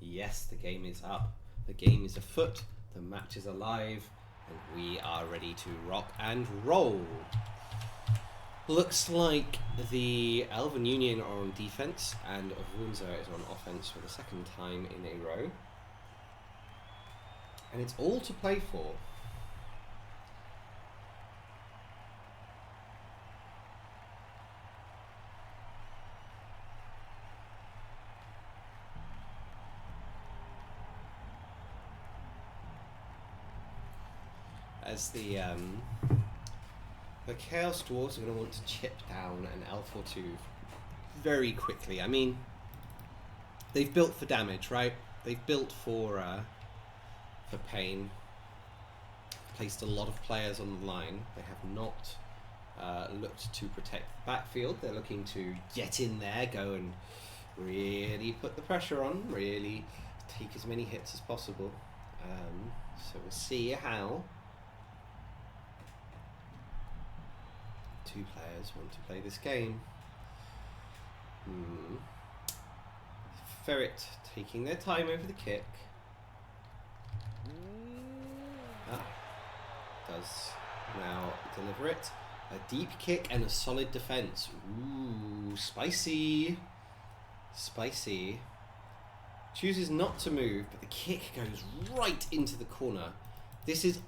Yes, the game is up. The game is afoot. The match is alive. And we are ready to rock and roll. Looks like the Elven Union are on defense and Wunzer is on offense for the second time in a row. And it's all to play for. As the Chaos Dwarves are going to want to chip down an elf or two very quickly. I mean, they've built for damage, right? They've built for pain. Placed a lot of players on the line. They have not looked to protect the backfield. They're looking to get in there, go and really put the pressure on, really take as many hits as possible. So we'll see how two players want to play this game. Ferret taking their time over the kick. Does now deliver it. A deep kick and a solid defense. Ooh, spicy. Spicy. Chooses not to move, but the kick goes right into the corner. This is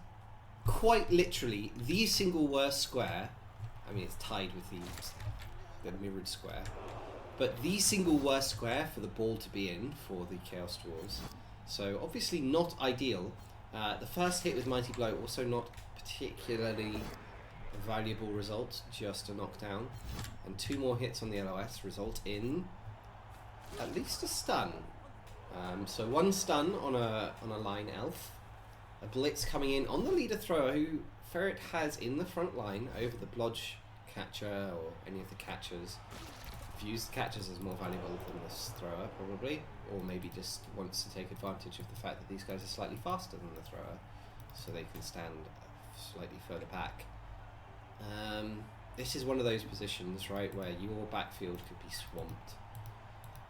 quite literally the single worst square. I mean, it's tied with the mirrored square. But the single worst square for the ball to be in for the Chaos Dwarves. So obviously not ideal. The first hit with Mighty Blow also not particularly valuable result, just a knockdown. And 2 more hits on the LOS result in at least a stun. So 1 stun on a line elf. A blitz coming in on the leader thrower, who Ferret has in the front line over the blodge catcher or any of the catchers. Views the catchers as more valuable than this thrower, probably, or maybe just wants to take advantage of the fact that these guys are slightly faster than the thrower, so they can stand slightly further back. This is one of those positions, right, where your backfield could be swamped.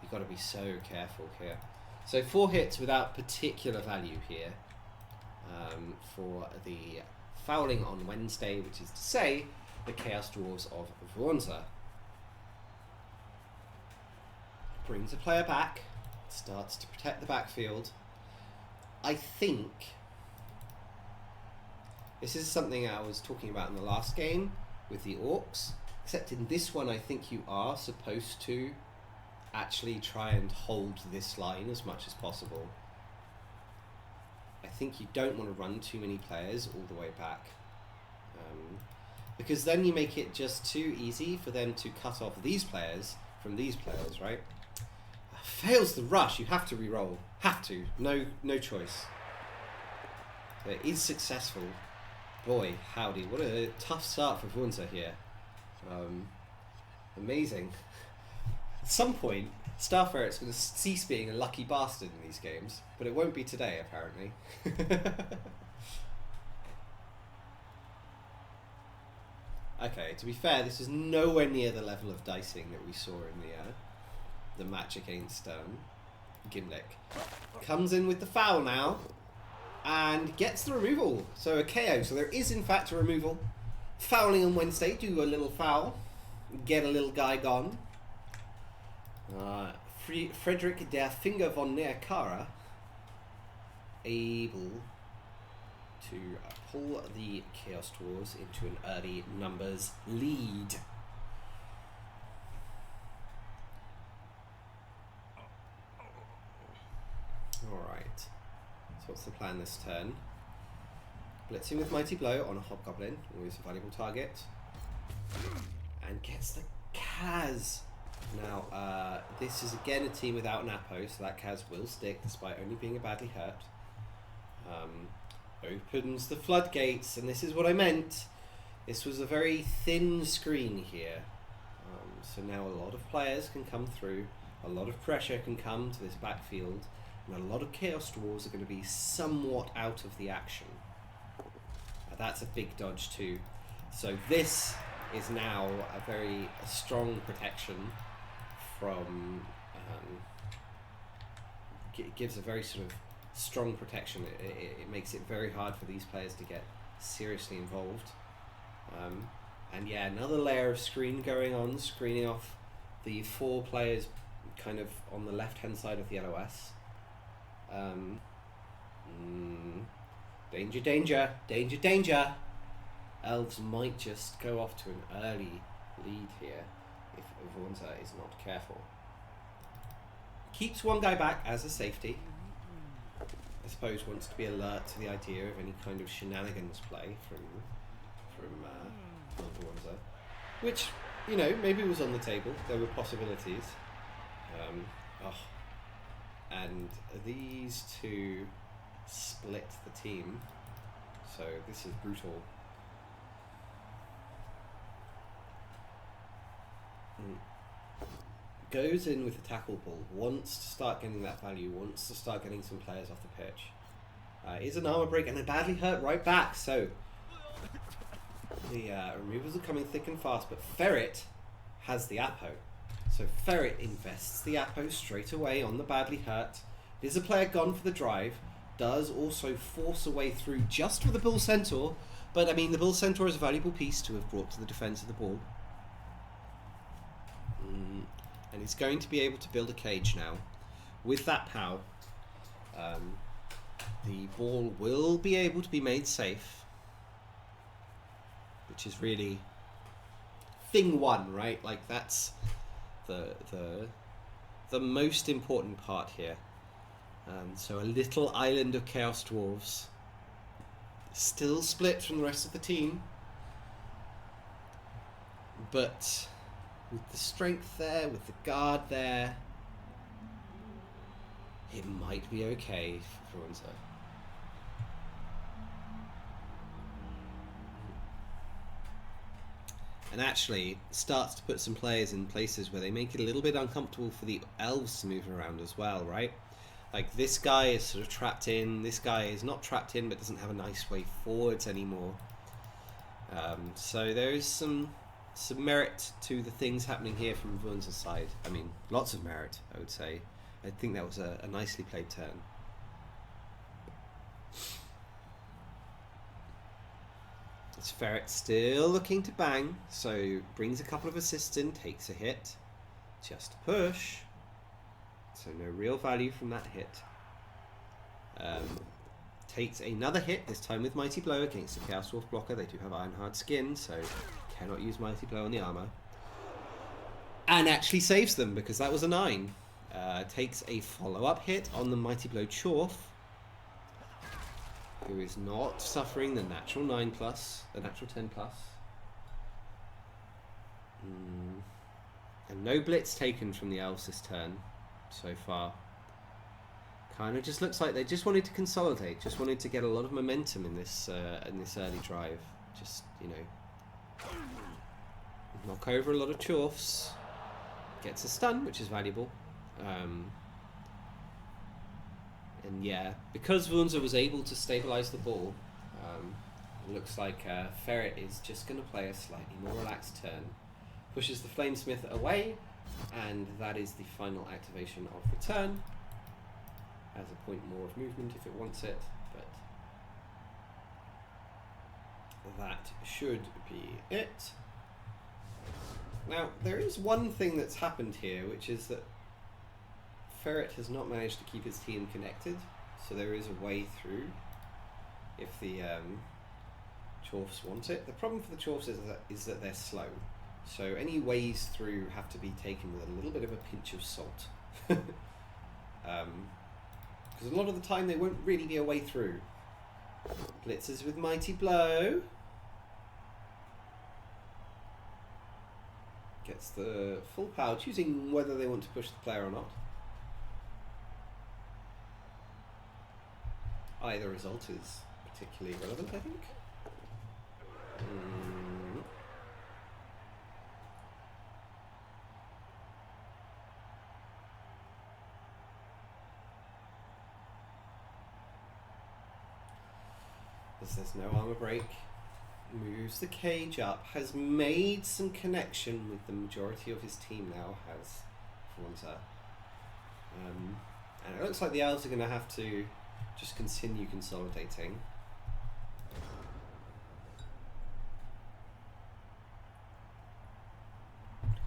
You've got to be so careful here. So 4 hits without particular value here for the fouling on Wednesday, which is to say the Chaos Dwarves of Vuonza. Brings a player back, starts to protect the backfield. I think this is something I was talking about in the last game with the Orcs, except in this one I think you are supposed to actually try and hold this line as much as possible. I think you don't want to run too many players all the way back, because then you make it just too easy for them to cut off these players from these players, right? Fails the rush, you have to re-roll. Have to. No choice. It is successful. Boy, howdy. What a tough start for Vuonza here. Amazing. At some point, Star Ferret's going to cease being a lucky bastard in these games, but it won't be today, apparently. Okay, to be fair, this is nowhere near the level of dicing that we saw in the match against Gimlick. Comes in with the foul now and gets the removal. So a KO. So there is in fact a removal. Fouling on Wednesday. Do a little foul. Get a little guy gone. Frederick der Finger von Neakara able to pull the Chaos Dwarves into an early numbers lead. Alright, so what's the plan this turn? Blitzing with Mighty Blow on a Hobgoblin, always a valuable target. And gets the Kaz. Now, this is again a team without Napo, so that Kaz will stick despite only being badly hurt. Opens the floodgates, and this is what I meant. This was a very thin screen here. So now a lot of players can come through, a lot of pressure can come to this backfield, and a lot of Chaos Dwarves are going to be somewhat out of the action. That's a big dodge too. So this is now a very strong protection from... it gives a very sort of strong protection. It makes it very hard for these players to get seriously involved. And yeah, another layer of screen going on, screening off the 4 players kind of on the left hand side of the LOS. Danger, danger, danger, danger! Elves might just go off to an early lead here if Vuonza is not careful. Keeps one guy back as a safety. I suppose wants to be alert to the idea of any kind of shenanigans play from Vuonza, which, you know, maybe was on the table. There were possibilities. And these two split the team, so this is brutal. Goes in with the tackle ball, wants to start getting that value, wants to start getting some players off the pitch. Is an armor break and a badly hurt right back, so the removals are coming thick and fast, but Ferret has the Apo. So Ferret invests the Apo straight away on the badly hurt. There's a player gone for the drive, does also force a way through just for the Bull Centaur, but I mean the Bull Centaur is a valuable piece to have brought to the defence of the ball. And he's going to be able to build a cage now. With that POW, the ball will be able to be made safe, which is really thing one, right? Like that's the most important part here. So a little island of Chaos Dwarves, still split from the rest of the team. But with the strength there, with the guard there, it might be okay for Windsor. And actually starts to put some players in places where they make it a little bit uncomfortable for the elves to move around as well, right? Like this guy is sort of trapped in, this guy is not trapped in but doesn't have a nice way forwards anymore. So there is some merit to the things happening here from Wunzer's side. I mean, lots of merit, I would say. I think that was a nicely played turn. It's Ferret still looking to bang, so brings a couple of assists in, takes a hit. Just a push. So no real value from that hit. Takes another hit, this time with Mighty Blow against the Chaos Dwarf blocker. They do have Iron Hard skin, so cannot use Mighty Blow on the armor. And actually saves them, because that was a 9. Takes a follow-up hit on the Mighty Blow Chorf, who is not suffering the natural 9+, the natural 10+. And no blitz taken from the elves this turn so far. Kind of just looks like they just wanted to consolidate, just wanted to get a lot of momentum in this early drive. Just, you know, knock over a lot of Chorfs, gets a stun, which is valuable. And yeah, because Wunzer was able to stabilize the ball, it looks like Ferret is just going to play a slightly more relaxed turn. Pushes the Flamesmith away, and that is the final activation of the turn. Has a point more of movement if it wants it, but that should be it. Now, there is one thing that's happened here, which is that Ferret has not managed to keep his team connected, so there is a way through if the Chorfs want it. The problem for the Chorfs is that they're slow, so any ways through have to be taken with a little bit of a pinch of salt. Because a lot of the time they won't really be a way through. Blitzers with Mighty Blow. Gets the full power, choosing whether they want to push the player or not. Either result is particularly relevant, I think. As there's no armor break, moves the cage up, has made some connection with the majority of his team now, has Wunzer. And it looks like the elves are going to have to just continue consolidating.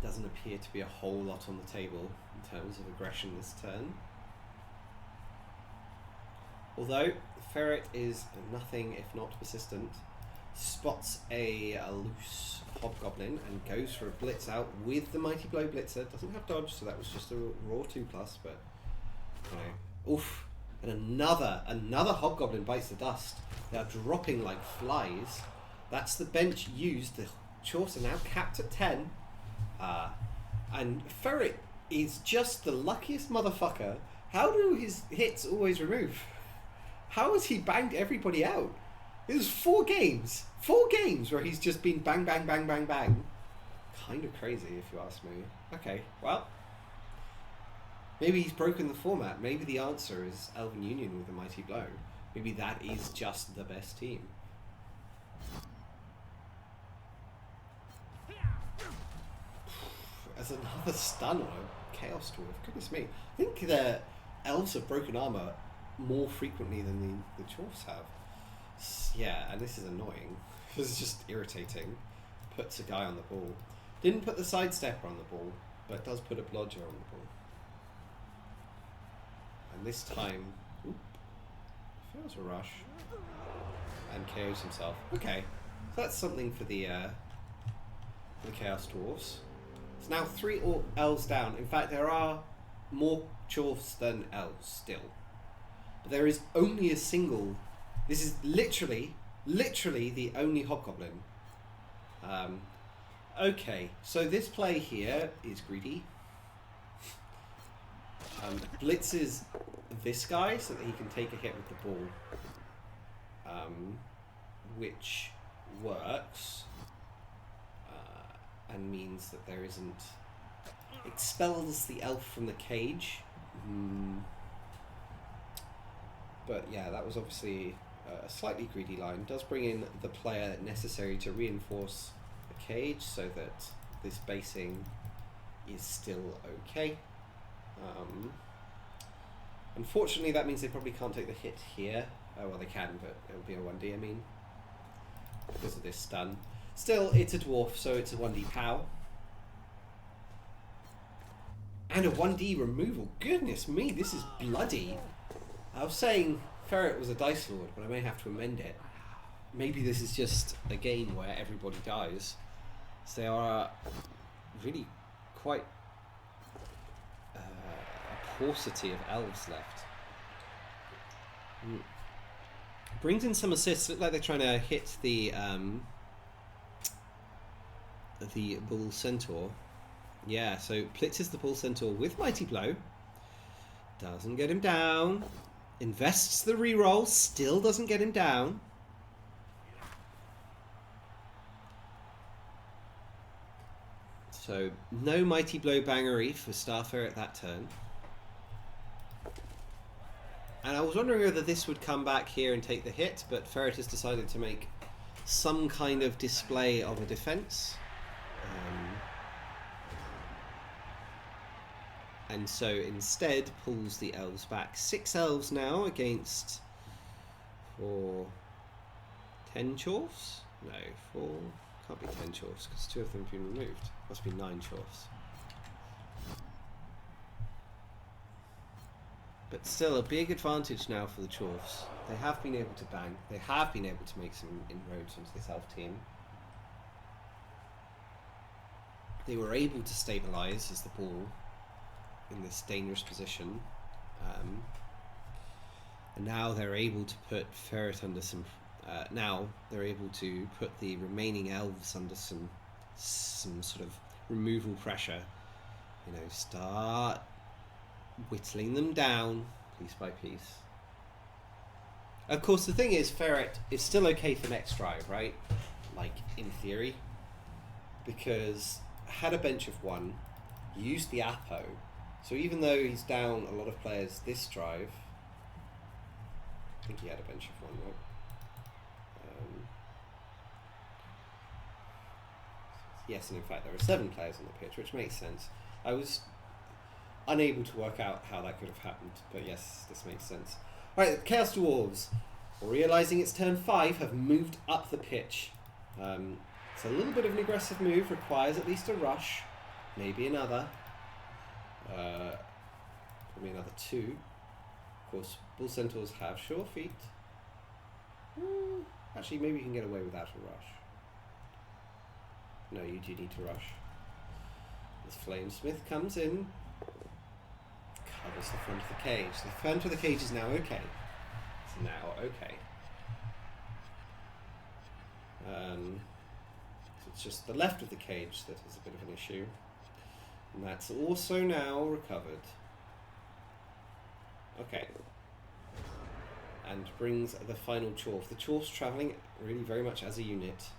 Doesn't appear to be a whole lot on the table in terms of aggression this turn. Although Ferret is nothing if not persistent, spots a loose Hobgoblin and goes for a blitz out with the Mighty Blow Blitzer. Doesn't have dodge, so that was just a raw 2+, but you know, oof. And another Hobgoblin bites the dust. They are dropping like flies. That's the bench used. The Chorfs are now capped at 10. And Ferret is just the luckiest motherfucker. How do his hits always remove? How has he banged everybody out? It was 4 games. 4 games where he's just been bang, bang, bang, bang, bang. Kind of crazy, if you ask me. Okay, well. Maybe he's broken the format. Maybe the answer is Elven Union with a Mighty Blow. Maybe that is just the best team. As another stun on a Chaos Dwarf. Goodness me. I think the elves have broken armor more frequently than the Chorfs have. Yeah, and this is annoying. This is just irritating. Puts a guy on the ball. Didn't put the sidestepper on the ball, but does put a blodger on the ball. And this time, fails a rush and KOs himself. Okay, so that's something for the Chaos Dwarfs. It's now 3 elves down. In fact, there are more Chorfs than elves still. But there is only a single. This is literally the only Hobgoblin. Okay, so this play here is greedy. Blitzes this guy so that he can take a hit with the ball, which works and means that there isn't... expels the elf from the cage. But yeah, that was obviously a slightly greedy line. Does bring in the player necessary to reinforce the cage so that this basing is still okay. Unfortunately, that means they probably can't take the hit here. Oh, well, they can, but it'll be a 1D, I mean, because of this stun. Still, it's a dwarf, so it's a 1D POW. And a 1D removal. Goodness me, this is bloody. I was saying Ferret was a Dice Lord, but I may have to amend it. Maybe this is just a game where everybody dies. So there are really quite a paucity of elves left. Brings in some assists. Look like they're trying to hit the Bull Centaur. Yeah, so blitzes the Bull Centaur with Mighty Blow. Doesn't get him down. Invests the reroll. Still doesn't get him down. So no Mighty Blow Bangery for Starfarer that turn. And I was wondering whether this would come back here and take the hit, but Ferret has decided to make some kind of display of a defense. And so instead pulls the elves back. 6 elves now against 10 chorfs? No, 4... Can't be 10 chorfs because 2 of them have been removed. Must be 9 chorfs. But still a big advantage now for the chorfs. They have been able to bang. They have been able to make some inroads into this elf team. They were able to stabilise as the ball in this dangerous position, and now they're able to put Ferret under some. Now they're able to put the remaining elves under some sort of removal pressure. You know, start whittling them down piece by piece. Of course, the thing is, Ferret is still okay for next drive, right? Like in theory, because had a bench of 1, used the Apo. So even though he's down a lot of players this drive, I think he had a bench of 1, right? Yes, and in fact there are 7 players on the pitch, which makes sense. I was unable to work out how that could have happened, but yes, this makes sense. Right, Chaos Dwarves, realising it's turn 5, have moved up the pitch. It's a little bit of an aggressive move, requires at least a rush, maybe another. Probably another 2. Of course, Bull Centaurs have sure feet. Actually, maybe you can get away without a rush. No, you do need to rush. This Flamesmith comes in, covers the front of the cage. The front of the cage is now okay. It's now okay. So it's just the left of the cage that is a bit of an issue. And that's also now recovered. Okay. And brings the final Chorf. The Chorf's travelling really very much as a unit.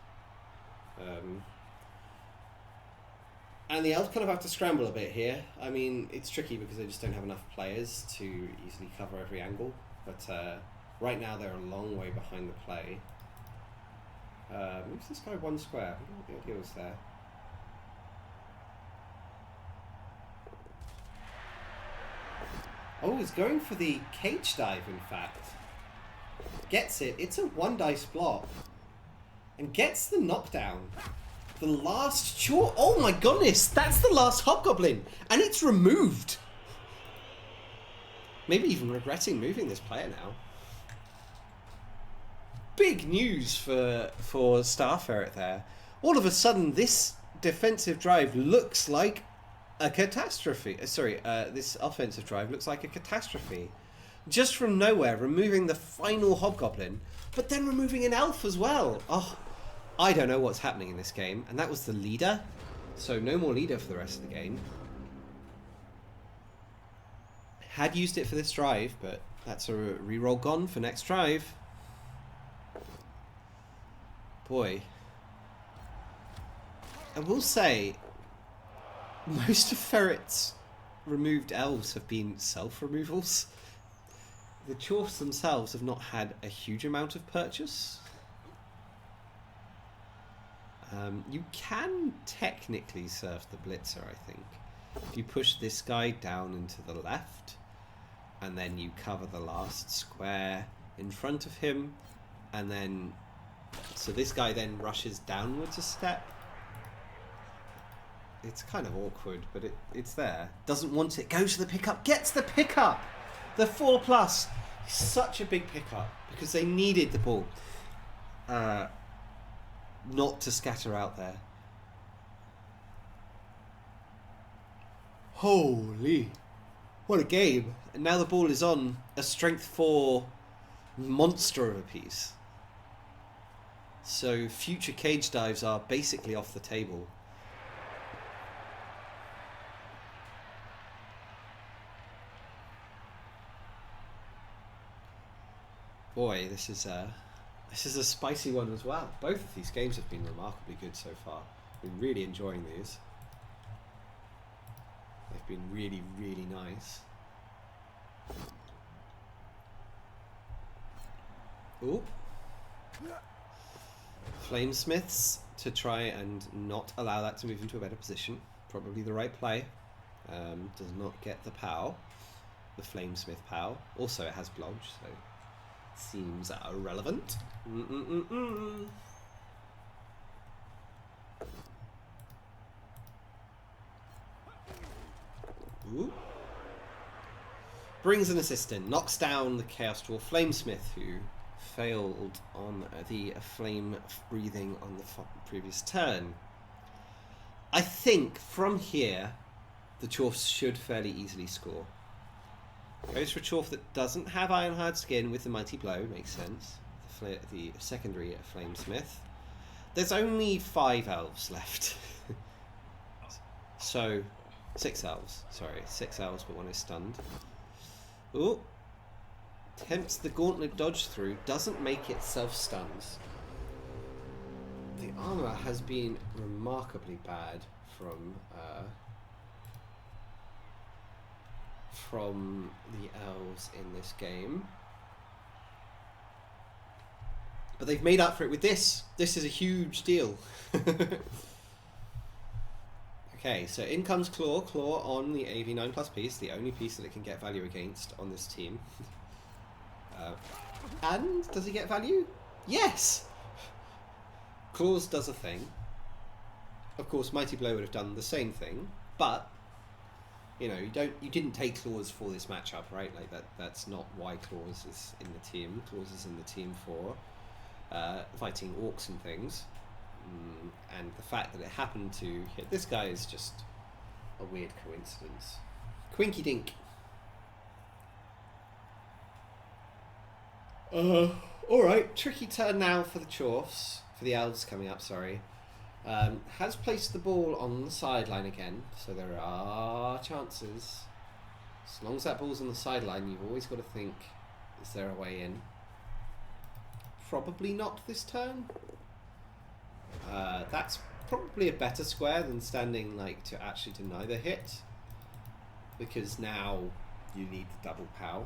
And the elves kind of have to scramble a bit here. I mean, it's tricky because they just don't have enough players to easily cover every angle. But right now they're a long way behind the play. Moves this guy 1 square. I don't know what the idea was there. Oh, he's going for the cage dive, in fact. Gets it. It's a 1 dice block. And gets the knockdown. The last chore. Oh my goodness, that's the last Hobgoblin. And it's removed. Maybe even regretting moving this player now. Big news for Starferret there. All of a sudden, this defensive drive looks like a catastrophe. This offensive drive looks like a catastrophe. Just from nowhere, removing the final Hobgoblin, but then removing an elf as well. Oh, I don't know what's happening in this game. And that was the leader. So no more leader for the rest of the game. Had used it for this drive, but that's a reroll gone for next drive. Boy. I will say, most of Ferret's removed elves have been self-removals. The Chorfs themselves have not had a huge amount of purchase. You can technically serve the Blitzer, I think. If you push this guy down into the left, and then you cover the last square in front of him, and then... So this guy then rushes downwards a step. It's kind of awkward, but it's there. Doesn't want it. Goes to the pickup. Gets the pickup! The 4+. Such a big pickup, because they needed the ball. Not to scatter out there. Holy. What a game. And now the ball is on a strength 4 monster of a piece. So future cage dives are basically off the table. Boy, this is a spicy one as well. Both of these games have been remarkably good so far. I've been really enjoying these. They've been really, really nice. Ooh. Flamesmiths to try and not allow that to move into a better position. Probably the right play. Does not get the POW. The Flamesmith POW. Also it has Blodge, so seems irrelevant. Ooh. Brings an assistant, knocks down the Chaos Dwarf Flamesmith, who failed on the flame breathing on the previous turn. I think from here the Chorfs should fairly easily score. Goes for a Chorf that doesn't have Ironhide skin with the Mighty Blow, makes sense. The secondary Flamesmith. There's only 5 elves left. So, 6 elves. Sorry, 6 elves, but one is stunned. Ooh. Attempts the gauntlet dodge through, doesn't make it self-stuns. The armor has been remarkably bad from the elves in this game. But they've made up for it with this. This is a huge deal. Okay, so in comes Claw. Claw on the AV9+ piece, the only piece that it can get value against on this team. And does he get value? Yes! Claws does a thing. Of course, Mighty Blow would have done the same thing, but you know, you didn't take Claws for this matchup, right? Like that's not why Claws is in the team. Claws is in the team for fighting orcs and things. And the fact that it happened to hit this guy is just a weird coincidence. Quinky dink. Alright, tricky turn now for the Chorfs. For the elves coming up, sorry. Has placed the ball on the sideline again, so there are chances. As long as that ball's on the sideline, you've always got to think, is there a way in? Probably not this turn. That's probably a better square than standing like to actually deny the hit, because now you need the double POW.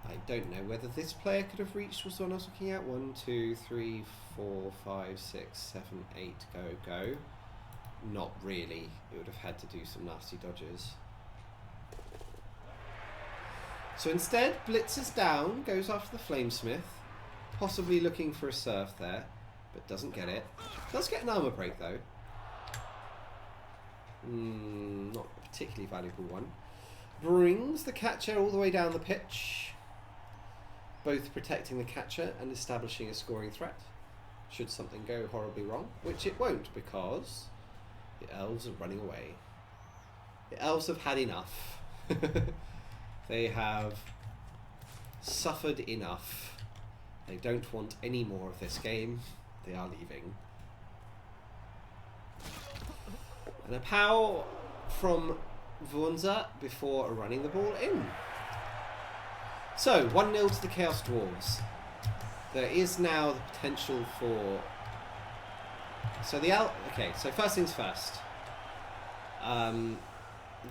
I don't know whether this player could have reached was the one I was looking at. 1, 2, 3, 4, 5, 6, 7, 8, go. Not really. It would have had to do some nasty dodges. So instead, blitzes down, goes after the Flamesmith, possibly looking for a surf there, but doesn't get it. Does get an armor break though. Not a particularly valuable one. Brings the catcher all the way down the pitch, both protecting the catcher and establishing a scoring threat, should something go horribly wrong, which it won't, because the elves are running away. The elves have had enough. They have suffered enough They don't want any more of this game. They are leaving. And a pow from Wunza before running the ball in. So, 1-0 to the Chaos Dwarves. There is now the potential for... So okay, so first things first.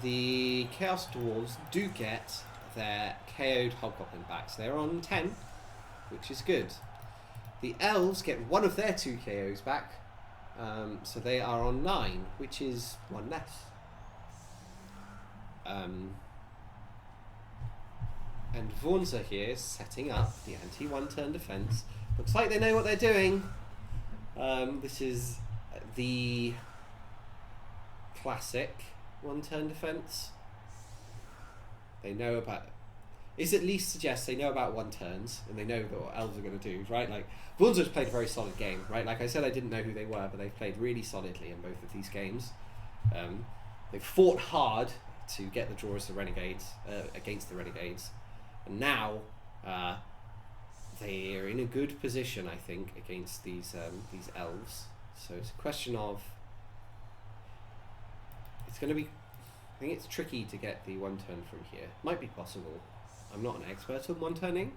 The Chaos Dwarves do get their KO'd Hobgoblin back. So they're on 10, which is good. The Elves get one of their 2 KOs back. So they are on 9, which is 1 less. And Wunza here is setting up the anti-1-turn defense. Looks like they know what they're doing. This is the classic 1-turn defense. They know about... It at least suggests they know about 1-turns, and they know what elves are going to do, right? Like, Wunza's played a very solid game, right? Like I said, I didn't know who they were, but they've played really solidly in both of these games. They've fought hard to get the draw as the Renegades, against the Renegades. And now, they are in a good position, I think, against these elves. So it's a question of... It's going to be... I think it's tricky to get the 1-turn from here. Might be possible. I'm not an expert on 1-turning.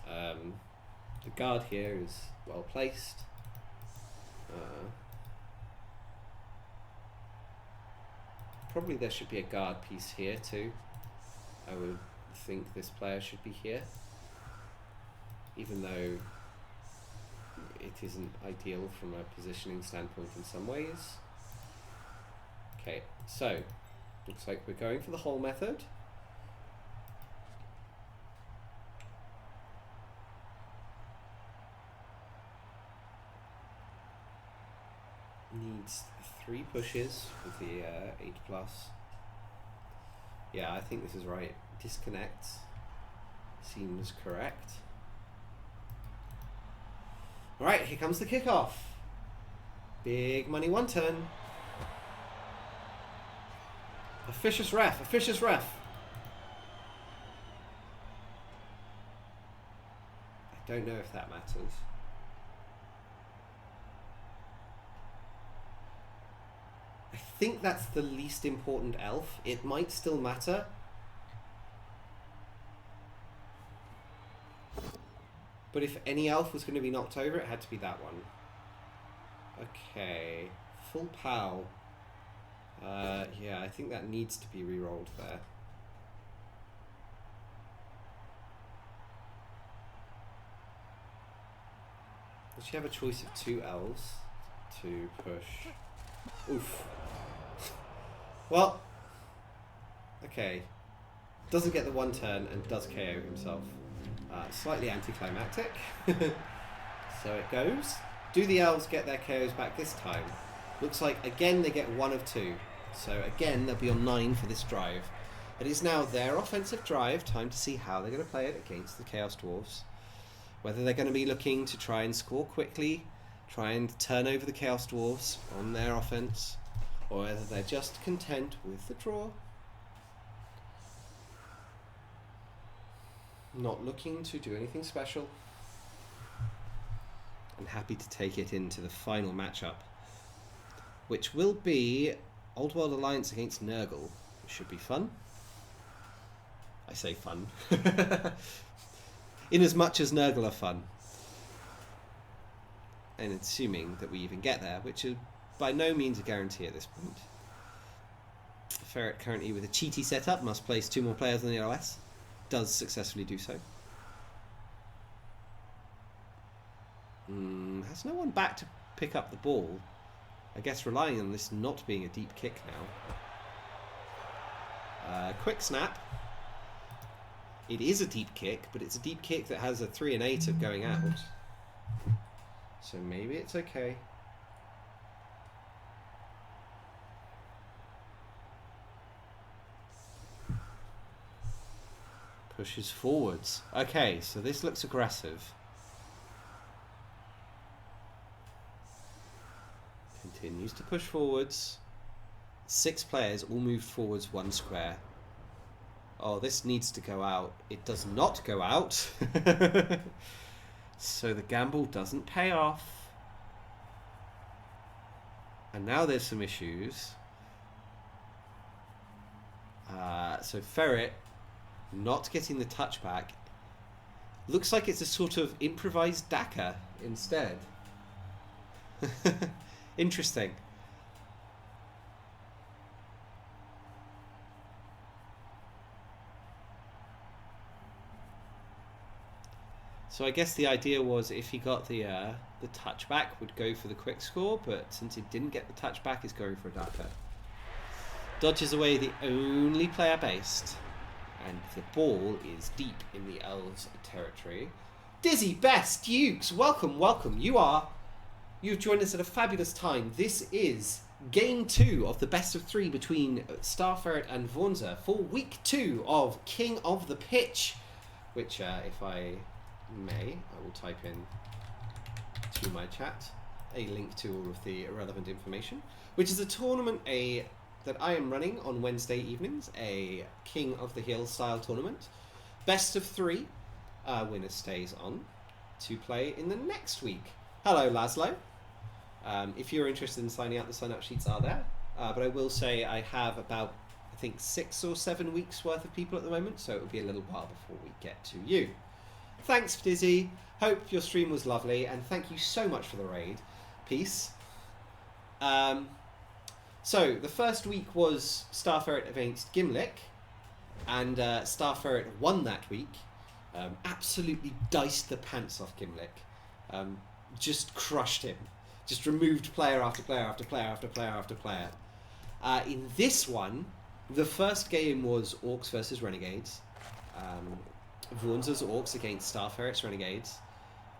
The guard here is well placed. Probably there should be a guard piece here too. I would think this player should be here. Even though it isn't ideal from a positioning standpoint in some ways. Okay, so looks like we're going for the hole method. Needs 3 pushes with the 8+. Yeah, I think this is right. Disconnect seems correct. Alright, here comes the kickoff. Big money 1-turn. Officious ref, officious ref. I don't know if that matters. I think that's the least important elf. It might still matter. But if any elf was going to be knocked over, it had to be that one. Okay. Full POW. Yeah, I think that needs to be re-rolled there. Does she have a choice of 2 elves to push? Oof. Well, okay. Doesn't get the 1-turn and does KO himself. Slightly anticlimactic. So it goes. Do the elves get their KOs back this time? Looks like again they get 1 of 2. So again they'll be on 9 for this drive. It is now their offensive drive. Time to see how they're going to play it against the Chaos Dwarves. Whether they're going to be looking to try and score quickly, try and turn over the Chaos Dwarves on their offense, or whether they're just content with the draw. Not looking to do anything special. I'm happy to take it into the final matchup, which will be Old World Alliance against Nurgle. It should be fun. I say fun. In as much as Nurgle are fun. And assuming that we even get there, which is by no means a guarantee at this point. Ferret currently with a cheaty setup must place 2 more players on the OS. Does successfully do so. Has no one back to pick up the ball. I guess relying on this not being a deep kick now. Quick snap. It is a deep kick, but it's a deep kick that has a 3 and 8 of going out. So maybe it's okay. Pushes forwards. Okay, so this looks aggressive. Continues to push forwards. 6 players all moved forwards 1 square. Oh, this needs to go out. It does not go out. So the gamble doesn't pay off. And now there's some issues. So Ferret not getting the touchback. Looks like it's a sort of improvised Daka instead. Interesting. So I guess the idea was if he got the touchback would go for the quick score, but since he didn't get the touchback, he's going for a Daka. Dodges away the only player based, and the ball is deep in the Elves' territory. Dizzy, Bess, Dukes, welcome, welcome. You've joined us at a fabulous time. This is game 2 of the best of 3 between Starferret and Vornza for week 2 of King of the Pitch, which, if I may, I will type in to my chat a link to all of the relevant information, which is a tournament that I am running on Wednesday evenings, a King of the Hill style tournament. Best of 3, winner stays on to play in the next week. Hello, Laszlo. If you're interested in signing up, the sign-up sheets are there. But I will say I have about, I think, 6 or 7 weeks worth of people at the moment, so it will be a little while before we get to you. Thanks, Dizzy. Hope your stream was lovely, and thank you so much for the raid. Peace. So, the first week was Starferret against Gimlick, and Starferret won that week. Absolutely diced the pants off Gimlick. Just crushed him. Just removed player after player after player after player after player. In this one, the first game was Orcs versus Renegades. Vornza's Orcs against Starferret's Renegades.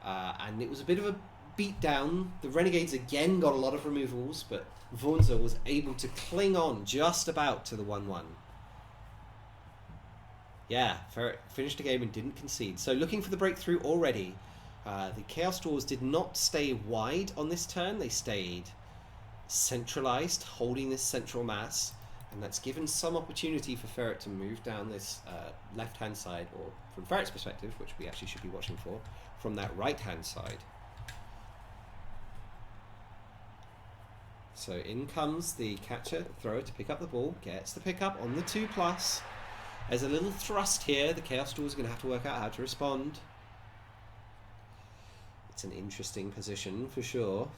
And it was a bit of a beat down. The Renegades again got a lot of removals, but Vornza was able to cling on just about to the 1-1. Yeah, Ferret finished the game and didn't concede. So looking for the breakthrough already. The Chaos Dwarves did not stay wide on this turn. They stayed centralized, holding this central mass. And that's given some opportunity for Ferret to move down this left-hand side, or from Ferret's perspective, which we actually should be watching for, from that right-hand side. So in comes the catcher, thrower to pick up the ball, gets the pickup on the 2+. There's a little thrust here. The Chaos Dwarves are going to have to work out how to respond. It's an interesting position for sure.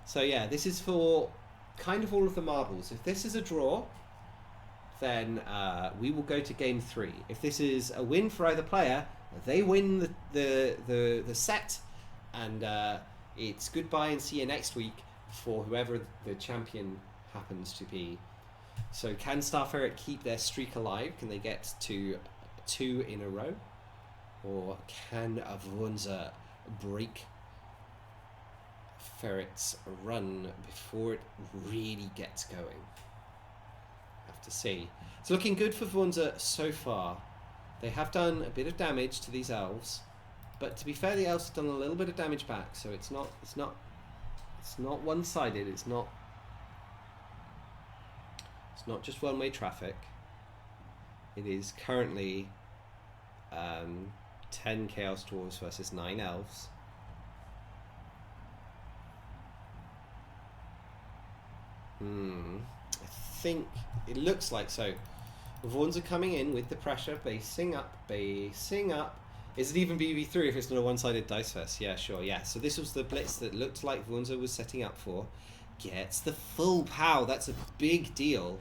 So yeah, this is for kind of all of the marbles. If this is a draw, then we will go to game 3. If this is a win for either player, they win the set, and it's goodbye and see you next week for whoever the champion happens to be. So can Starferret keep their streak alive? Can they get to 2 in a row? Or can Vornza break Ferret's run before it really gets going? Have to see. It's looking good for Vornza so far. They have done a bit of damage to these elves, but to be fair, the elves have done a little bit of damage back, so it's not one-sided. It's not just one-way traffic. It is currently 10 Chaos Dwarves versus 9 elves. I think it looks like so. Vornza coming in with the pressure, basing up. Is it even BB3 if it's not a one-sided dice fest? Yeah, sure, yeah. So this was the blitz that looked like Vornza was setting up for. Gets the full pow. That's a big deal.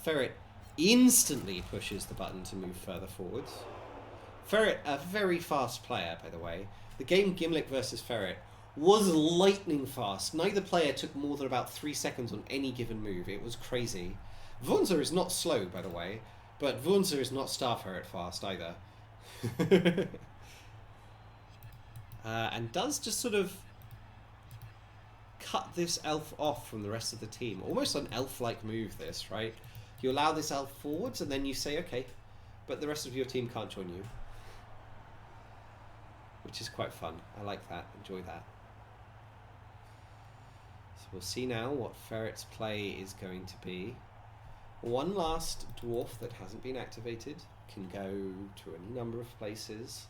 Ferret instantly pushes the button to move further forwards. Ferret, a very fast player, by the way. The game Gimlick versus Ferret was lightning fast. Neither player took more than about 3 seconds on any given move. It was crazy. Vornza is not slow, by the way, but Vornza is not Starferret fast either. And does just sort of cut this elf off from the rest of the team. Almost an elf-like move, this, right? You allow this elf forwards, and then you say, okay, but the rest of your team can't join you. Which is quite fun. I like that. Enjoy that. So we'll see now what Ferret's play is going to be. One last dwarf that hasn't been activated. can go to any number of places.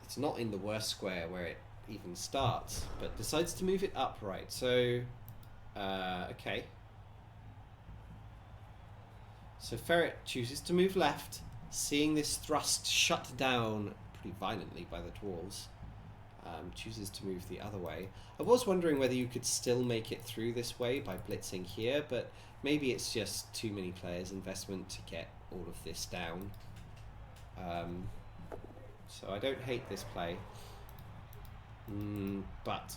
It's not in the worst square where it even starts, but decides to move it upright. So, okay. So Ferret chooses to move left, seeing this thrust shut down pretty violently by the dwarves. Chooses to move the other way. I was wondering whether you could still make it through this way by blitzing here, but maybe it's just too many players' investment to get all of this down. So I don't hate this play. But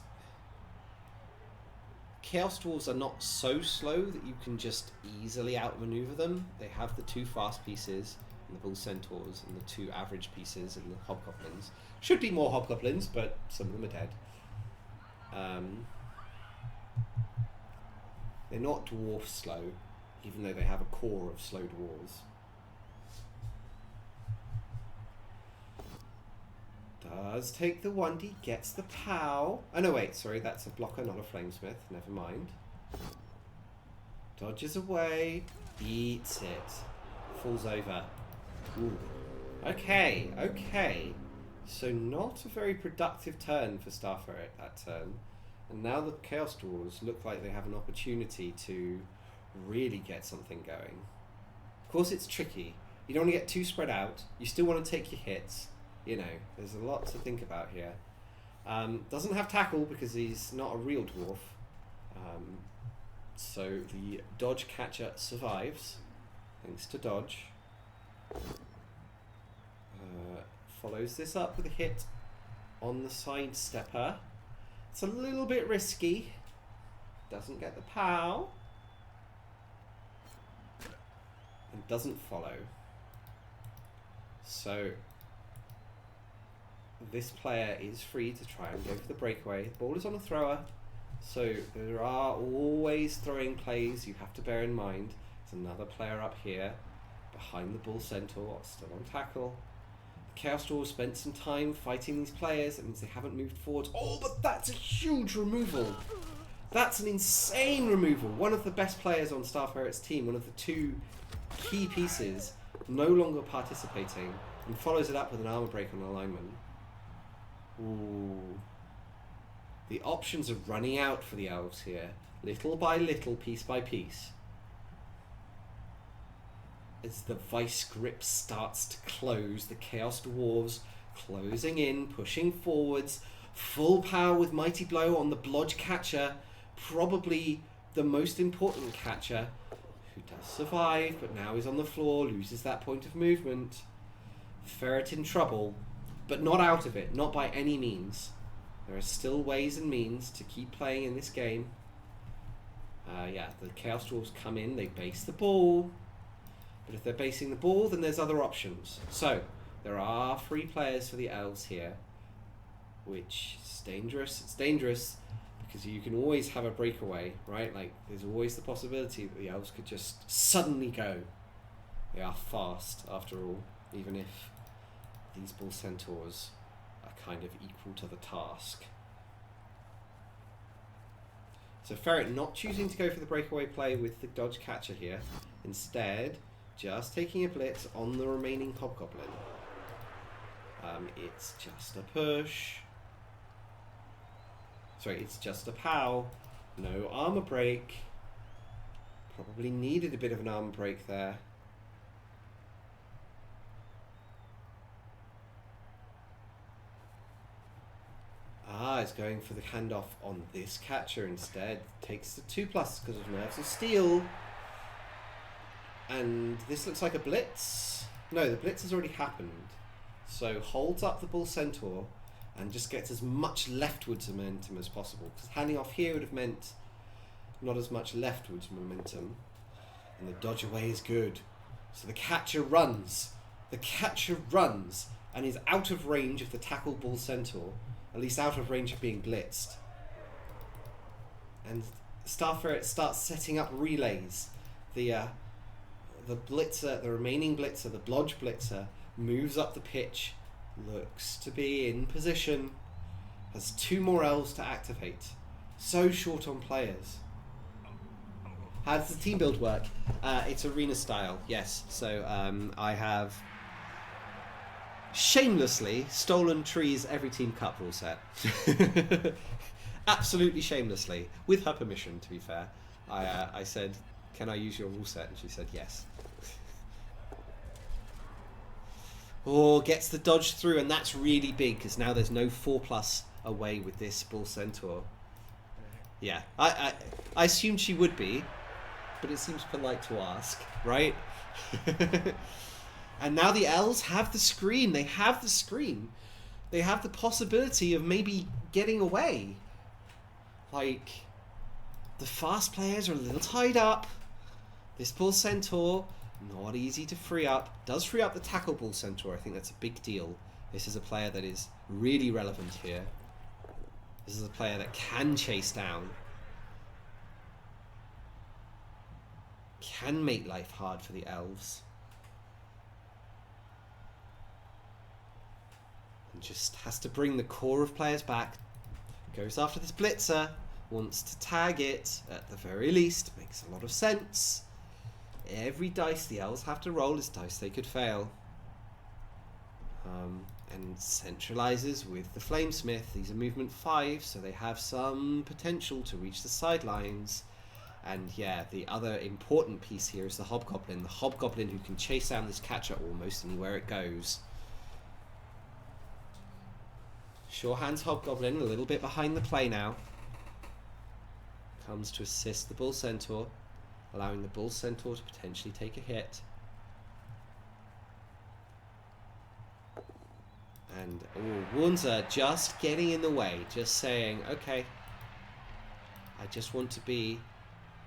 Chaos Dwarves are not so slow that you can just easily outmaneuver them. They have the 2 fast pieces and the Bull Centaurs and the 2 average pieces and the Hobgoblins. Should be more Hobgoblins, but some of them are dead. They're not dwarf slow, even though they have a core of slow dwarves. Does take the 1D, gets the POW. Oh no, wait, sorry, that's a blocker, not a flamesmith. Never mind. Dodges away, eats it, falls over. Ooh. Okay, okay. So not a very productive turn for Starferret that turn. And now the Chaos Dwarves look like they have an opportunity to really get something going. Of course it's tricky. You don't want to get too spread out. You still want to take your hits. You know, there's a lot to think about here. Doesn't have tackle because he's not a real dwarf. So the dodge catcher survives, thanks to dodge. Follows this up with a hit on the side stepper. It's a little bit risky. Doesn't get the POW. And doesn't follow. So this player is free to try and go for the breakaway. The ball is on a thrower, so there are always throwing plays you have to bear in mind. There's another player up here behind the Bull Centaur, still on tackle. The Chaos Dwarves spent some time fighting these players. It means they haven't moved forward. Oh, but that's a huge removal. That's an insane removal. One of the best players on Starferret's team, one of the 2 key pieces, no longer participating, and follows it up with an armor break on alignment. Ooh. The options are running out for the elves here, little by little, piece by piece. As the vice grip starts to close, the Chaos Dwarves closing in, pushing forwards, full power with Mighty Blow on the Blodge catcher, probably the most important catcher, who does survive, but now is on the floor, loses that point of movement. Ferret in trouble. But not out of it, not by any means. There are still ways and means to keep playing in this game. Yeah, the Chaos Dwarves come in, they base the ball. But if they're basing the ball, then there's other options. So, there are 3 players for the elves here, which is dangerous. It's dangerous because you can always have a breakaway, right? Like, there's always the possibility that the elves could just suddenly go. They are fast, after all, even if these Bull Centaurs are kind of equal to the task. So Ferret not choosing to go for the breakaway play with the dodge catcher here. Instead, just taking a blitz on the remaining Hobgoblin. It's just a push. Sorry, it's just a POW. No armor break. Probably needed a bit of an armor break there. It's going for the handoff on this catcher instead. Takes the 2+ because of Nerves of Steel. And this looks like a blitz. No, the blitz has already happened. So holds up the Bull Centaur and just gets as much leftwards momentum as possible. Because handing off here would have meant not as much leftwards momentum. And the dodge away is good. So the catcher runs. The catcher runs and is out of range of the tackle Bull Centaur. At least out of range of being blitzed. And Starferret starts setting up relays. The blitzer, the remaining blitzer, the Blodge blitzer, moves up the pitch, looks to be in position, has 2 more elves to activate. So short on players. How does the team build work? It's arena style, yes. So I have shamelessly stolen Tree's every team cup rule set. Absolutely shamelessly, with her permission, to be fair. I said, can I use your rule set? And she said yes. Oh, gets the dodge through, and that's really big because now there's no 4+ away with this Bull Centaur. Yeah, I assumed she would be, but it seems polite to ask, right? And now the elves have the screen. They have the screen. They have the possibility of maybe getting away. Like, the fast players are a little tied up. This Bull Centaur, not easy to free up. Does free up the tackle Bull Centaur. I think that's a big deal. This is a player that is really relevant here. This is a player that can chase down. Can make life hard for the elves. And just has to bring the core of players back. Goes after this blitzer. Wants to tag it, at the very least. Makes a lot of sense. Every dice the elves have to roll is dice they could fail. And centralizes with the Flamesmith. These are movement 5, so they have some potential to reach the sidelines. And yeah, the other important piece here is the Hobgoblin. The Hobgoblin who can chase down this catcher almost anywhere it goes. Sure Hands Hobgoblin, a little bit behind the play now. Comes to assist the Bull Centaur, allowing the Bull Centaur to potentially take a hit. And Wunza just getting in the way, just saying, okay, I just want to be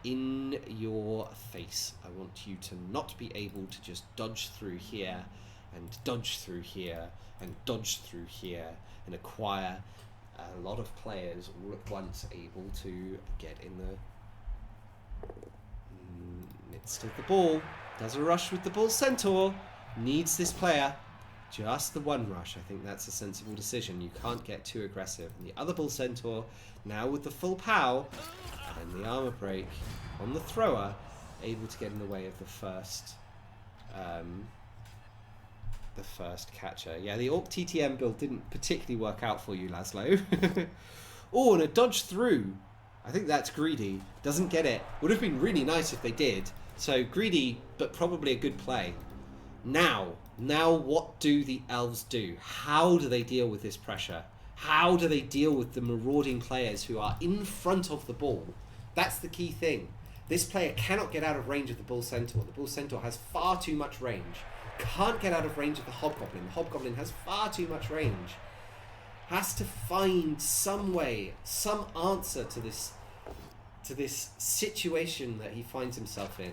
in your face. I want you to not be able to just dodge through here and dodge through here and dodge through here and acquire a lot of players all at once able to get in the midst of the ball. Does a rush with the Bull Centaur. Needs this player. Just the one rush. I think that's a sensible decision. You can't get too aggressive. And the other Bull Centaur, now with the full pow and the armor break on the thrower, able to get in the way of the first catcher. Yeah, the Orc TTM build didn't particularly work out for you, Laszlo. Oh, and a dodge through. I think that's greedy. Doesn't get it. Would have been really nice if they did. So greedy, but probably a good play. Now what do the elves do? How do they deal with this pressure? How do they deal with the marauding players who are in front of the ball? That's the key thing. This player cannot get out of range of the Bull Centaur. The Bull Centaur has far too much range. Can't get out of range of the Hobgoblin. The Hobgoblin has far too much range. Has to find some way, some answer to this situation that he finds himself in.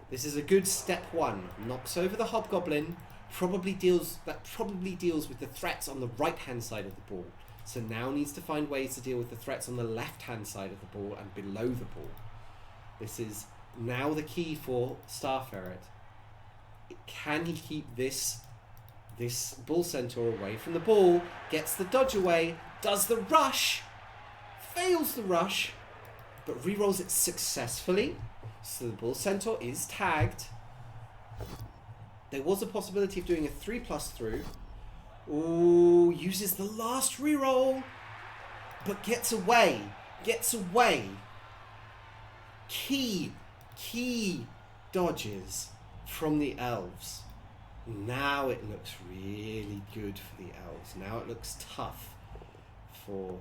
This is a good step one. Knocks over the Hobgoblin. Probably deals with the threats on the right hand side of the ball. So now needs to find ways to deal with the threats on the left hand side of the ball and below the ball. This is now the key for Star Ferret. Can he keep this Bull Centaur away from the ball? Gets the dodge away, does the rush, fails the rush, but rerolls it successfully. So the Bull Centaur is tagged. There was a possibility of doing a 3+ through. Ooh, uses the last reroll, but gets away. Key dodges from the elves. Now it looks really good for the elves. Now it looks tough for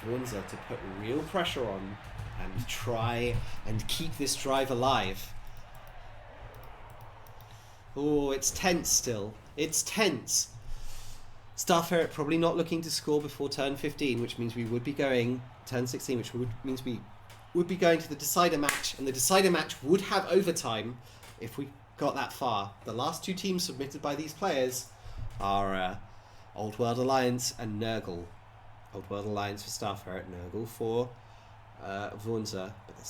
Wunza to put real pressure on and try and keep this drive alive. Oh, it's tense still. It's tense. Star Ferret probably not looking to score before turn 15, which means we would be going turn 16, which means we would be going to the decider match, and the decider match would have overtime if we got that far. The last two teams submitted by these players are Old World Alliance and Nurgle. Old World Alliance for Star Ferret, Nurgle for Wunza, but there's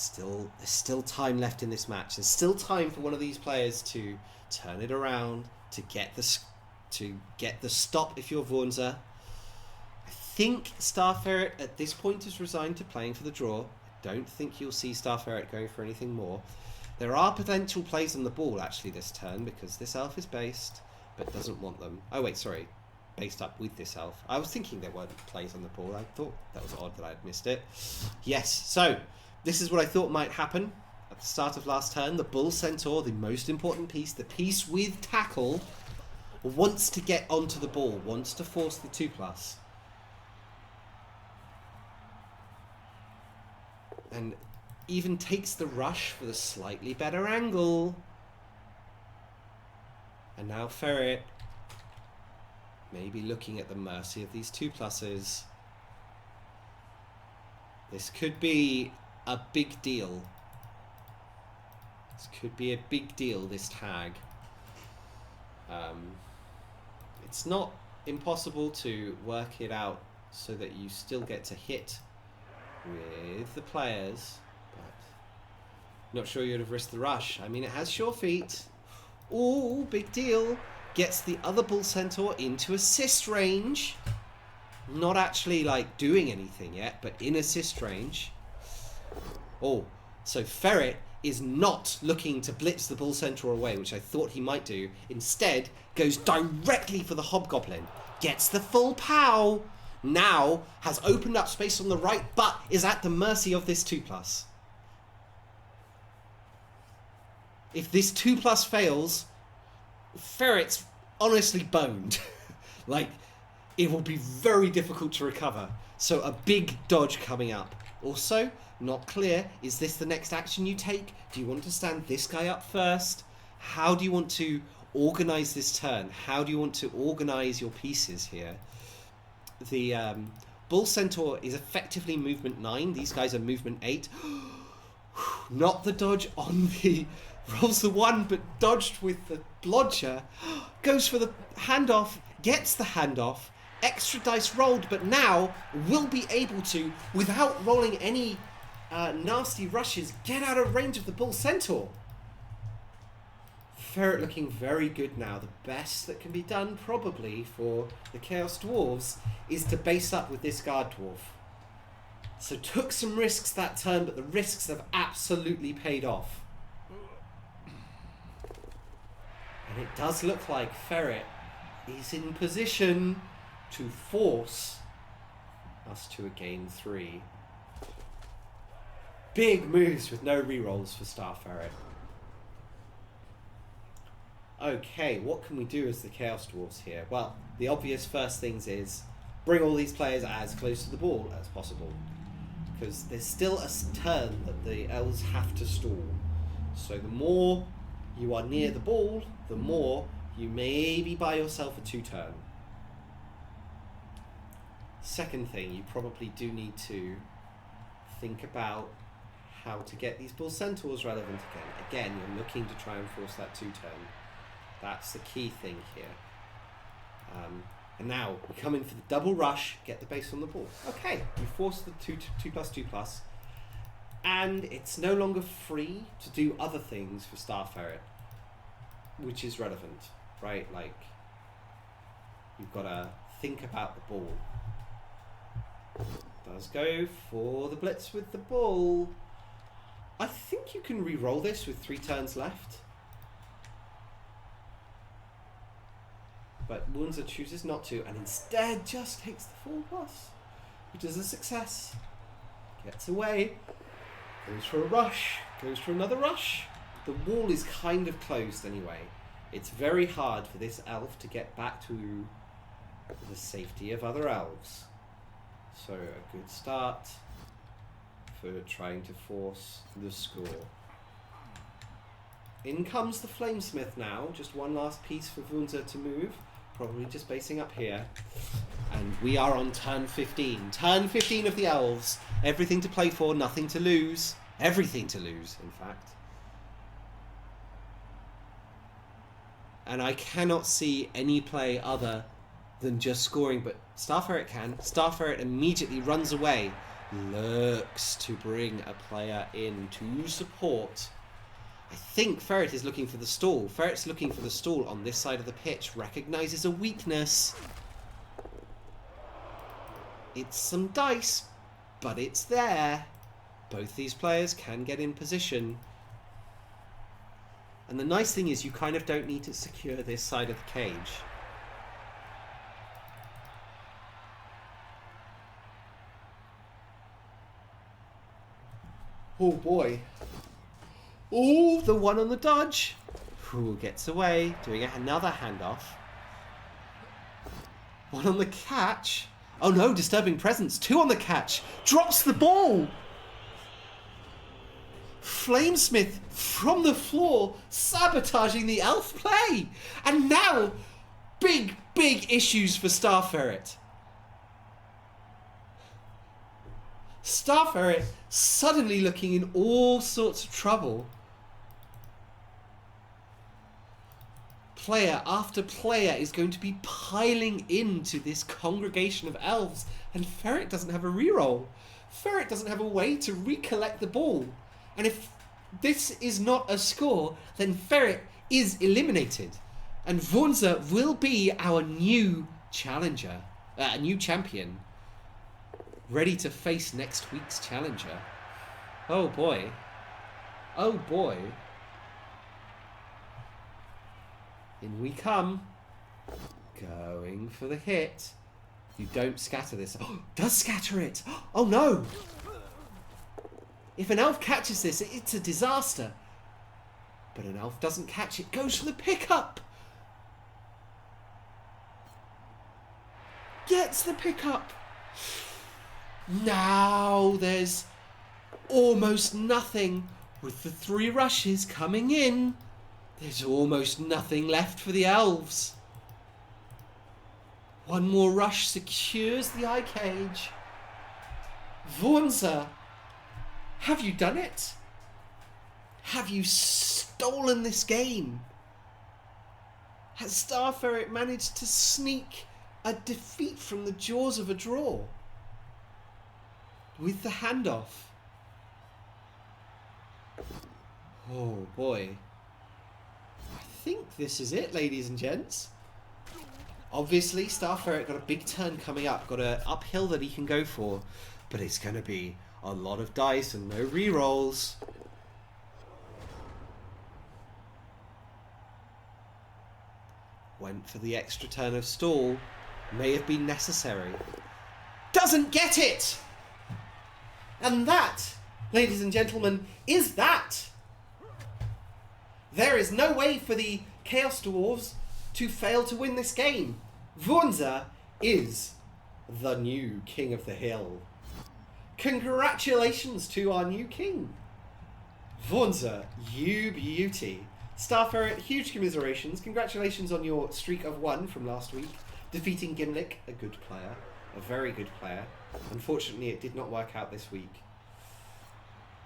still time left in this match. There's still time for one of these players to turn it around, to get the stop if you're Wunza. I think Star Ferret at this point is resigned to playing for the draw. I don't think you'll see Star Ferret going for anything more. There are potential plays on the ball, actually, this turn, because this elf is based, but doesn't want them. Oh, wait, sorry. Based up with this elf. I was thinking there weren't plays on the ball. I thought that was odd that I'd missed it. Yes, so this is what I thought might happen at the start of last turn. The Bull Centaur, the most important piece, the piece with tackle, wants to get onto the ball, wants to force the 2+. And even takes the rush for the slightly better angle. And now Ferret maybe looking at the mercy of these 2+. This could be a big deal. This could be a big deal, this tag. It's not impossible to work it out so that you still get to hit with the players, but not sure you'd have risked the rush. I mean, it has sure feet. Ooh, big deal. Gets the other Bull Centaur into assist range. Not actually, like, doing anything yet, but in assist range. Oh, so Ferret is not looking to blitz the Bull Centaur away, which I thought he might do. Instead, goes directly for the Hobgoblin. Gets the full pow. Now has opened up space on the right, but is at the mercy of this 2+. If this 2+ fails, Ferret's honestly boned. Like, it will be very difficult to recover. So a big dodge coming up. Also, not clear, is this the next action you take? Do you want to stand this guy up first? How do you want to organize this turn? How do you want to organize your pieces here? The Bull Centaur is effectively movement 9. These guys are movement 8. Not the dodge on the... Rolls the 1, but dodged with the blodger. Goes for the handoff. Gets the handoff. Extra dice rolled, but now will be able to, without rolling any nasty rushes, get out of range of the Bull Centaur. Ferret looking very good now. The best that can be done, probably, for the Chaos Dwarves is to base up with this Guard Dwarf. So took some risks that turn, but the risks have absolutely paid off. And it does look like Ferret is in position to force us to a game 3. Big moves with no rerolls for Star Ferret. Okay, what can we do as the Chaos Dwarfs here? Well, the obvious first things is bring all these players as close to the ball as possible, because there's still a turn that the elves have to stall. So the more you are near the ball, the more you maybe buy yourself a 2-turn. Second thing, you probably do need to think about how to get these Bull Centaurs relevant again. Again, you're looking to try and force that 2-turn. That's the key thing here. And now we come in for the double rush, get the base on the ball. Okay, we force the 2+2+, and it's no longer free to do other things for Star Ferret, which is relevant, right? Like, you've got to think about the ball. Does go for the blitz with the ball. I think you can re-roll this with 3 turns left. But Wounzer chooses not to, and instead just takes the full plus, which is a success. Gets away, goes for a rush, goes for another rush. The wall is kind of closed anyway. It's very hard for this elf to get back to the safety of other elves. So a good start for trying to force the score. In comes the Flamesmith now, just one last piece for Wounzer to move. Probably just basing up here. And we are on turn 15. Turn 15 of the elves. Everything to play for, nothing to lose. Everything to lose, in fact. And I cannot see any play other than just scoring, but Star Ferret can. Star Ferret immediately runs away. Looks to bring a player in to support. I think Ferret is looking for the stall. Ferret's looking for the stall on this side of the pitch. Recognises a weakness. It's some dice, but it's there. Both these players can get in position. And the nice thing is you kind of don't need to secure this side of the cage. Oh boy. Oh, the one on the dodge. Who gets away, doing another handoff. One on the catch. Oh no, disturbing presence. Two on the catch. Drops the ball. Flamesmith from the floor, sabotaging the elf play. And now, big issues for Star Ferret. Star Ferret suddenly looking in all sorts of trouble. Player after player is going to be piling into this congregation of elves, and Ferret doesn't have a reroll. Ferret doesn't have a way to recollect the ball. And if this is not a score, then Ferret is eliminated. And Wurmser will be our new challenger, new champion, ready to face next week's challenger. Oh boy. Oh boy. In we come. Going for the hit. You don't scatter this. Oh, does scatter it. Oh no. If an elf catches this, it's a disaster. But an elf doesn't catch it. Goes for the pickup. Gets the pickup. Now there's almost nothing. With the 3 rushes coming in, there's almost nothing left for the elves. One more rush secures the eye cage. Wurmser, have you done it? Have you stolen this game? Has Star Ferret managed to sneak a defeat from the jaws of a draw? With the handoff. Oh boy. I think this is it, ladies and gents. Obviously, Star Ferret got a big turn coming up. Got an uphill that he can go for. But it's going to be a lot of dice and no rerolls. Went for the extra turn of stall. May have been necessary. Doesn't get it! And that, ladies and gentlemen, is that. There is no way for the Chaos Dwarves to fail to win this game. Wurmser is the new King of the Hill. Congratulations to our new king. Wurmser, you beauty. Star Ferret, huge commiserations. Congratulations on your streak of 1 from last week. Defeating Gimlick, a good player. A very good player. Unfortunately, it did not work out this week.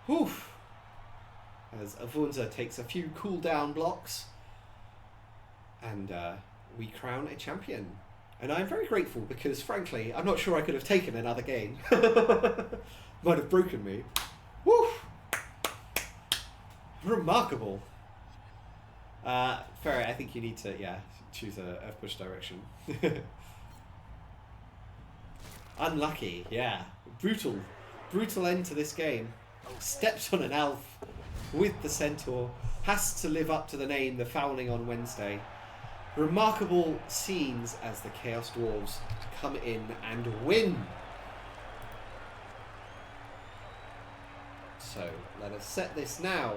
Whew. As Wurmser takes a few cool-down blocks. And we crown a champion. And I'm very grateful because, frankly, I'm not sure I could have taken another game. Might have broken me. Woo! Remarkable. Ferret, I think you need to, choose a push direction. Unlucky, yeah. Brutal. Brutal end to this game. Steps on an elf with the centaur. Has to live up to the name, the fouling on Wednesday. Remarkable scenes as the Chaos Dwarves come in and win. So, let us set this now.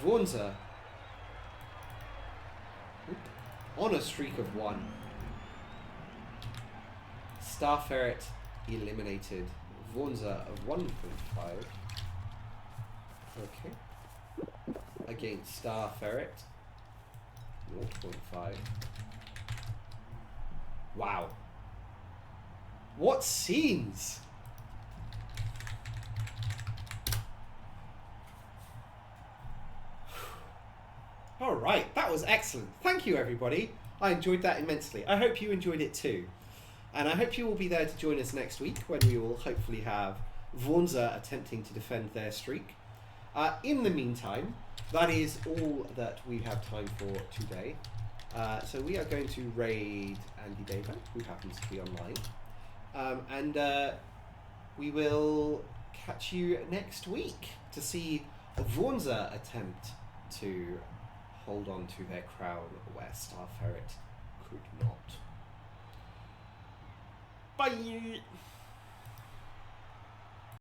Wurmser on a streak of 1. Star Ferret eliminated. Wurmser of 1.5. Okay. Against Star Ferret 0.5. Wow. What scenes! Alright, that was excellent. Thank you, everybody. I enjoyed that immensely. I hope you enjoyed it too. And I hope you will be there to join us next week when we will hopefully have Wurmser attempting to defend their streak. In the meantime, that is all that we have time for today. So we are going to raid Andy Daver, who happens to be online. And we will catch you next week to see Vornza attempt to hold on to their crown where Star Ferret could not. Bye!